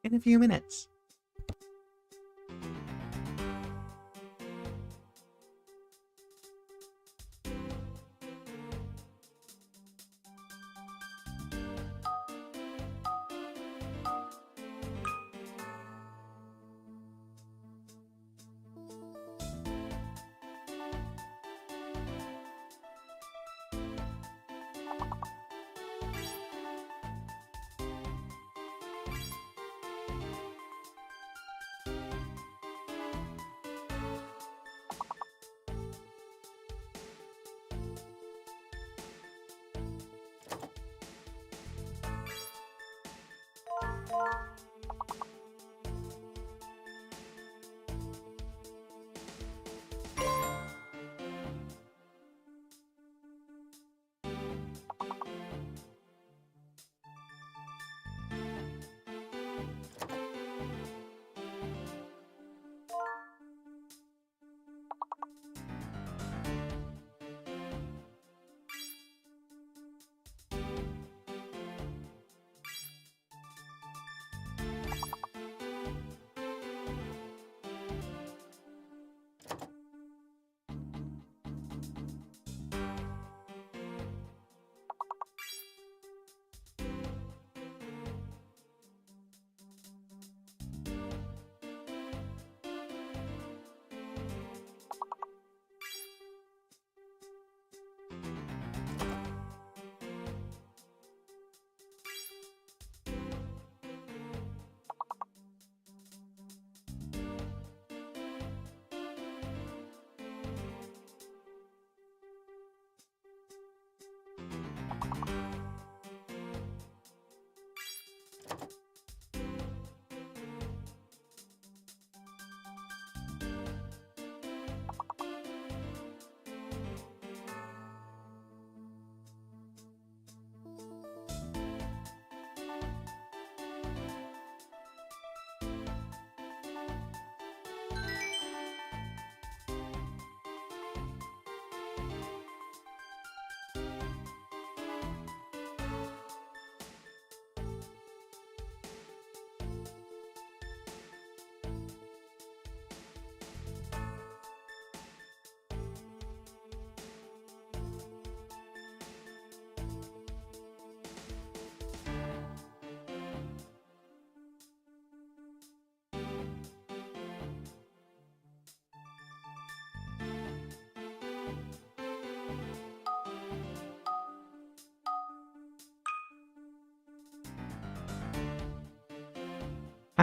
in a few minutes.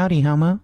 Howdy, homo.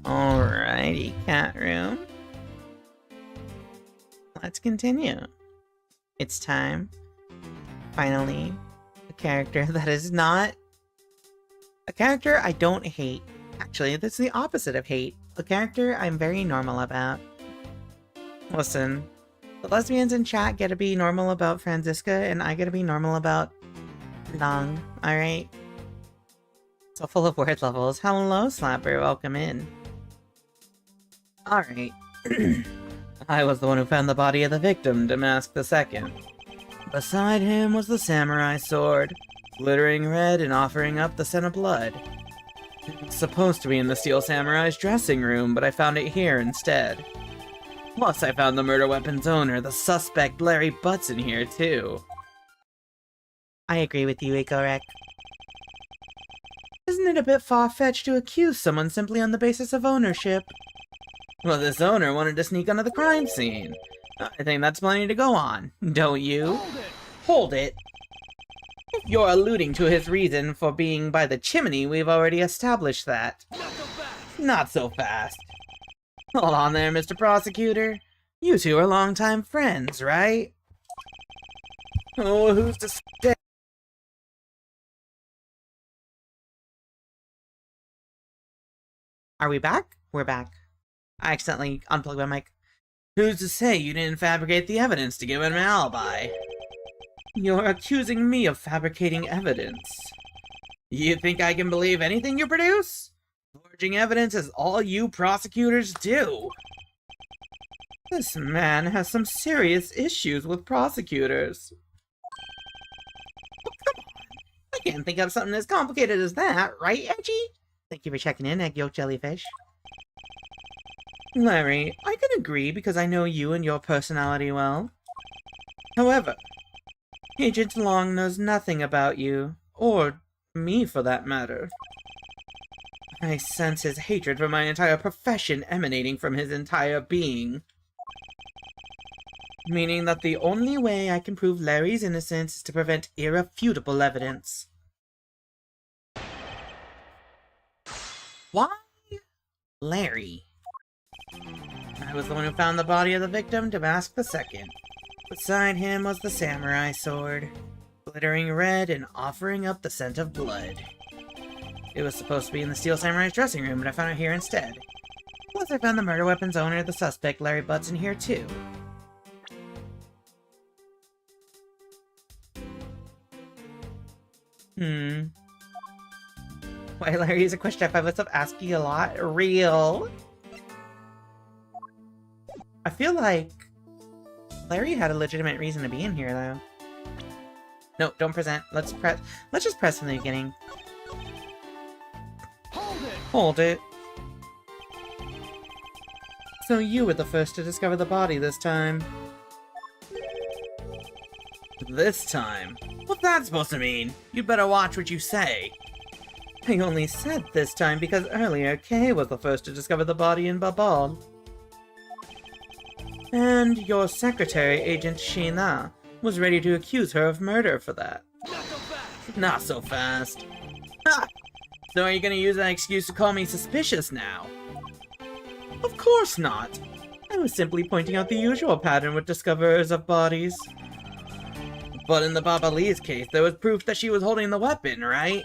Alrighty, cat room. Let's continue. It's time. Finally, a character that is not a character I don't hate. Actually, that's the opposite of hate. A character I'm very normal about. Listen, the lesbians in chat get to be normal about Franziska, and I get to be normal about Long, alright? So full of word levels. Hello, Slapper, welcome in. Alright. I was the one who found the body of the victim, Damask II. Beside him was the samurai sword, glittering red and offering up the scent of blood. It's supposed to be in the Steel Samurai's dressing room, but I found it here instead. Plus, I found the murder weapon's owner, the suspect Larry Butts, in here too. I agree with you, Ikorek. Isn't it a bit far-fetched to accuse someone simply on the basis of ownership? Well, this owner wanted to sneak onto the crime scene. I think that's plenty to go on, don't you? Hold it! If you're alluding to his reason for being by the chimney, we've already established that. Not so fast. Hold on there, Mr. Prosecutor. You two are longtime friends, right? Oh, who's to say? Are we back? We're back. I accidentally unplugged my mic. Who's to say you didn't fabricate the evidence to give him an alibi? You're accusing me of fabricating evidence. You think I can believe anything you produce? Forging evidence is all you prosecutors do. This man has some serious issues with prosecutors. Oh, come on. I can't think of something as complicated as that, right, Edgy? Thank you for checking in, Egg Yolk Jellyfish. Larry, I can agree because I know you and your personality well. However, Agent Long knows nothing about you, or me for that matter. I sense his hatred for my entire profession emanating from his entire being. Meaning that the only way I can prove Larry's innocence is to prevent irrefutable evidence. Why Larry? I was the one who found the body of the victim, Damask II. Beside him was the samurai sword, glittering red and offering up the scent of blood. It was supposed to be in the Steel Samurai's dressing room, but I found it here instead. Plus, I found the murder weapon's owner, the suspect, Larry Butts, in here too. Why, Larry is a question I find myself asking a lot. Real. I feel like Larry had a legitimate reason to be in here, though. No, don't present. Let's just press from the beginning. Hold it. So you were the first to discover the body this time. This time? What's that supposed to mean? You'd better watch what you say. I only said this time because earlier Kay was the first to discover the body in Babal. And your secretary, Agent Sheena, was ready to accuse her of murder for that. Not so fast. Ha! So are you gonna use that excuse to call me suspicious now? Of course not. I was simply pointing out the usual pattern with discoverers of bodies. But in the Baba Lee's case, there was proof that she was holding the weapon, right?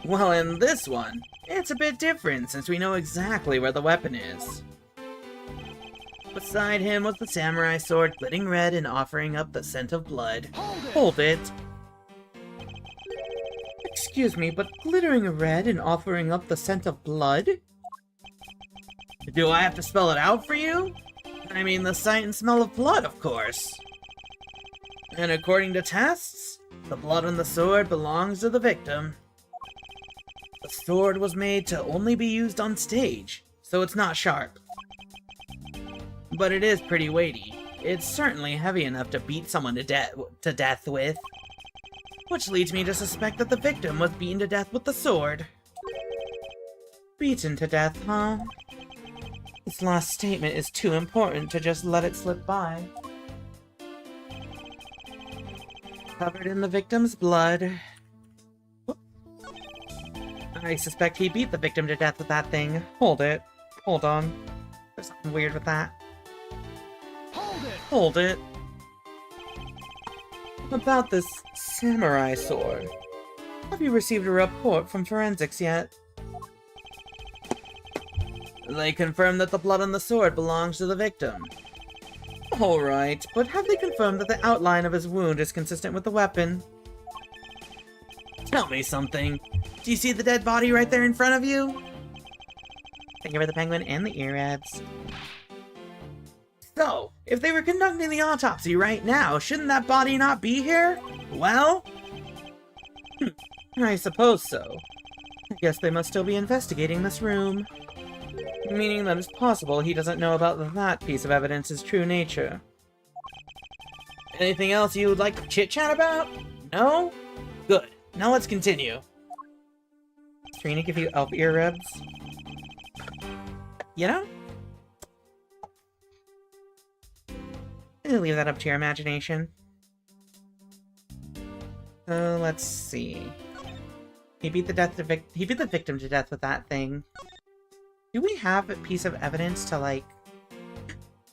Well, in this one, it's a bit different since we know exactly where the weapon is. Beside him was the samurai sword, glittering red and offering up the scent of blood. Hold it! Excuse me, but glittering red and offering up the scent of blood? Do I have to spell it out for you? I mean, the sight and smell of blood, of course. And according to tests, the blood on the sword belongs to the victim. The sword was made to only be used on stage, so it's not sharp. But it is pretty weighty. It's certainly heavy enough to beat someone to death with. Which leads me to suspect that the victim was beaten to death with the sword. Beaten to death, huh? This last statement is too important to just let it slip by. Covered in the victim's blood. I suspect he beat the victim to death with that thing. Hold it. Hold on. There's something weird with that. Hold it. About this samurai sword. Have you received a report from forensics yet? They confirmed that the blood on the sword belongs to the victim. Alright, but have they confirmed that the outline of his wound is consistent with the weapon? Tell me something. Do you see the dead body right there in front of you? Thank you for the penguin and the earabs. So, if they were conducting the autopsy right now, shouldn't that body not be here? Well? I suppose so. I guess they must still be investigating this room. Meaning that it's possible he doesn't know about that piece of evidence's true nature. Anything else you would like to chit-chat about? No? Good. Now let's continue. Trying to give you elf ear rubs. You know? I'll leave that up to your imagination. So let's see. He beat the victim to death with that thing. Do we have a piece of evidence to, like...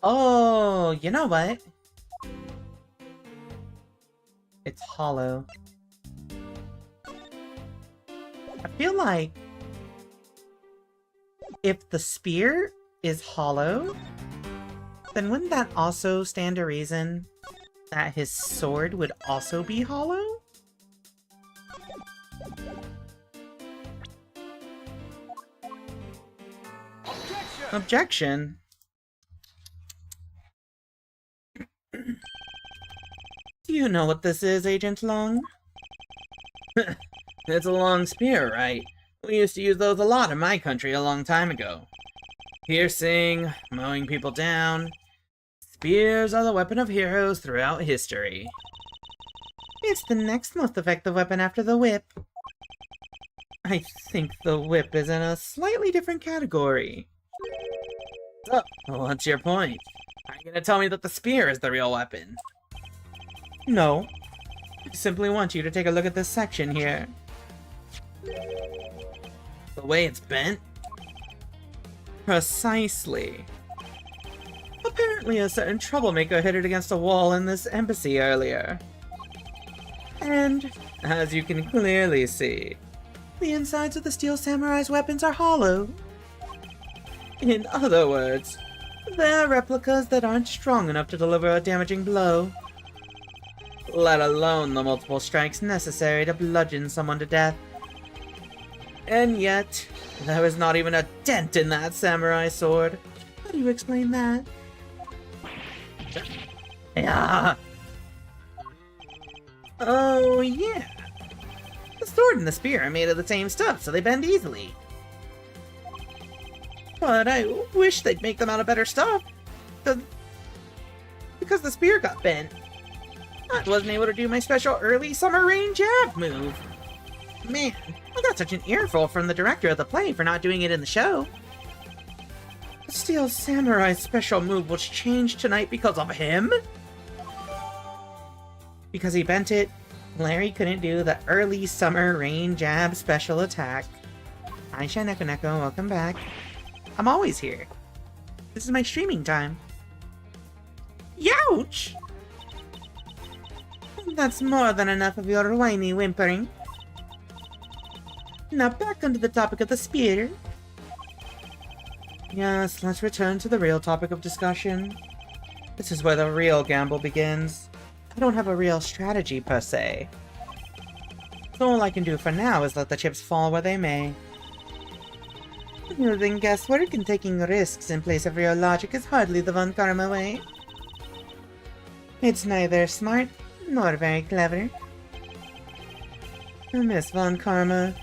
Oh, you know what? It's hollow. I feel like if the spear is hollow, then wouldn't that also stand to reason that his sword would also be hollow? Objection. Do you know what this is, Agent Long? It's a long spear, right? We used to use those a lot in my country a long time ago. Piercing, mowing people down. Spears are the weapon of heroes throughout history. It's the next most effective weapon after the whip. I think the whip is in a slightly different category. So, what's your point? Are you gonna tell me that the spear is the real weapon? No. I simply want you to take a look at this section here. The way it's bent? Precisely. Apparently a certain troublemaker hit it against a wall in this embassy earlier. And, as you can clearly see, the insides of the Steel Samurai's weapons are hollow. In other words, they're replicas that aren't strong enough to deliver a damaging blow. Let alone the multiple strikes necessary to bludgeon someone to death. And yet, there is not even a dent in that samurai sword. How do you explain that? Yeah. Oh, yeah. The sword and the spear are made of the same stuff, so they bend easily. But I wish they'd make them out of better stuff. Because the spear got bent. I wasn't able to do my special early summer rain jab move. Man, I got such an earful from the director of the play for not doing it in the show. The Steel Samurai's special move was changed tonight because of him? Because he bent it, Larry couldn't do the early summer rain jab special attack. Hi, Neko, welcome back. I'm always here. This is my streaming time. Youch! That's more than enough of your whiny whimpering. Now back onto the topic of the spear. Yes, let's return to the real topic of discussion. This is where the real gamble begins. I don't have a real strategy per se. So all I can do for now is let the chips fall where they may. Using guesswork and taking risks in place of real logic is hardly the Von Karma way. It's neither smart nor very clever. Miss Von Karma,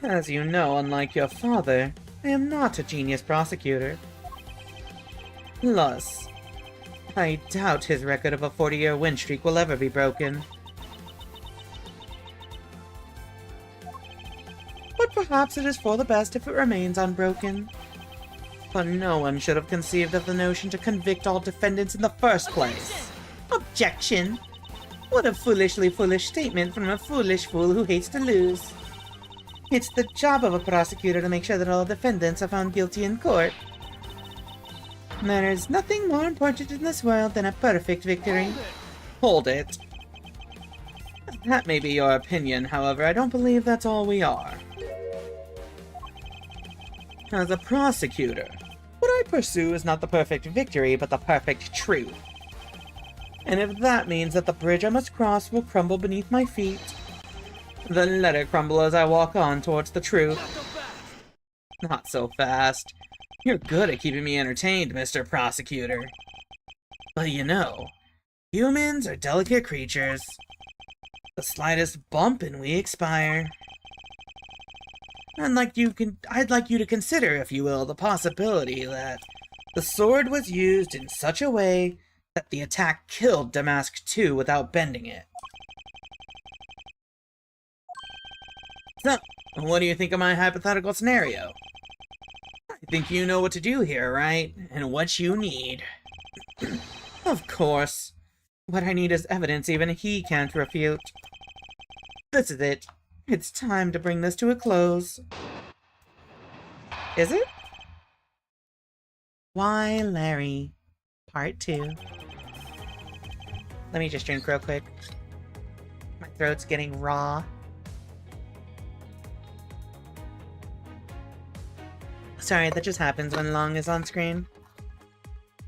as you know, unlike your father, I am not a genius prosecutor. Plus, I doubt his record of a 40-year win streak will ever be broken. But perhaps it is for the best if it remains unbroken. But no one should have conceived of the notion to convict all defendants in the first place. Objection! What a foolishly foolish statement from a foolish fool who hates to lose. It's the job of a prosecutor to make sure that all defendants are found guilty in court. There is nothing more important in this world than a perfect victory. Hold it. That may be your opinion, however, I don't believe that's all we are. As a prosecutor, what I pursue is not the perfect victory, but the perfect truth. And if that means that the bridge I must cross will crumble beneath my feet, then let it crumble as I walk on towards the truth. Not so fast. You're good at keeping me entertained, Mr. Prosecutor. But you know, humans are delicate creatures. The slightest bump and we expire. I'd like you to consider, if you will, the possibility that the sword was used in such a way that the attack killed Damask II without bending it. So, what do you think of my hypothetical scenario? I think you know what to do here, right? And what you need. Of course. What I need is evidence even he can't refute. This is it. It's time to bring this to a close. Is it? Why, Larry? Part 2. Let me just drink real quick. My throat's getting raw. Sorry, that just happens when Long is on screen.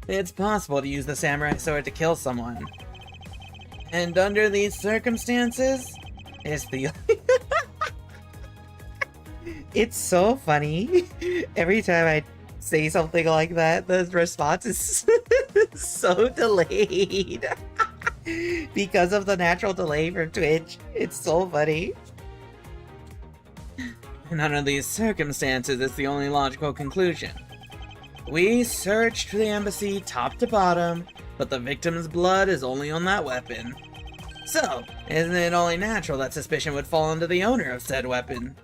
It's possible to use the samurai sword to kill someone. And under these circumstances, it's the It's so funny. Every time I say something like that, the response is so delayed. Because of the natural delay from Twitch. It's so funny. And under these circumstances, it's the only logical conclusion. We searched the embassy top to bottom, but the victim's blood is only on that weapon. So, isn't it only natural that suspicion would fall onto the owner of said weapon?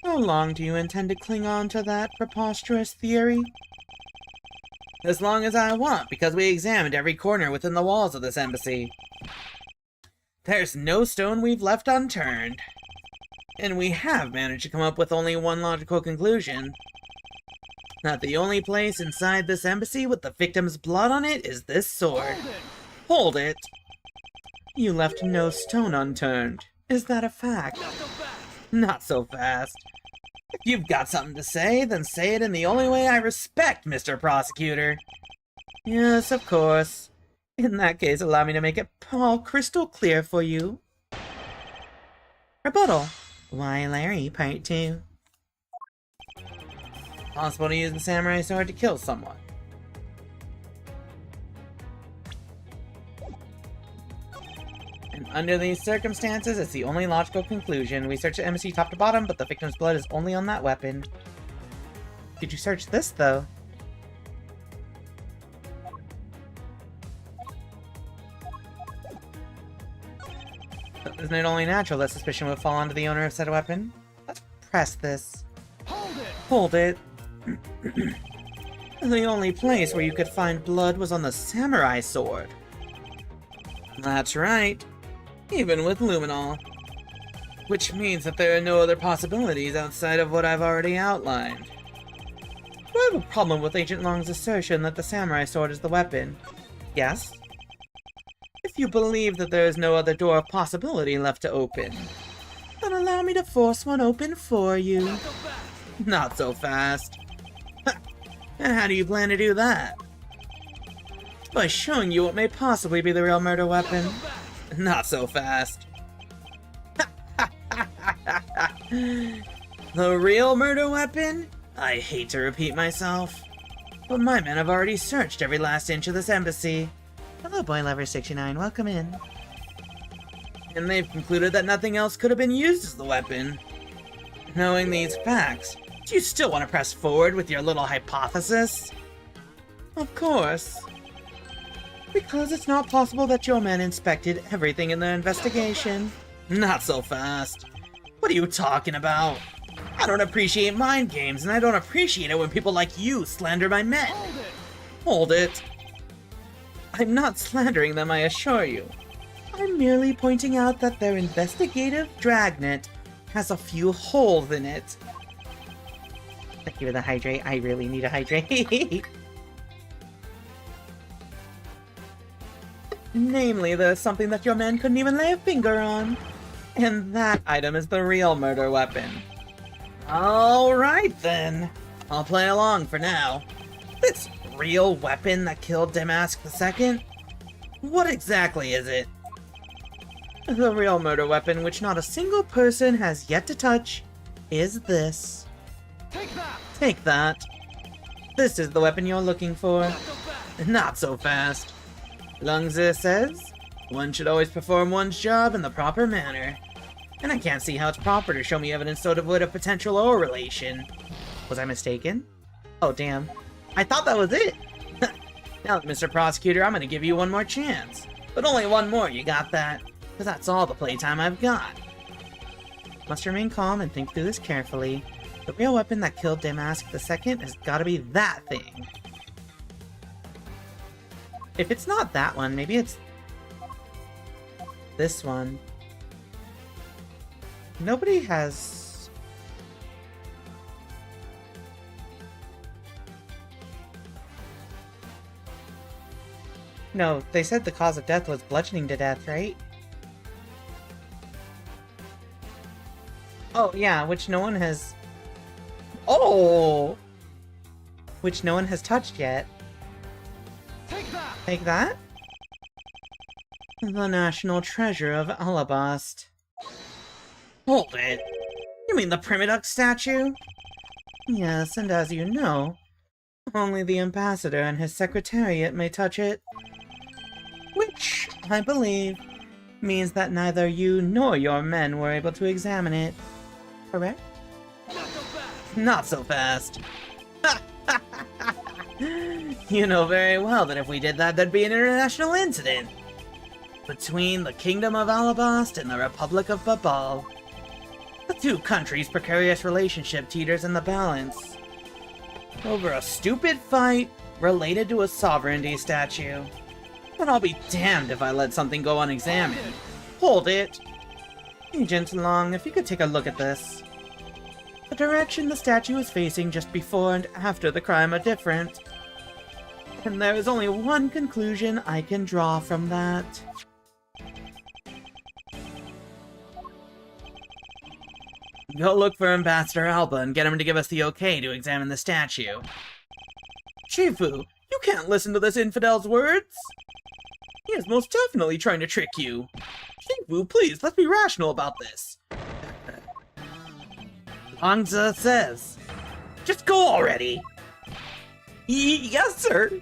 How long do you intend to cling on to that preposterous theory? As long as I want, because we examined every corner within the walls of this embassy. There's no stone we've left unturned. And we have managed to come up with only one logical conclusion. That the only place inside this embassy with the victim's blood on it is this sword. Hold it! You left no stone unturned. Is that a fact? Not so fast. If you've got something to say, then say it in the only way I respect, Mr. Prosecutor. Yes, of course. In that case, allow me to make it all crystal clear for you. Rebuttal. Why, Larry, Part 2. Possible to use the samurai sword to kill someone. And under these circumstances, it's the only logical conclusion. We searched the embassy top to bottom, but the victim's blood is only on that weapon. Did you search this, though? Isn't it only natural that suspicion would fall onto the owner of said weapon? Let's press this. Hold it! The only place where you could find blood was on the samurai sword. That's right. Even with luminol. Which means that there are no other possibilities outside of what I've already outlined. I have a problem with Agent Long's assertion that the samurai sword is the weapon. Yes? If you believe that there is no other door of possibility left to open, then allow me to force one open for you. Not so fast. And how do you plan to do that? By showing you what may possibly be the real murder weapon. Not so fast. The real murder weapon? I hate to repeat myself, but my men have already searched every last inch of this embassy. Hello, Boy Lover 69, welcome in. And they've concluded that nothing else could have been used as the weapon. Knowing these facts, do you still want to press forward with your little hypothesis? Of course. Because it's not possible that your men inspected everything in their investigation. Not so fast. What are you talking about? I don't appreciate mind games, and I don't appreciate it when people like you slander my men. Hold it. I'm not slandering them, I assure you. I'm merely pointing out that their investigative dragnet has a few holes in it. Thank you for the hydrate. I really need a hydrate. Namely, there's something that your men couldn't even lay a finger on. And that item is the real murder weapon. Alright then. I'll play along for now. This real weapon that killed Damask II? What exactly is it? The real murder weapon, which not a single person has yet to touch, is this. Take that! Take that. This is the weapon you're looking for. Not so fast. Lungzi says, one should always perform one's job in the proper manner. And I can't see how it's proper to show me evidence so devoid of potential or relation. Was I mistaken? Oh damn. I thought that was it! Now, Mr. Prosecutor, I'm gonna give you one more chance. But only one more, you got that? but that's all the playtime I've got. Must remain calm and think through this carefully. The real weapon that killed Damask II has gotta be that thing. If it's not that one, maybe it's this one. Nobody has... No, they said the cause of death was bludgeoning to death, right? Oh, yeah, which no one has... Oh! Which no one has touched yet. Take that! Take that? The national treasure of Alabast. Hold it! You mean the Primadux statue? Yes, and as you know, only the ambassador and his secretariat may touch it. Which, I believe, means that neither you nor your men were able to examine it. Correct? Not so fast. You know very well that if we did that, there'd be an international incident between the Kingdom of Alabast and the Republic of Babal. The two countries' precarious relationship teeters in the balance over a stupid fight related to a sovereignty statue. But I'll be damned if I let something go unexamined. Hold it! Agent Long, if you could take a look at this. The direction the statue is facing just before and after the crime are different. And there is only one conclusion I can draw from that. Go look for Ambassador Alba and get him to give us the okay to examine the statue. Shifu, you can't listen to this infidel's words! He is most definitely trying to trick you. Shifu, please, let's be rational about this. Hangza says. Just go already! Yes, sir!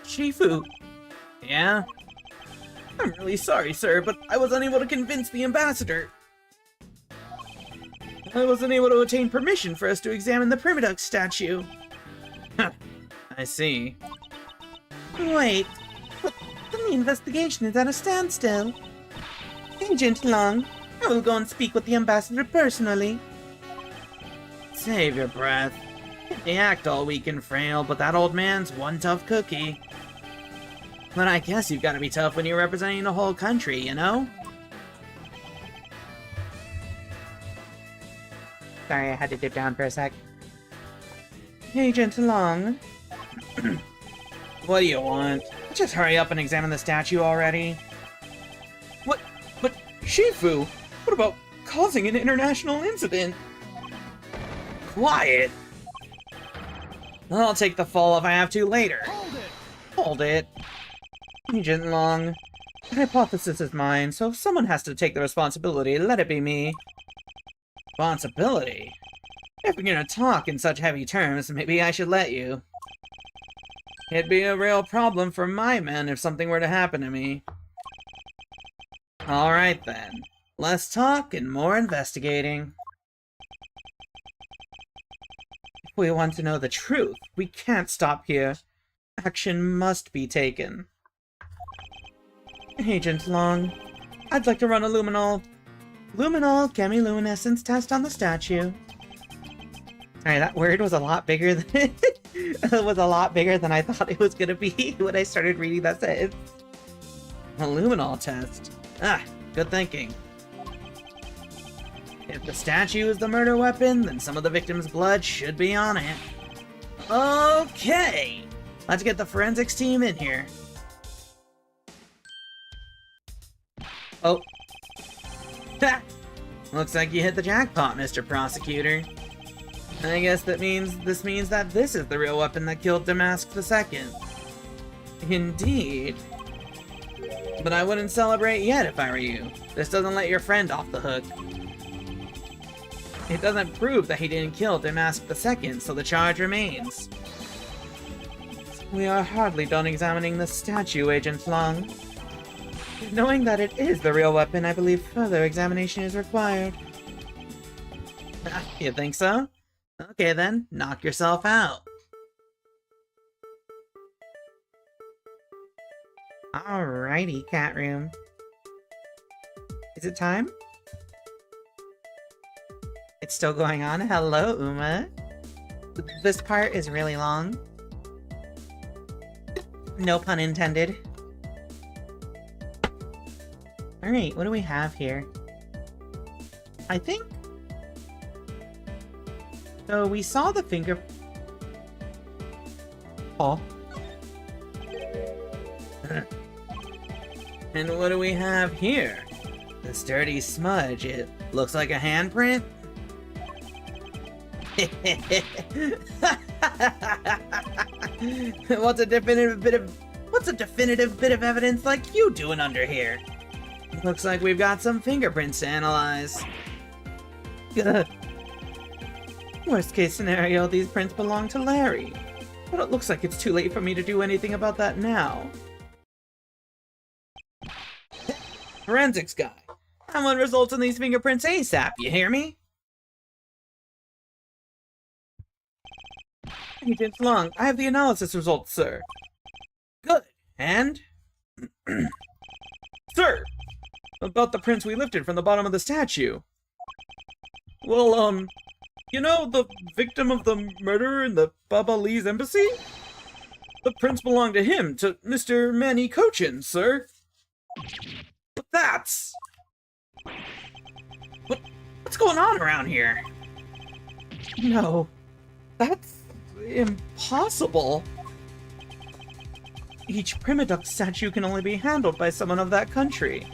Shifu. Yeah? I'm really sorry, sir, but I was unable to convince the ambassador. I wasn't able to obtain permission for us to examine the Primadux statue. Huh, I see. Wait, but the investigation is at a standstill. Agent Long, I will go and speak with the ambassador personally. Save your breath. They act all weak and frail, but that old man's one tough cookie. But I guess you've got to be tough when you're representing the whole country, you know? Sorry, I had to dip down for a sec. Agent Long. What do you want? Just hurry up and examine the statue already. What? But, Shifu, what about causing an international incident? Quiet! I'll take the fall if I have to later. Hold it! Hold it. Agent Long. The hypothesis is mine, so if someone has to take the responsibility, let it be me. Responsibility? If we're gonna talk in such heavy terms, maybe I should let you. It'd be a real problem for my men if something were to happen to me. Alright then. Less talk and more investigating. If we want to know the truth, we can't stop here. Action must be taken. Agent Long, I'd like to run a luminol chemiluminescence test on the statue. Alright, that word was a lot bigger than it was a lot bigger than I thought it was gonna be when I started reading that sentence. A luminol test. Ah, good thinking. If the statue is the murder weapon, then some of the victim's blood should be on it. Okay! Let's get the forensics team in here. Oh. Ha! Looks like you hit the jackpot, Mr. Prosecutor. I guess this means that this is the real weapon that killed Damask II. Indeed. But I wouldn't celebrate yet if I were you. This doesn't let your friend off the hook. It doesn't prove that he didn't kill Damask II, so the charge remains. We are hardly done examining the statue, Agent Long. Knowing that it is the real weapon, I believe further examination is required. You think so? Okay then, knock yourself out. Alrighty, cat room. Is it time? It's still going on. Hello, Uma. This part is really long. No pun intended. Alright, what do we have here? I think... So we saw the finger... Oh. And what do we have here? This dirty smudge. It looks like a handprint? What's a definitive bit of evidence like you doing under here? Looks like we've got some fingerprints to analyze. Worst case scenario, these prints belong to Larry. But it looks like it's too late for me to do anything about that now. Forensics guy. I want results on these fingerprints ASAP, you hear me? Agent Long, I have the analysis results, sir. Good. And? Sir! About the prints we lifted from the bottom of the statue. Well, you know the victim of the murder in the Baba Lee's embassy? The prints belong to him, to Mr. Manny Cochin, sir. But that's... What's going on around here? No. That's... impossible. Each Primiduct statue can only be handled by someone of that country.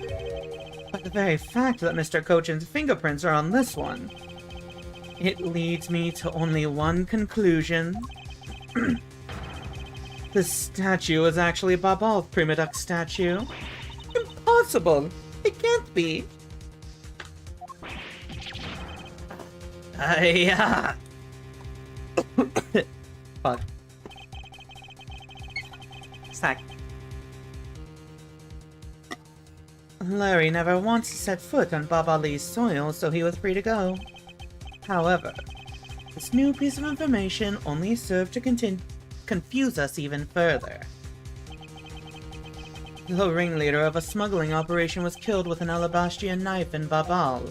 But the very fact that Mr. Cochin's fingerprints are on this one, it leads me to only one conclusion. The statue is actually Babal's Primiduct statue. Impossible! It can't be! Fuck. Sack. Larry never once set foot on Baba Lee's soil, so he was free to go. However, this new piece of information only served to confuse us even further. The ringleader of a smuggling operation was killed with an Alabastrian knife in Babal.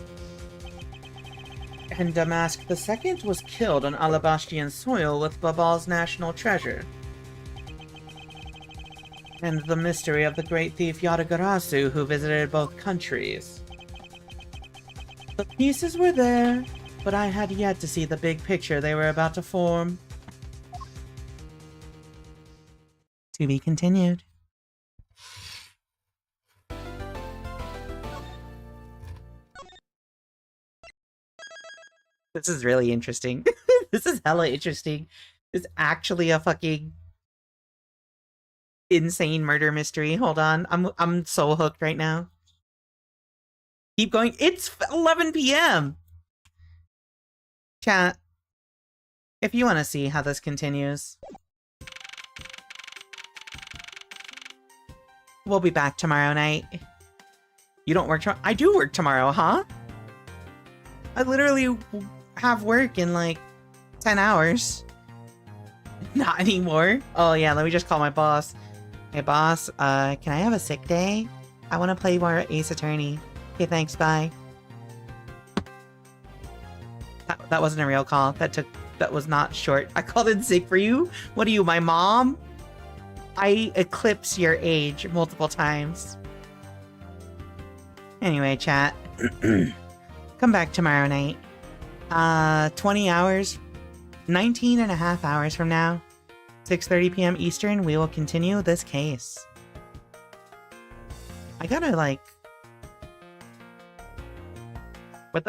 And Damask II was killed on Alabastrian soil with Babal's national treasure. And the mystery of the great thief Yadagarasu who visited both countries. The pieces were there, but I had yet to see the big picture they were about to form. To be continued. This is really interesting. This is hella interesting. It's actually a fucking insane murder mystery. Hold on. I'm so hooked right now. Keep going. It's 11 p.m. Chat. If you want to see how this continues, we'll be back tomorrow night. You don't work tomorrow? I do work tomorrow, huh? I literally have work in like 10 hours. Not anymore. Oh yeah, let me just call my boss. Hey boss, can I have a sick day? I want to play more Ace Attorney. Okay, thanks, bye. That wasn't a real call. That was not short. I called in sick for you? What are you, my mom? I eclipse your age multiple times. Anyway, chat. Come back tomorrow night. 20 hours, 19 and a half hours from now, 6:30 p.m. Eastern, we will continue this case. I gotta, like...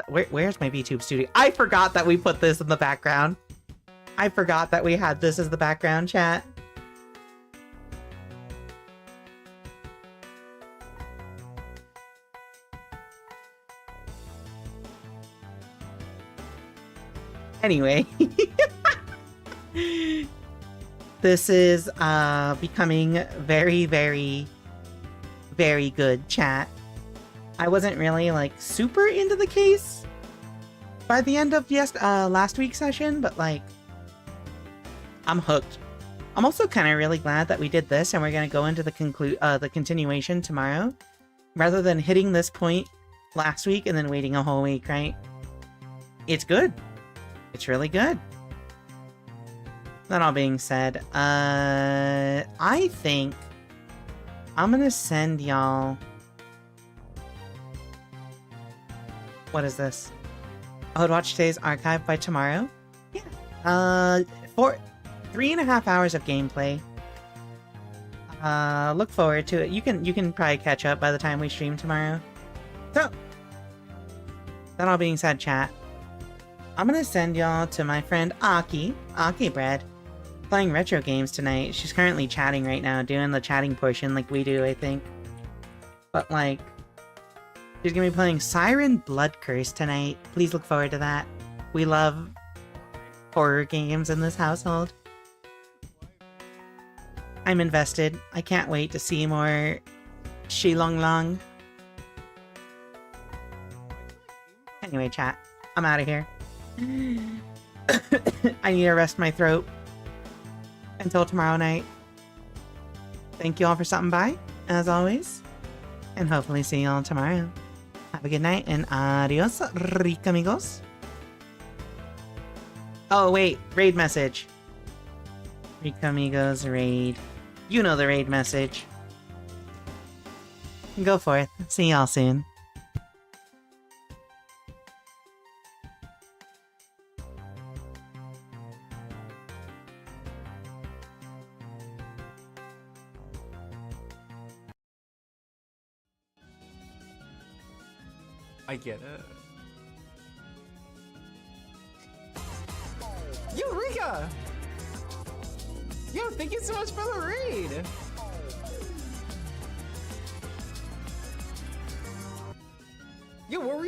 Where's my VTube studio? I forgot that we put this in the background. I forgot that we had this as the background, chat. Anyway, this is becoming very, very, very good, chat. I wasn't really like super into the case by the end of last week's session, but like I'm hooked I'm also kind of really glad that we did this and we're going to go into the continuation tomorrow, rather than hitting this point last week and then waiting a whole week, right? It's good. It's really good. That all being said, I think I'm gonna send y'all... What is this? I would watch today's archive by tomorrow. Yeah. 3.5 hours of gameplay. Look forward to it. You can probably catch up by the time we stream tomorrow. So, that all being said, chat, I'm gonna send y'all to my friend Aki Bread, playing retro games tonight. She's currently chatting right now, doing the chatting portion like we do, I think. But like, she's gonna be playing Siren Blood Curse tonight. Please look forward to that. We love horror games in this household. I'm invested. I can't wait to see more Shilong Long. Anyway, chat, I'm out of here. I need to rest my throat until tomorrow night. Thank you all for stopping by, as always, and hopefully see you all tomorrow. Have a good night, and adios, Rika amigos. Oh wait, raid message. Rika amigos raid. You know the raid message. Go forth. See y'all soon. I get it. Yo, Rika! Yo, thank you so much for the raid! Yo, what were you